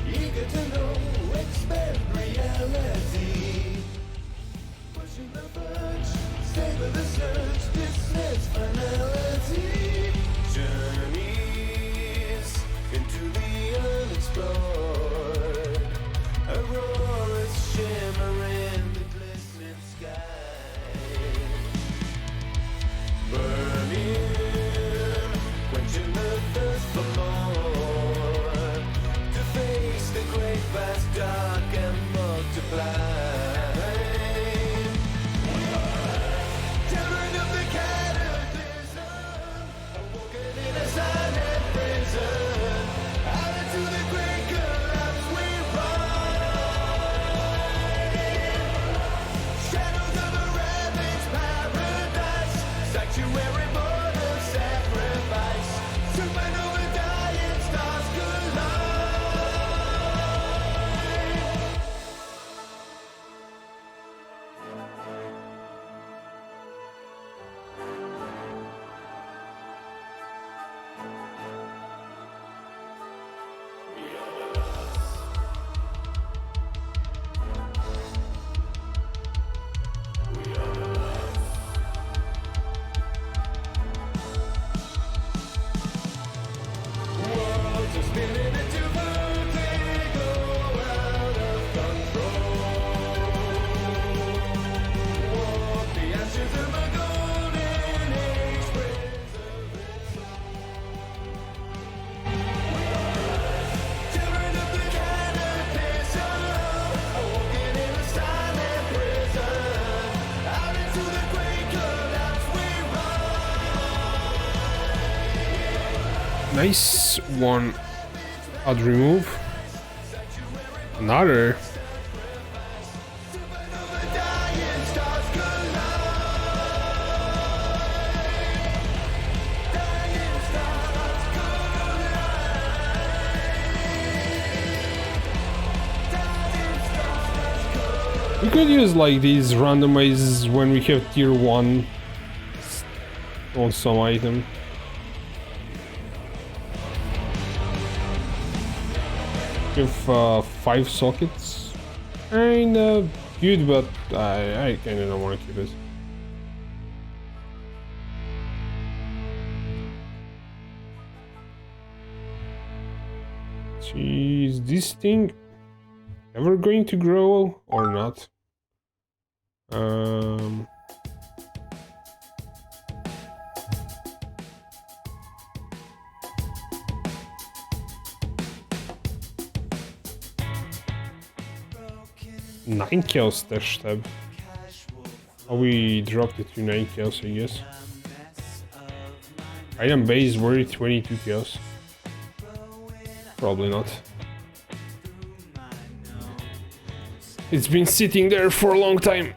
eager to know, expand reality. Pushing the verge, savor the surge, dismiss finality. Journeys into the unexplored. Auroras shimmer in the glistening sky. Burning, quenching the thirst for more. To face the great vast dark and multiply. Children of the cataclysm, awoken in a silent prison. Out into the great collapse we run. Shadows of a ravaged paradise, sanctuary born of sacrifice. Supernova dying, stars collide. Worlds are spinning into vertigo, out of control. Walk the ashes of a golden age, preserve its soul. Children of the cataclysm, awoken in a silent prison. Out into the great collapse we run. Nice one. I'd remove. Another. Supernova dying, stars collide. Dying stars collide. We could use like these randomizers when we have tier 1 on some item. With 5 sockets. Kinda good, but I kinda don't wanna keep it. Is this thing ever going to grow or not? 9 kills dash tab. Oh, we dropped it to 9 kills, I guess. Item base worth 22 kills. Probably not. It's been sitting there for a long time.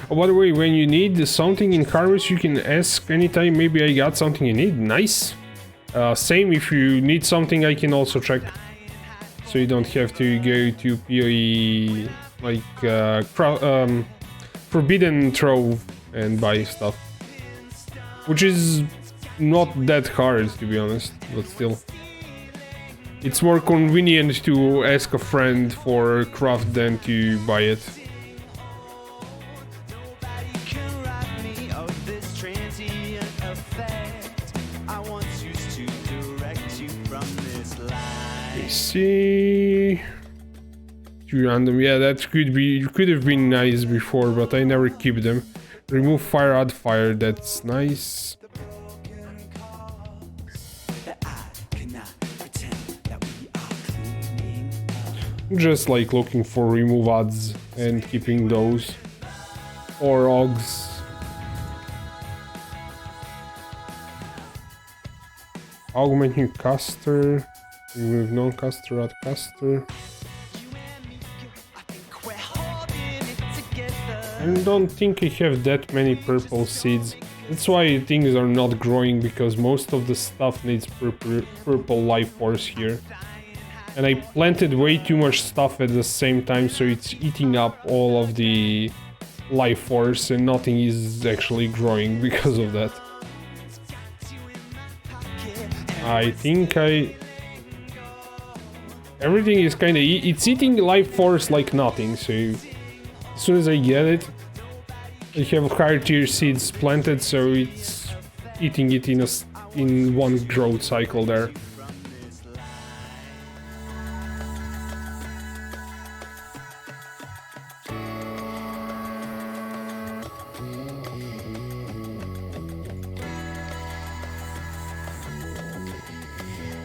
Oh, by the way, when you need something in Harvest, you can ask anytime. Maybe I got something you need. Nice. Same, if you need something, I can also check. So you don't have to go to POE, like, Forbidden Trove and buy stuff. Which is not that hard, to be honest, but still. It's more convenient to ask a friend for craft than to buy it. See, too random. Yeah, that could have been nice before, but I never keep them. Remove fire, add fire. That's nice. Just like looking for remove adds and keeping those, or ogs. Augment new caster. Remove non-caster, add caster. I don't think I have that many purple seeds. That's why things are not growing, because most of the stuff needs purple life force here. And I planted way too much stuff at the same time, so it's eating up all of the life force and nothing is actually growing because of that. I think everything is kind of... It's eating life force like nothing, so as soon as I get it, I have higher tier seeds planted, so it's eating it in one growth cycle there.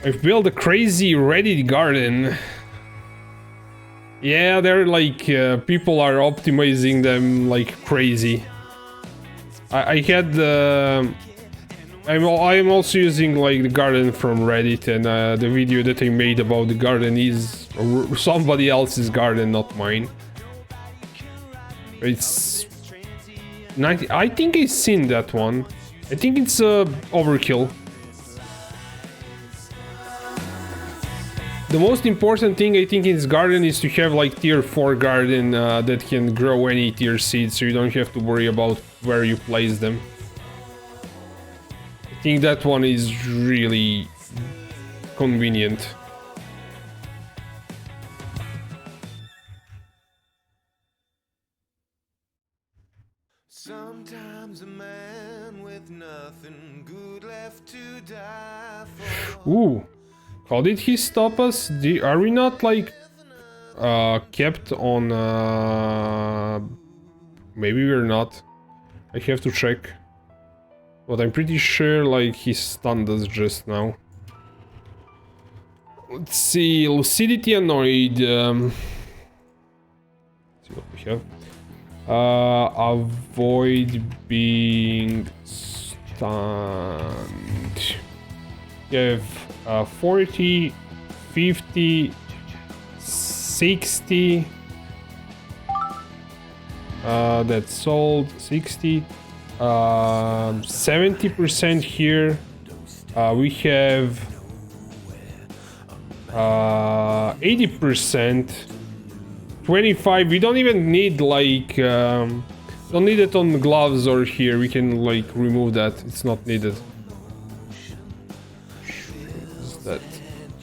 I've built a crazy Reddit garden. Yeah, they're like, people are optimizing them like crazy. I had I'm also using like the garden from Reddit, and the video that I made about the garden is somebody else's garden, not mine. It's 90, I think I've seen that one. I think it's overkill. The most important thing I think in this garden is to have like tier 4 garden that can grow any tier seed, so you don't have to worry about where you place them. I think that one is really convenient. Sometimes a man with nothing good left to die for. Ooh. How did he stop us? Are we not like kept on maybe we're not. I have to check. But I'm pretty sure like he stunned us just now. Let's see, lucidity annoyed. Let's see what we have. Avoid being stunned. You have 40, 50, 60. That's sold. 60. 70% here. We have 80%. 25. We don't even need like don't need it on the gloves or here. We can like remove that. It's not needed.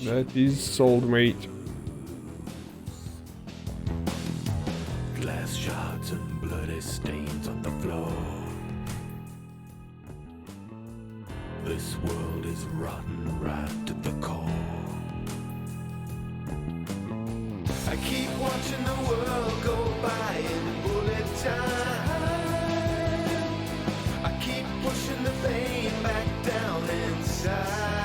That is sold, mate. Glass shards and bloody stains on the floor. This world is rotten right to the core. I keep watching the world go by in bullet time. I keep pushing the pain back down inside.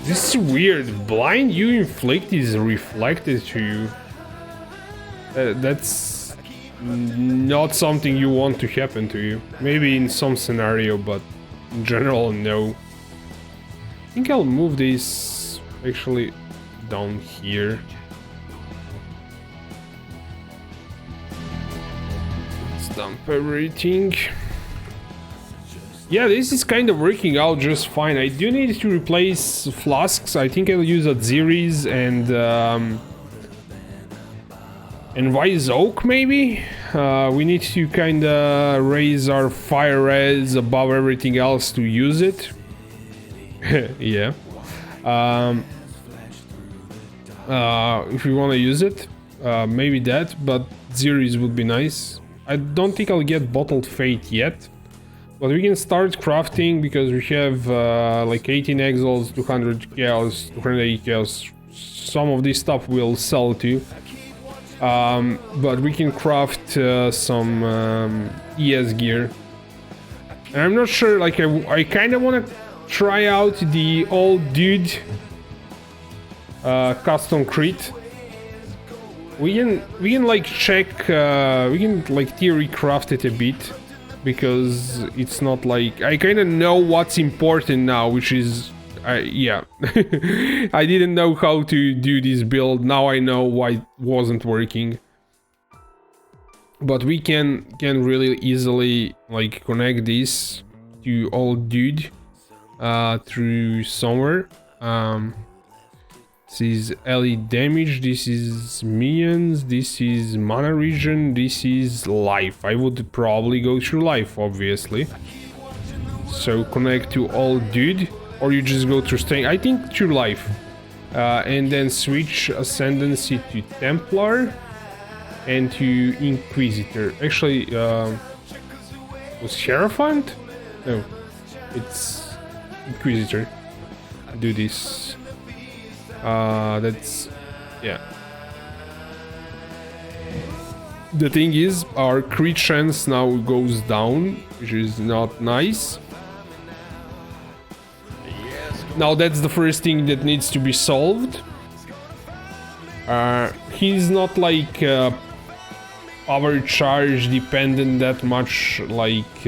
This is weird. Blind you inflict is reflected to you. That's not something you want to happen to you. Maybe in some scenario, but in general, no. I think I'll move this actually down here. Let's dump everything. Yeah, this is kind of working out just fine. I do need to replace flasks. I think I'll use a series and wise oak maybe. We need to kind of raise our fire res above everything else to use it. Yeah. If we want to use it, maybe that, but series would be nice. I don't think I'll get bottled fate yet. But we can start crafting because we have like 18 exals, 200 chaos, 280 chaos. Some of this stuff will sell too. But we can craft some ES gear. And I'm not sure, like I kind of want to try out the old dude custom crit. We can like check, we can like theory craft it a bit. Because it's not like I kind of know what's important now, which is yeah. I didn't know how to do this build. Now I know why it wasn't working. But we can really easily like connect this to old dude through somewhere. This is LE damage, this is minions, this is mana region, this is life. I would probably go through life, obviously. So connect to old dude, or you just go through strength. I think through life. And then switch ascendancy to Templar and to Inquisitor. Actually, was Hierophant? No, it's Inquisitor. Do this. That's, yeah. The thing is, our crit chance now goes down, which is not nice. Now that's the first thing that needs to be solved. He's not like power charge dependent that much like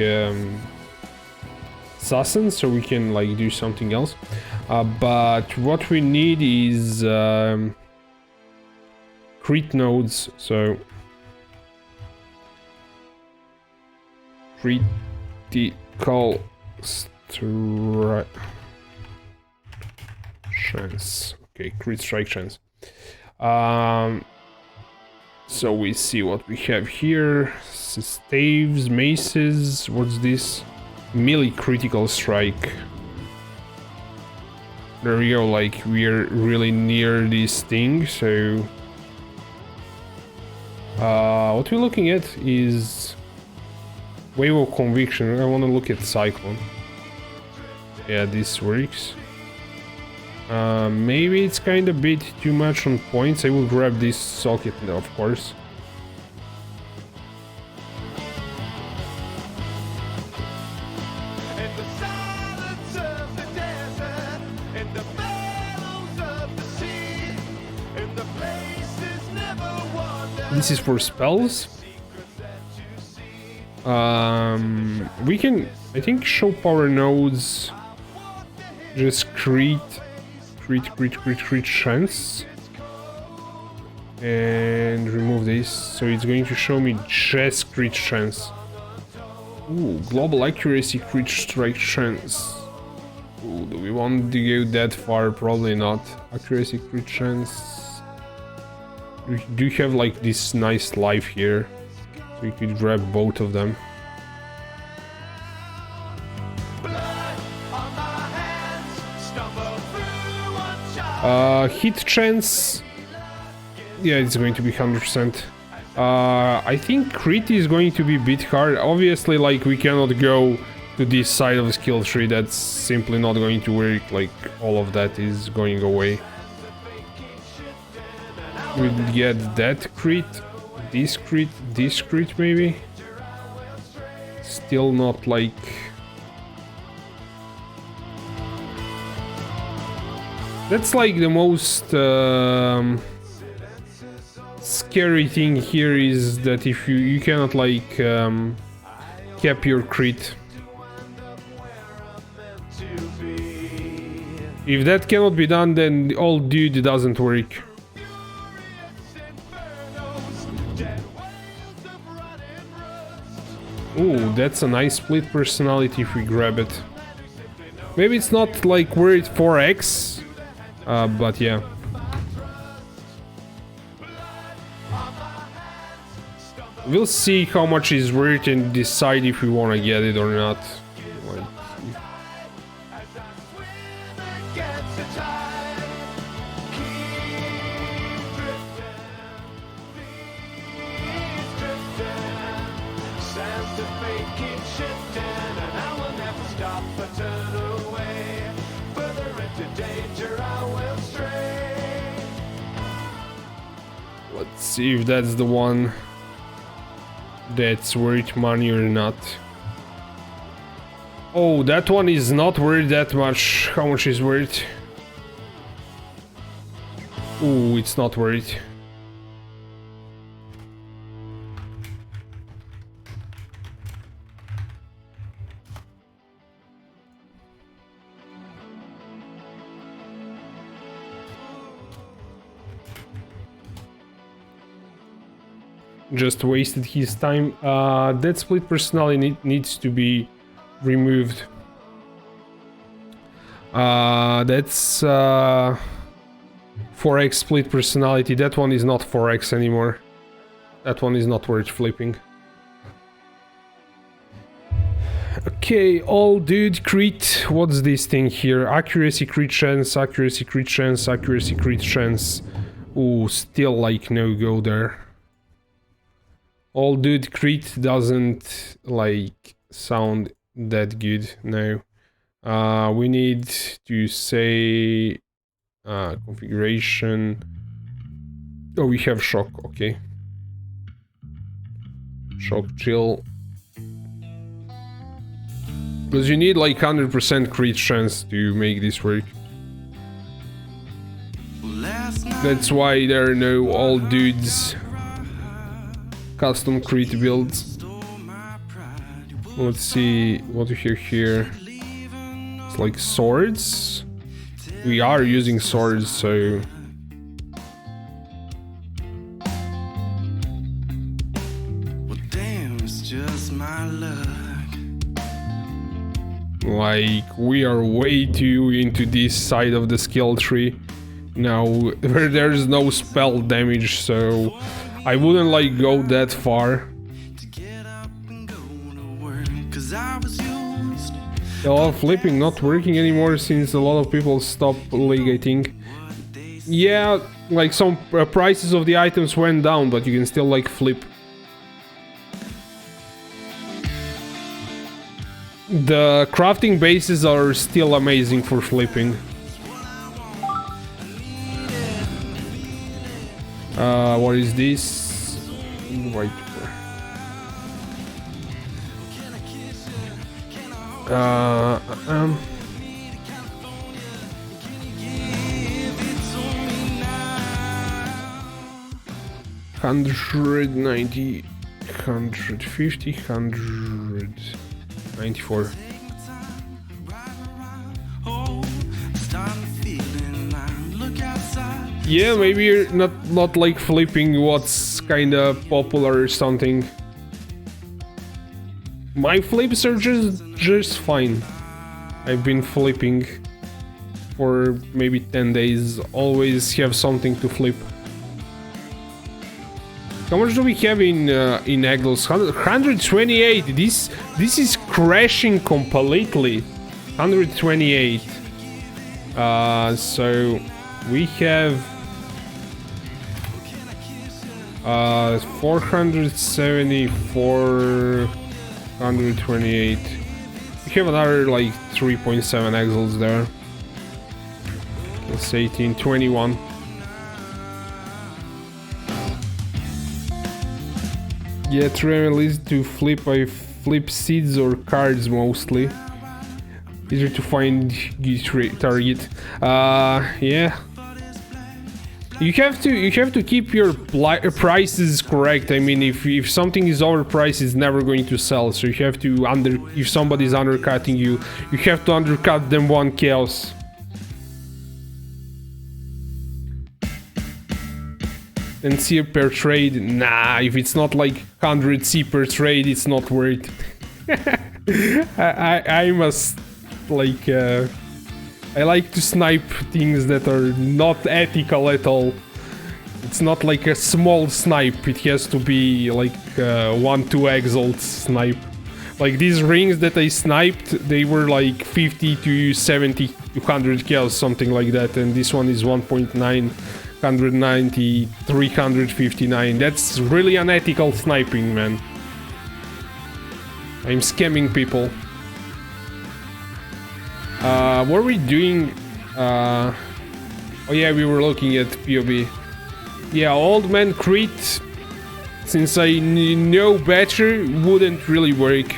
Assassin, so we can like do something else. But what we need is crit nodes, so critical strike chance. Okay, crit strike chance. So we see what we have here. Staves, maces. What's this? Melee critical strike. There we go, like we're really near this thing, so what we're looking at is Wave of Conviction. I want to look at Cyclone. Yeah, this works. Maybe it's kind of a bit too much on points. I will grab this socket now, of course. This is for spells. We can, I think, show power nodes. Just crit chance. And remove this. So it's going to show me just crit chance. Ooh, global accuracy crit strike chance. Ooh, do we want to go that far? Probably not. Accuracy crit chance. We do have like this nice life here, so we could grab both of them. Hit chance, yeah, it's going to be 100%. I think crit is going to be a bit hard. Obviously, like we cannot go to this side of the skill tree. That's simply not going to work. Like all of that is going away. We get that crit, this crit maybe. Still not like... That's like the most scary thing here is that if you cannot like cap your crit. If that cannot be done, then the old dude doesn't work. Ooh, that's a nice split personality if we grab it. Maybe it's not like worth 4x, but yeah. We'll see how much is worth and decide if we want to get it or not. Like, let's see if that's the one that's worth money or not. Oh, that one is not worth that much. How much is worth? Ooh, it's not worth. Just wasted his time. That split personality needs to be removed. That's 4x split personality. That one is not 4x anymore. That one is not worth flipping. Okay, all dude crit. What's this thing here? Accuracy, crit chance, accuracy, crit chance, accuracy, crit chance. Ooh, still like no go there. All dude crit doesn't like sound that good. No. We need to say configuration. Oh, we have shock. Okay. Shock chill. Because you need like 100% crit chance to make this work. That's why there are no all dudes custom crit builds. Let's see what we have here. It's like swords. We are using swords, so like we are way too into this side of the skill tree now, where there's no spell damage, so I wouldn't like go that far. A lot of flipping not working anymore since a lot of people stopped legating. Yeah, like some prices of the items went down, but you can still like flip. The crafting bases are still amazing for flipping. What is this? Right. 190, 150, 194. Yeah, maybe you're not like flipping what's kinda popular or something. My flips are just fine. I've been flipping for maybe 10 days. Always have something to flip. How much do we have in Eagles? 128. This is crashing completely. 128. So we have 474, 128. We have another like 3.7 exils there. That's 18, 21. Yeah, Tremel is to flip. I flip seeds or cards mostly. Easier to find target. Yeah. You have to keep your prices correct. I mean, if something is overpriced, it's never going to sell. So you have to if somebody's undercutting you, you have to undercut them one chaos. and C per trade. Nah, if it's not like 100 C per trade, it's not worth it. I must like I like to snipe things that are not ethical at all. It's not like a small snipe, it has to be like 1-2 exalt snipe. Like these rings that I sniped, they were like 50 to 70 to 100 kills, something like that, and this one is 1.9, 190, 359. That's really unethical sniping, man. I'm scamming people. What were we doing? Oh yeah, we were looking at POE. Yeah, old man crit, since I know better, wouldn't really work.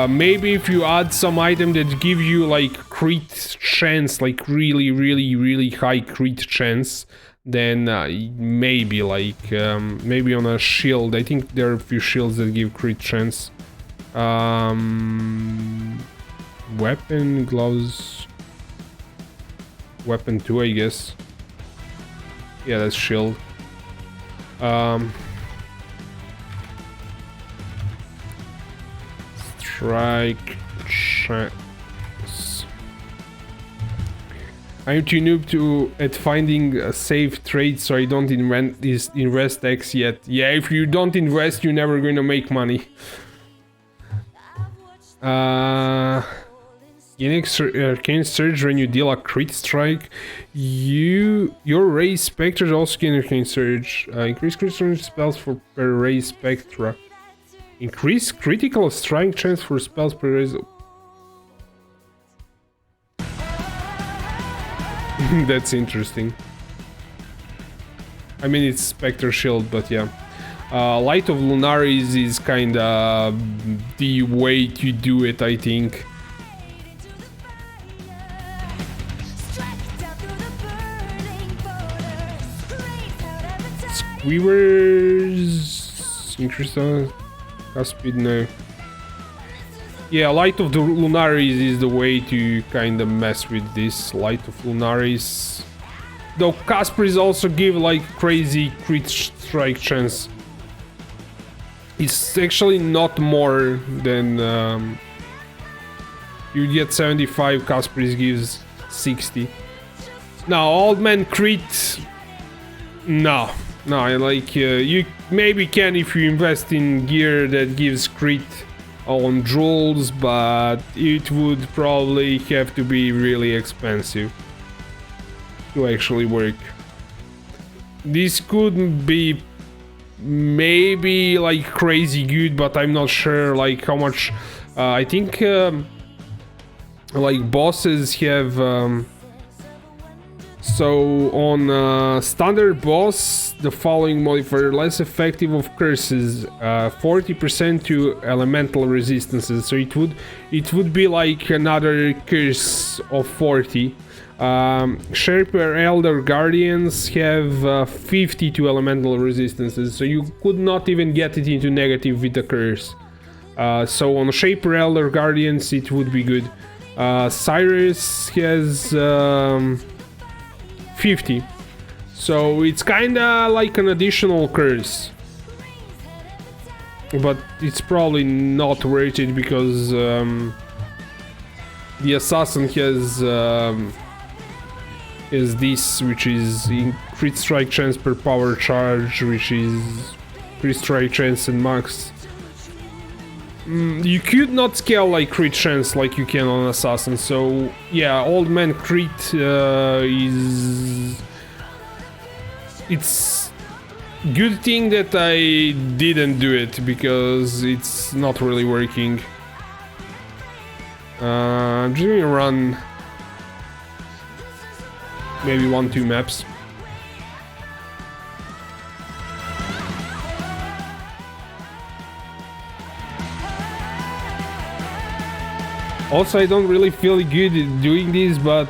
Maybe if you add some item that give you like crit chance, like really high crit chance, then maybe like maybe on a shield. I think there are a few shields that give crit chance. Weapon, gloves, weapon 2, I guess. Yeah, that's shield. Strike chance. I'm too noob at finding a safe trade, so I don't invest X yet. Yeah, if you don't invest, you're never gonna make money. Arcane Surge when you deal a crit strike. Your Ray Spectres also gain Arcane Surge. Increase crit strike spells per Ray Spectra. Increase critical strike chance for spells per Ray. That's interesting. I mean, it's Spectre Shield, but yeah. Light of Lunaris is kinda the way to do it, I think. Weavers, interesting. Speed, no. Yeah, Light of the Lunaris is the way to kind of mess with this. Light of Lunaris. Though Casperis also give like crazy crit strike chance. It's actually not more than you get 75. Casperis gives 60. Now, Old Man crit. No, like you maybe can if you invest in gear that gives crit on jewels, but it would probably have to be really expensive to actually work. This could be maybe like crazy good, but I'm not sure like how much. I think like bosses have. So on standard boss, the following modifier: less effective of curses, 40% to elemental resistances. So it would be like another curse of 40. Sharper Elder Guardians have 50 to elemental resistances, so you could not even get it into negative with the curse. So on Shaper Elder Guardians, it would be good. Cyrus has 50, so it's kinda like an additional curse, but it's probably not worth it because the assassin has this, which is in crit strike chance per power charge, which is crit strike chance and max. You could not scale like crit chance like you can on assassin, so yeah, Old Man crit it's good thing that I didn't do it because it's not really working. I'm just gonna run maybe 1-2 maps. Also, I don't really feel good doing this, but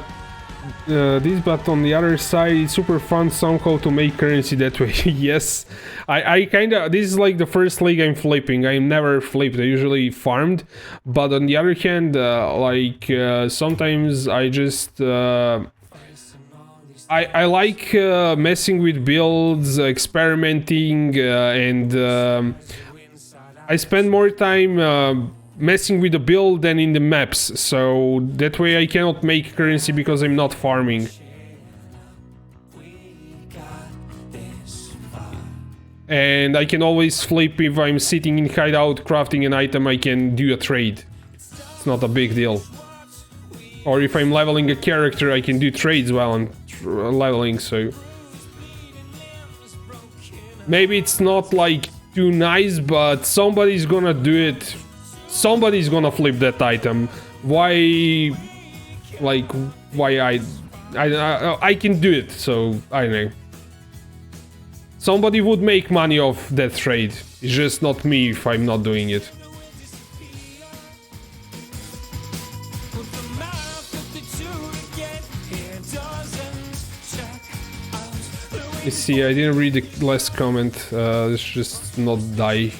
on the other side, it's super fun somehow to make currency that way. Yes, I kinda, this is like the first league I'm flipping. I'm never flipped, I usually farmed, but on the other hand, sometimes I just, I I like messing with builds, experimenting, and I spend more time messing with the build than in the maps, so that way I cannot make currency because I'm not farming. And I can always flip if I'm sitting in hideout crafting an item, I can do a trade. It's not a big deal. Or if I'm leveling a character, I can do trades while I'm leveling, so... Maybe it's not like too nice, but somebody's gonna do it. Somebody's gonna flip that item. Why... Like, why I can do it, so I don't know. Somebody would make money off that trade. It's just not me if I'm not doing it. Let's see, I didn't read the last comment. Let's just not die.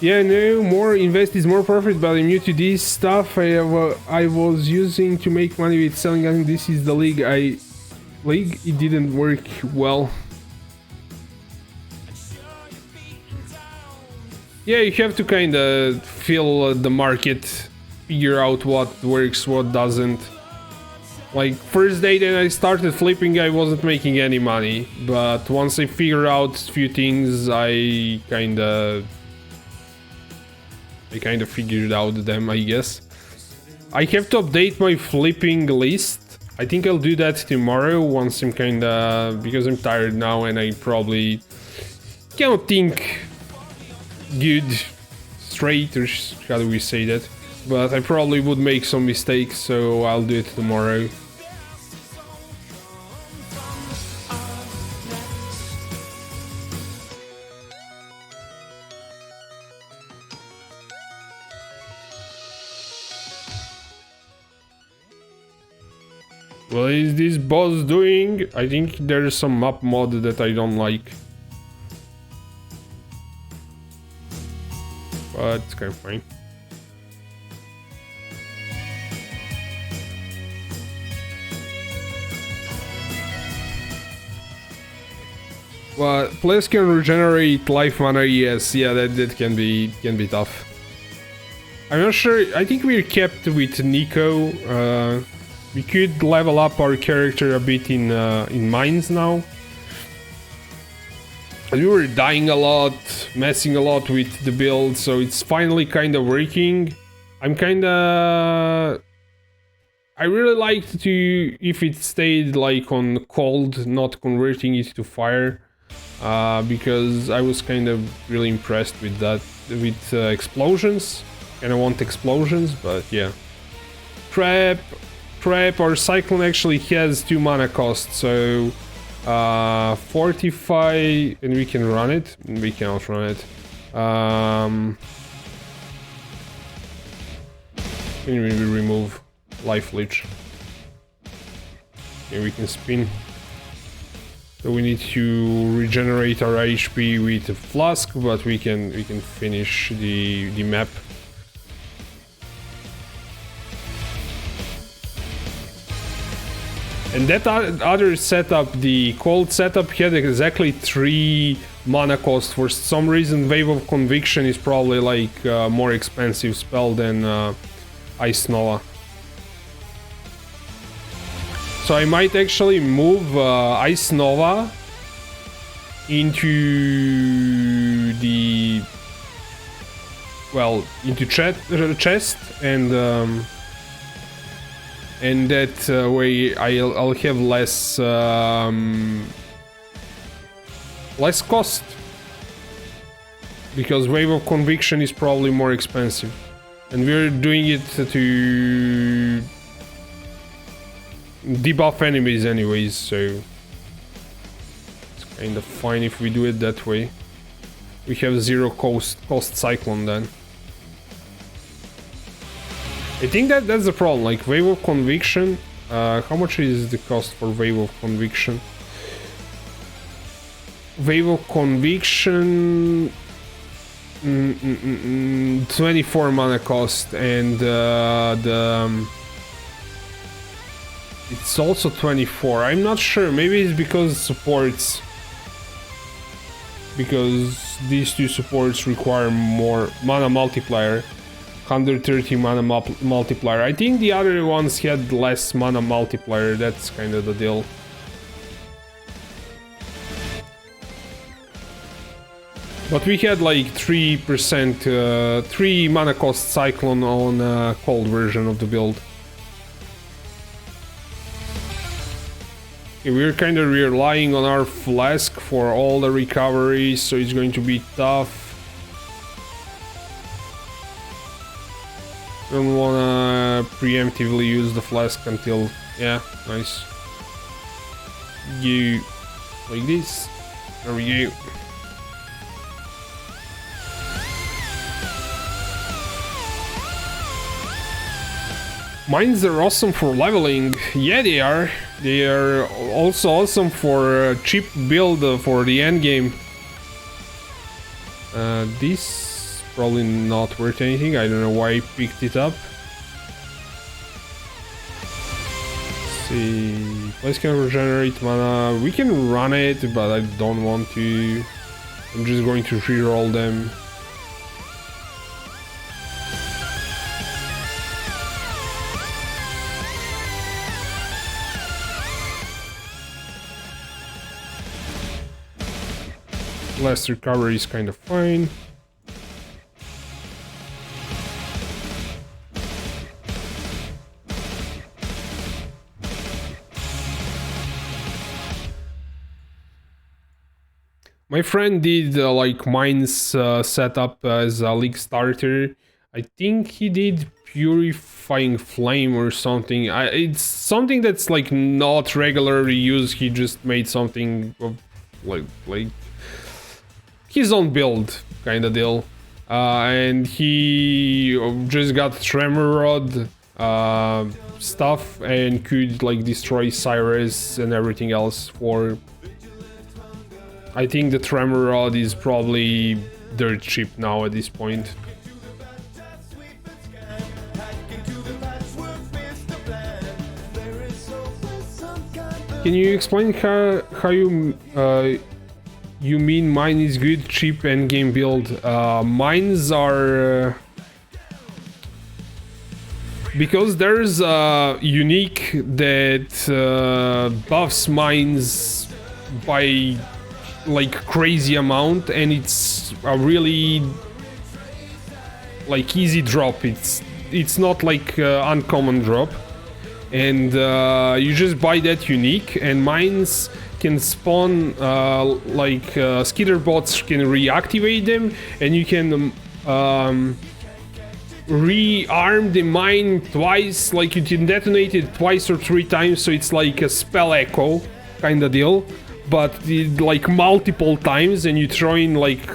Yeah, no, more invest is more profit, but I'm new to this stuff. I was using to make money with selling, and this is the league it didn't work well. Yeah, you have to kind of feel the market, figure out what works, what doesn't. Like, first day that I started flipping, I wasn't making any money, but once I figured out a few things, I kind of figured out them, I guess. I have to update my flipping list. I think I'll do that tomorrow once I'm because I'm tired now and I probably cannot think good straight, or how do we say that? But I probably would make some mistakes, so I'll do it tomorrow. What is this boss doing? I think there's some map mod that I don't like. But it's kind of fine. Well, players can regenerate life mana, yes, yeah, that can be tough. I'm not sure, I think we're kept with Nico. We could level up our character a bit in mines now. We were dying a lot, messing a lot with the build, so it's finally kind of working. I really liked to, if it stayed like on cold, not converting it to fire, because I was kind of really impressed with that, with explosions, and I want explosions, but yeah. Trap or Cyclone actually has 2 mana cost, so 45, and we can run it. We cannot run it. Can we remove life leech? Okay, we can spin. So we need to regenerate our HP with a flask, but we can finish the map. And that other setup, the cold setup, had exactly 3 mana cost. For some reason, Wave of Conviction is probably like a more expensive spell than Ice Nova. So I might actually move Ice Nova into the... well, into chest, and that way I'll have less cost, because Wave of Conviction is probably more expensive, and we're doing it to debuff enemies anyways, so it's kind of fine if we do it that way. We have 0 cost Cyclone then. I think that's the problem, like Wave of Conviction. How much is the cost for Wave of Conviction? Wave of Conviction... 24 mana cost, and It's also 24. I'm not sure. Maybe it's because supports. Because these two supports require more mana multiplier. 130 mana multiplier. I think the other ones had less mana multiplier. That's kind of the deal. But we had like 3%, 3 mana cost cyclone on cold version of the build. Okay, we're kind of relying on our flask for all the recovery, so it's going to be tough. Don't wanna preemptively use the flask until... Yeah, nice. You... like this. There we go. Mines are awesome for leveling. Yeah, they are. They are also awesome for a cheap build for the endgame. This probably not worth anything. I don't know why I picked it up. Let's see. Let's can regenerate mana. We can run it, but I don't want to. I'm just going to reroll them. Less recovery is kind of fine. My friend did like mines setup as a league starter. I think he did purifying flame or something. It's something that's like not regularly used. He just made something of like his own build kind of deal, and he just got tremor rod stuff and could like destroy Cyrus and everything else for... I think the tremor rod is probably dirt cheap now at this point. Can you explain how you mean mine is good, cheap, and game build? Mines are... because there's a unique that buffs mines by like crazy amount, and it's a really like easy drop. It's not like uncommon drop, and you just buy that unique, and mines can spawn like skitter bots can reactivate them, and you can rearm the mine twice, like you can detonate it twice or 3 times, so it's like a spell echo kind of deal, but like multiple times, and you throw in like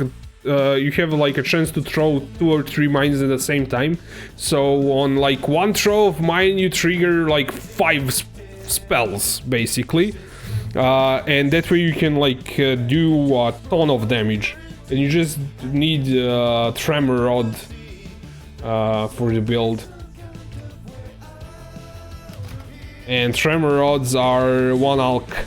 you have like a chance to throw 2 or 3 mines at the same time. So on like one throw of mine you trigger like 5 spells basically. And that way you can like do a ton of damage, and you just need tremor rod for the build. And tremor rods are 1 alch.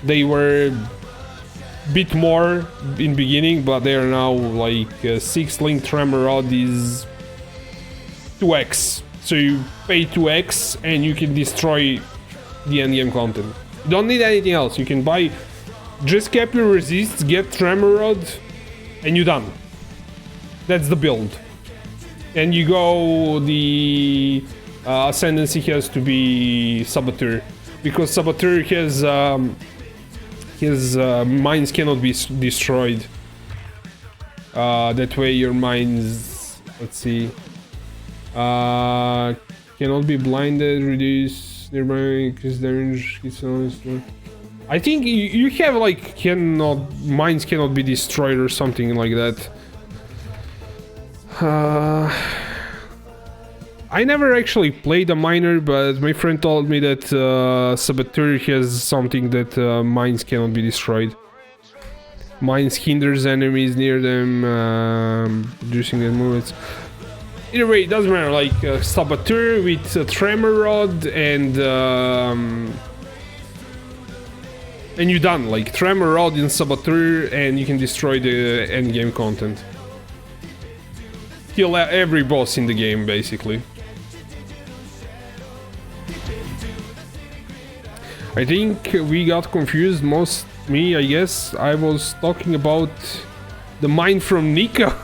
They were a bit more in beginning, but they are now like 6 link tremor rod is 2x. So you pay 2x and you can destroy the endgame content. You don't need anything else. You can buy just cap your resists, get tremor rod, and you're done. That's the build. And you go, the ascendancy has to be saboteur, because saboteur has his mines cannot be destroyed. That way your mines, let's see, cannot be blinded, reduce nearby increase damage. I think you have like mines cannot be destroyed or something like that. I never actually played a miner, but my friend told me that saboteur has something that mines cannot be destroyed. Mines hinders enemies near them, reducing their movements. Either way, it doesn't matter. Like Saboteur with Tremor Rod and you're done. Like Tremor Rod and Saboteur, and you can destroy the endgame content. Kill every boss in the game, basically. I think we got confused, me, I guess. I was talking about the mine from Nico.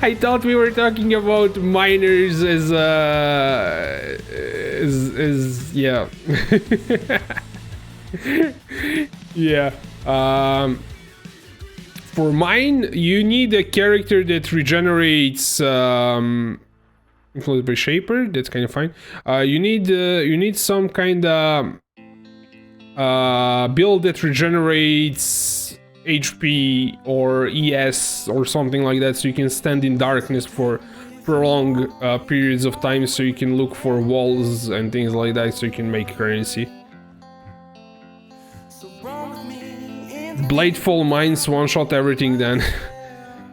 I thought we were talking about miners as yeah. Yeah. For mine, you need a character that regenerates, influenced by Shaper. That's kind of fine. You need some kind of build that regenerates HP or ES or something like that, so you can stand in darkness for prolonged periods of time, so you can look for walls and things like that, so you can make currency. Bladefall mines one-shot everything then.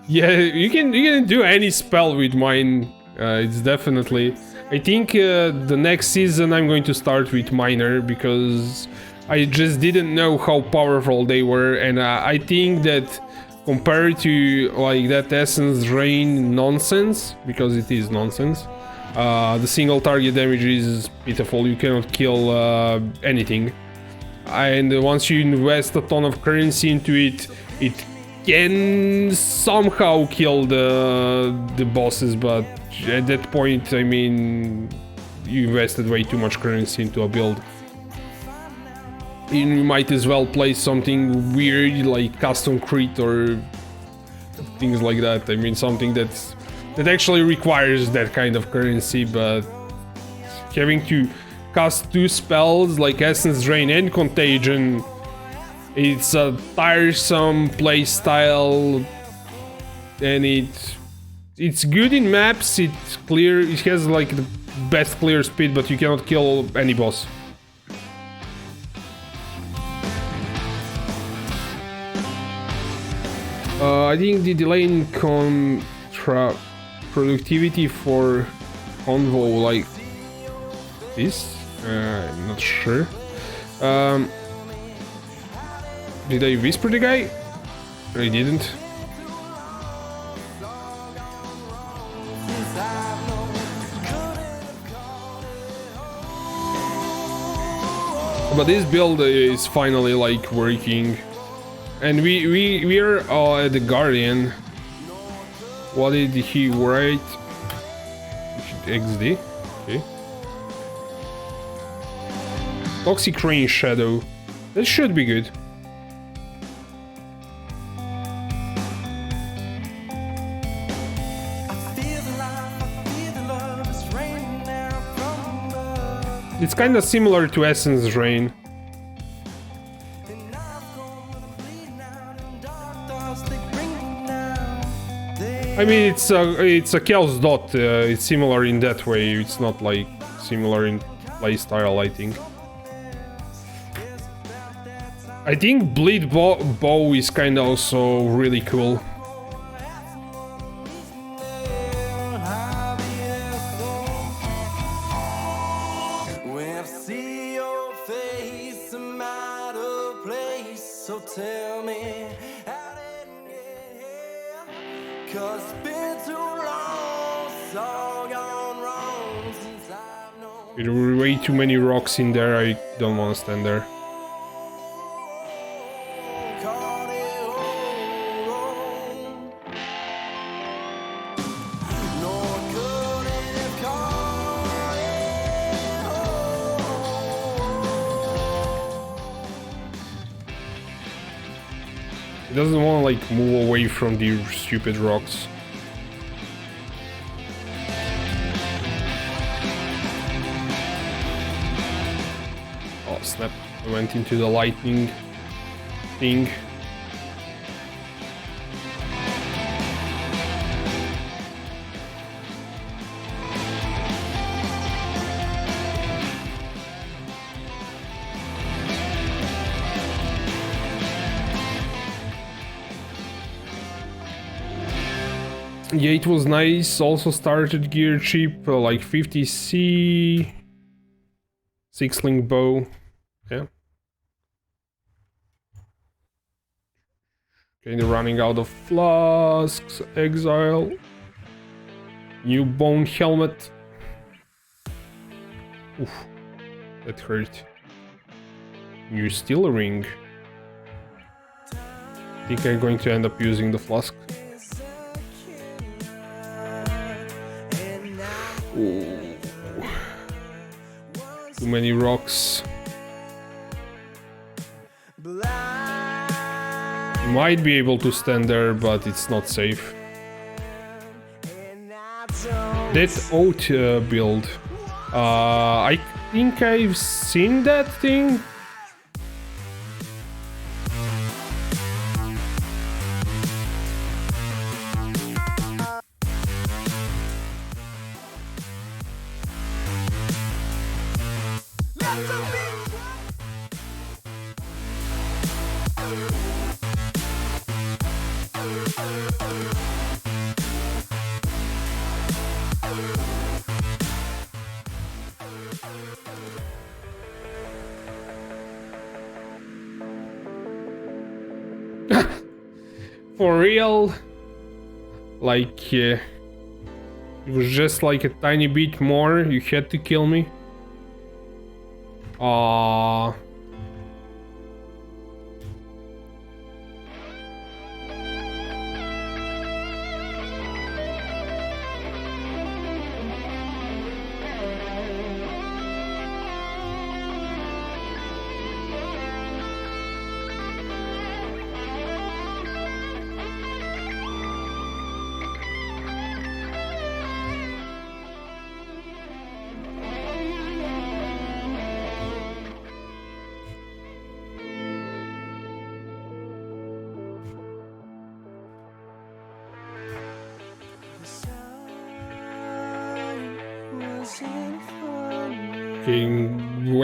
Yeah, you can do any spell with mine. It's definitely... I think the next season I'm going to start with miner, because I just didn't know how powerful they were, and I think that compared to like that Essence Drain nonsense, because it is nonsense, the single target damage is pitiful. You cannot kill anything. And once you invest a ton of currency into it, it can somehow kill the bosses, but at that point, I mean, you invested way too much currency into a build. You might as well play something weird like custom crit or things like that. I mean, something that actually requires that kind of currency, but having to cast 2 spells like Essence Drain and Contagion, it's a tiresome playstyle, and it's good in maps. It's clear. It has like the best clear speed, but you cannot kill any boss. I think the delay in productivity for Convo like this. I'm not sure. Did I whisper the guy? I didn't. But this build is finally like working. And we are at the Guardian. What did he write? XD. Okay. Toxic Rain Shadow. That should be good. It's kinda similar to Essence Rain. I mean, it's a Chaos Dot. It's similar in that way. It's not like similar in playstyle, I think. I think Bleed Bow is kinda also really cool. There were way too many rocks in there. I don't want to stand there. It doesn't want to like move away from the stupid rocks. Oh snap, I went into the lightning thing. Yeah, it was nice. Also started gear cheap, like 50C, 6-link bow. Yeah. Kinda running out of flasks. Exile. New bone helmet. Oof, that hurt. New steel ring. I think I'm going to end up using the flask. Ooh. Too many rocks. Might be able to stand there, but it's not safe. That oat build. I think I've seen that thing. For real? Like, it was just like a tiny bit more, you had to kill me? Aww.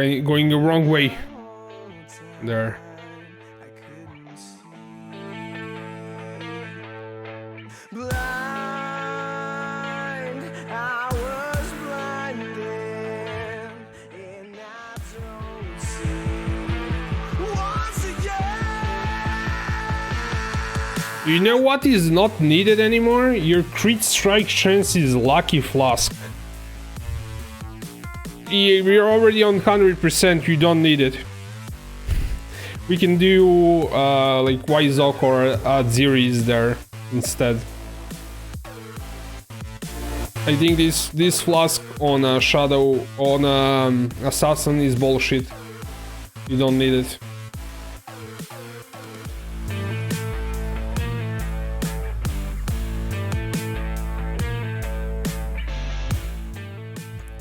Okay, going the wrong way. There. You know what is not needed anymore? Your crit strike chance is Lucky Flask. We're already on 100%, you don't need it. We can do like Wyzok or Adziris there instead. I think this flask on a Shadow, on Assassin is bullshit. You don't need it.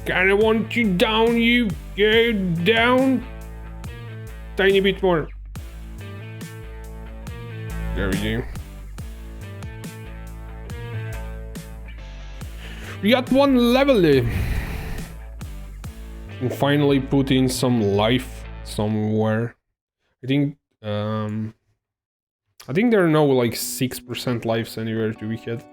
Kinda want you down, you go down. Tiny bit more. There we go. We got one level. And finally put in some life somewhere. I think there are no like 6% lives anywhere to be had.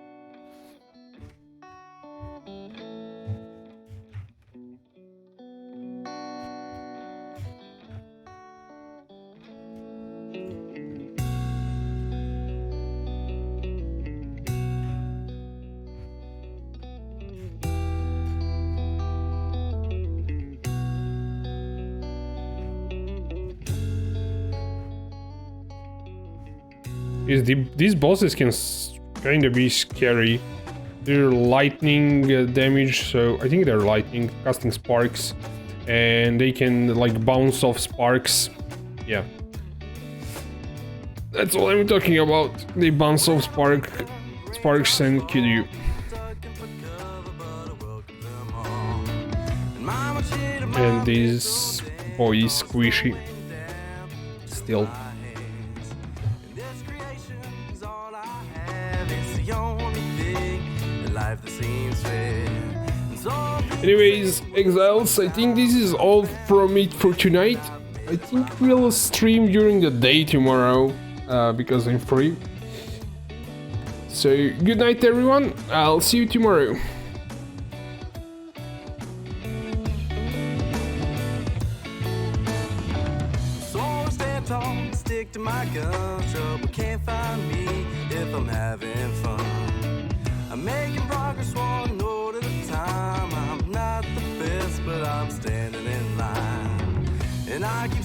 These bosses can kind of be scary. They're lightning damage, so I think they're lightning, casting sparks, and they can like bounce off sparks. Yeah, that's all I'm talking about. They bounce off sparks and kill you. And this boy is squishy still. Anyways, exiles, I think this is all from it for tonight. I think we'll stream during the day tomorrow, because I'm free. So good night everyone, I'll see you tomorrow. So I stand tall, stick to my guns. Trouble can't find me if I'm having fun. I'm making progress one note at a time. I'm not the best, but I'm standing in line. And I keep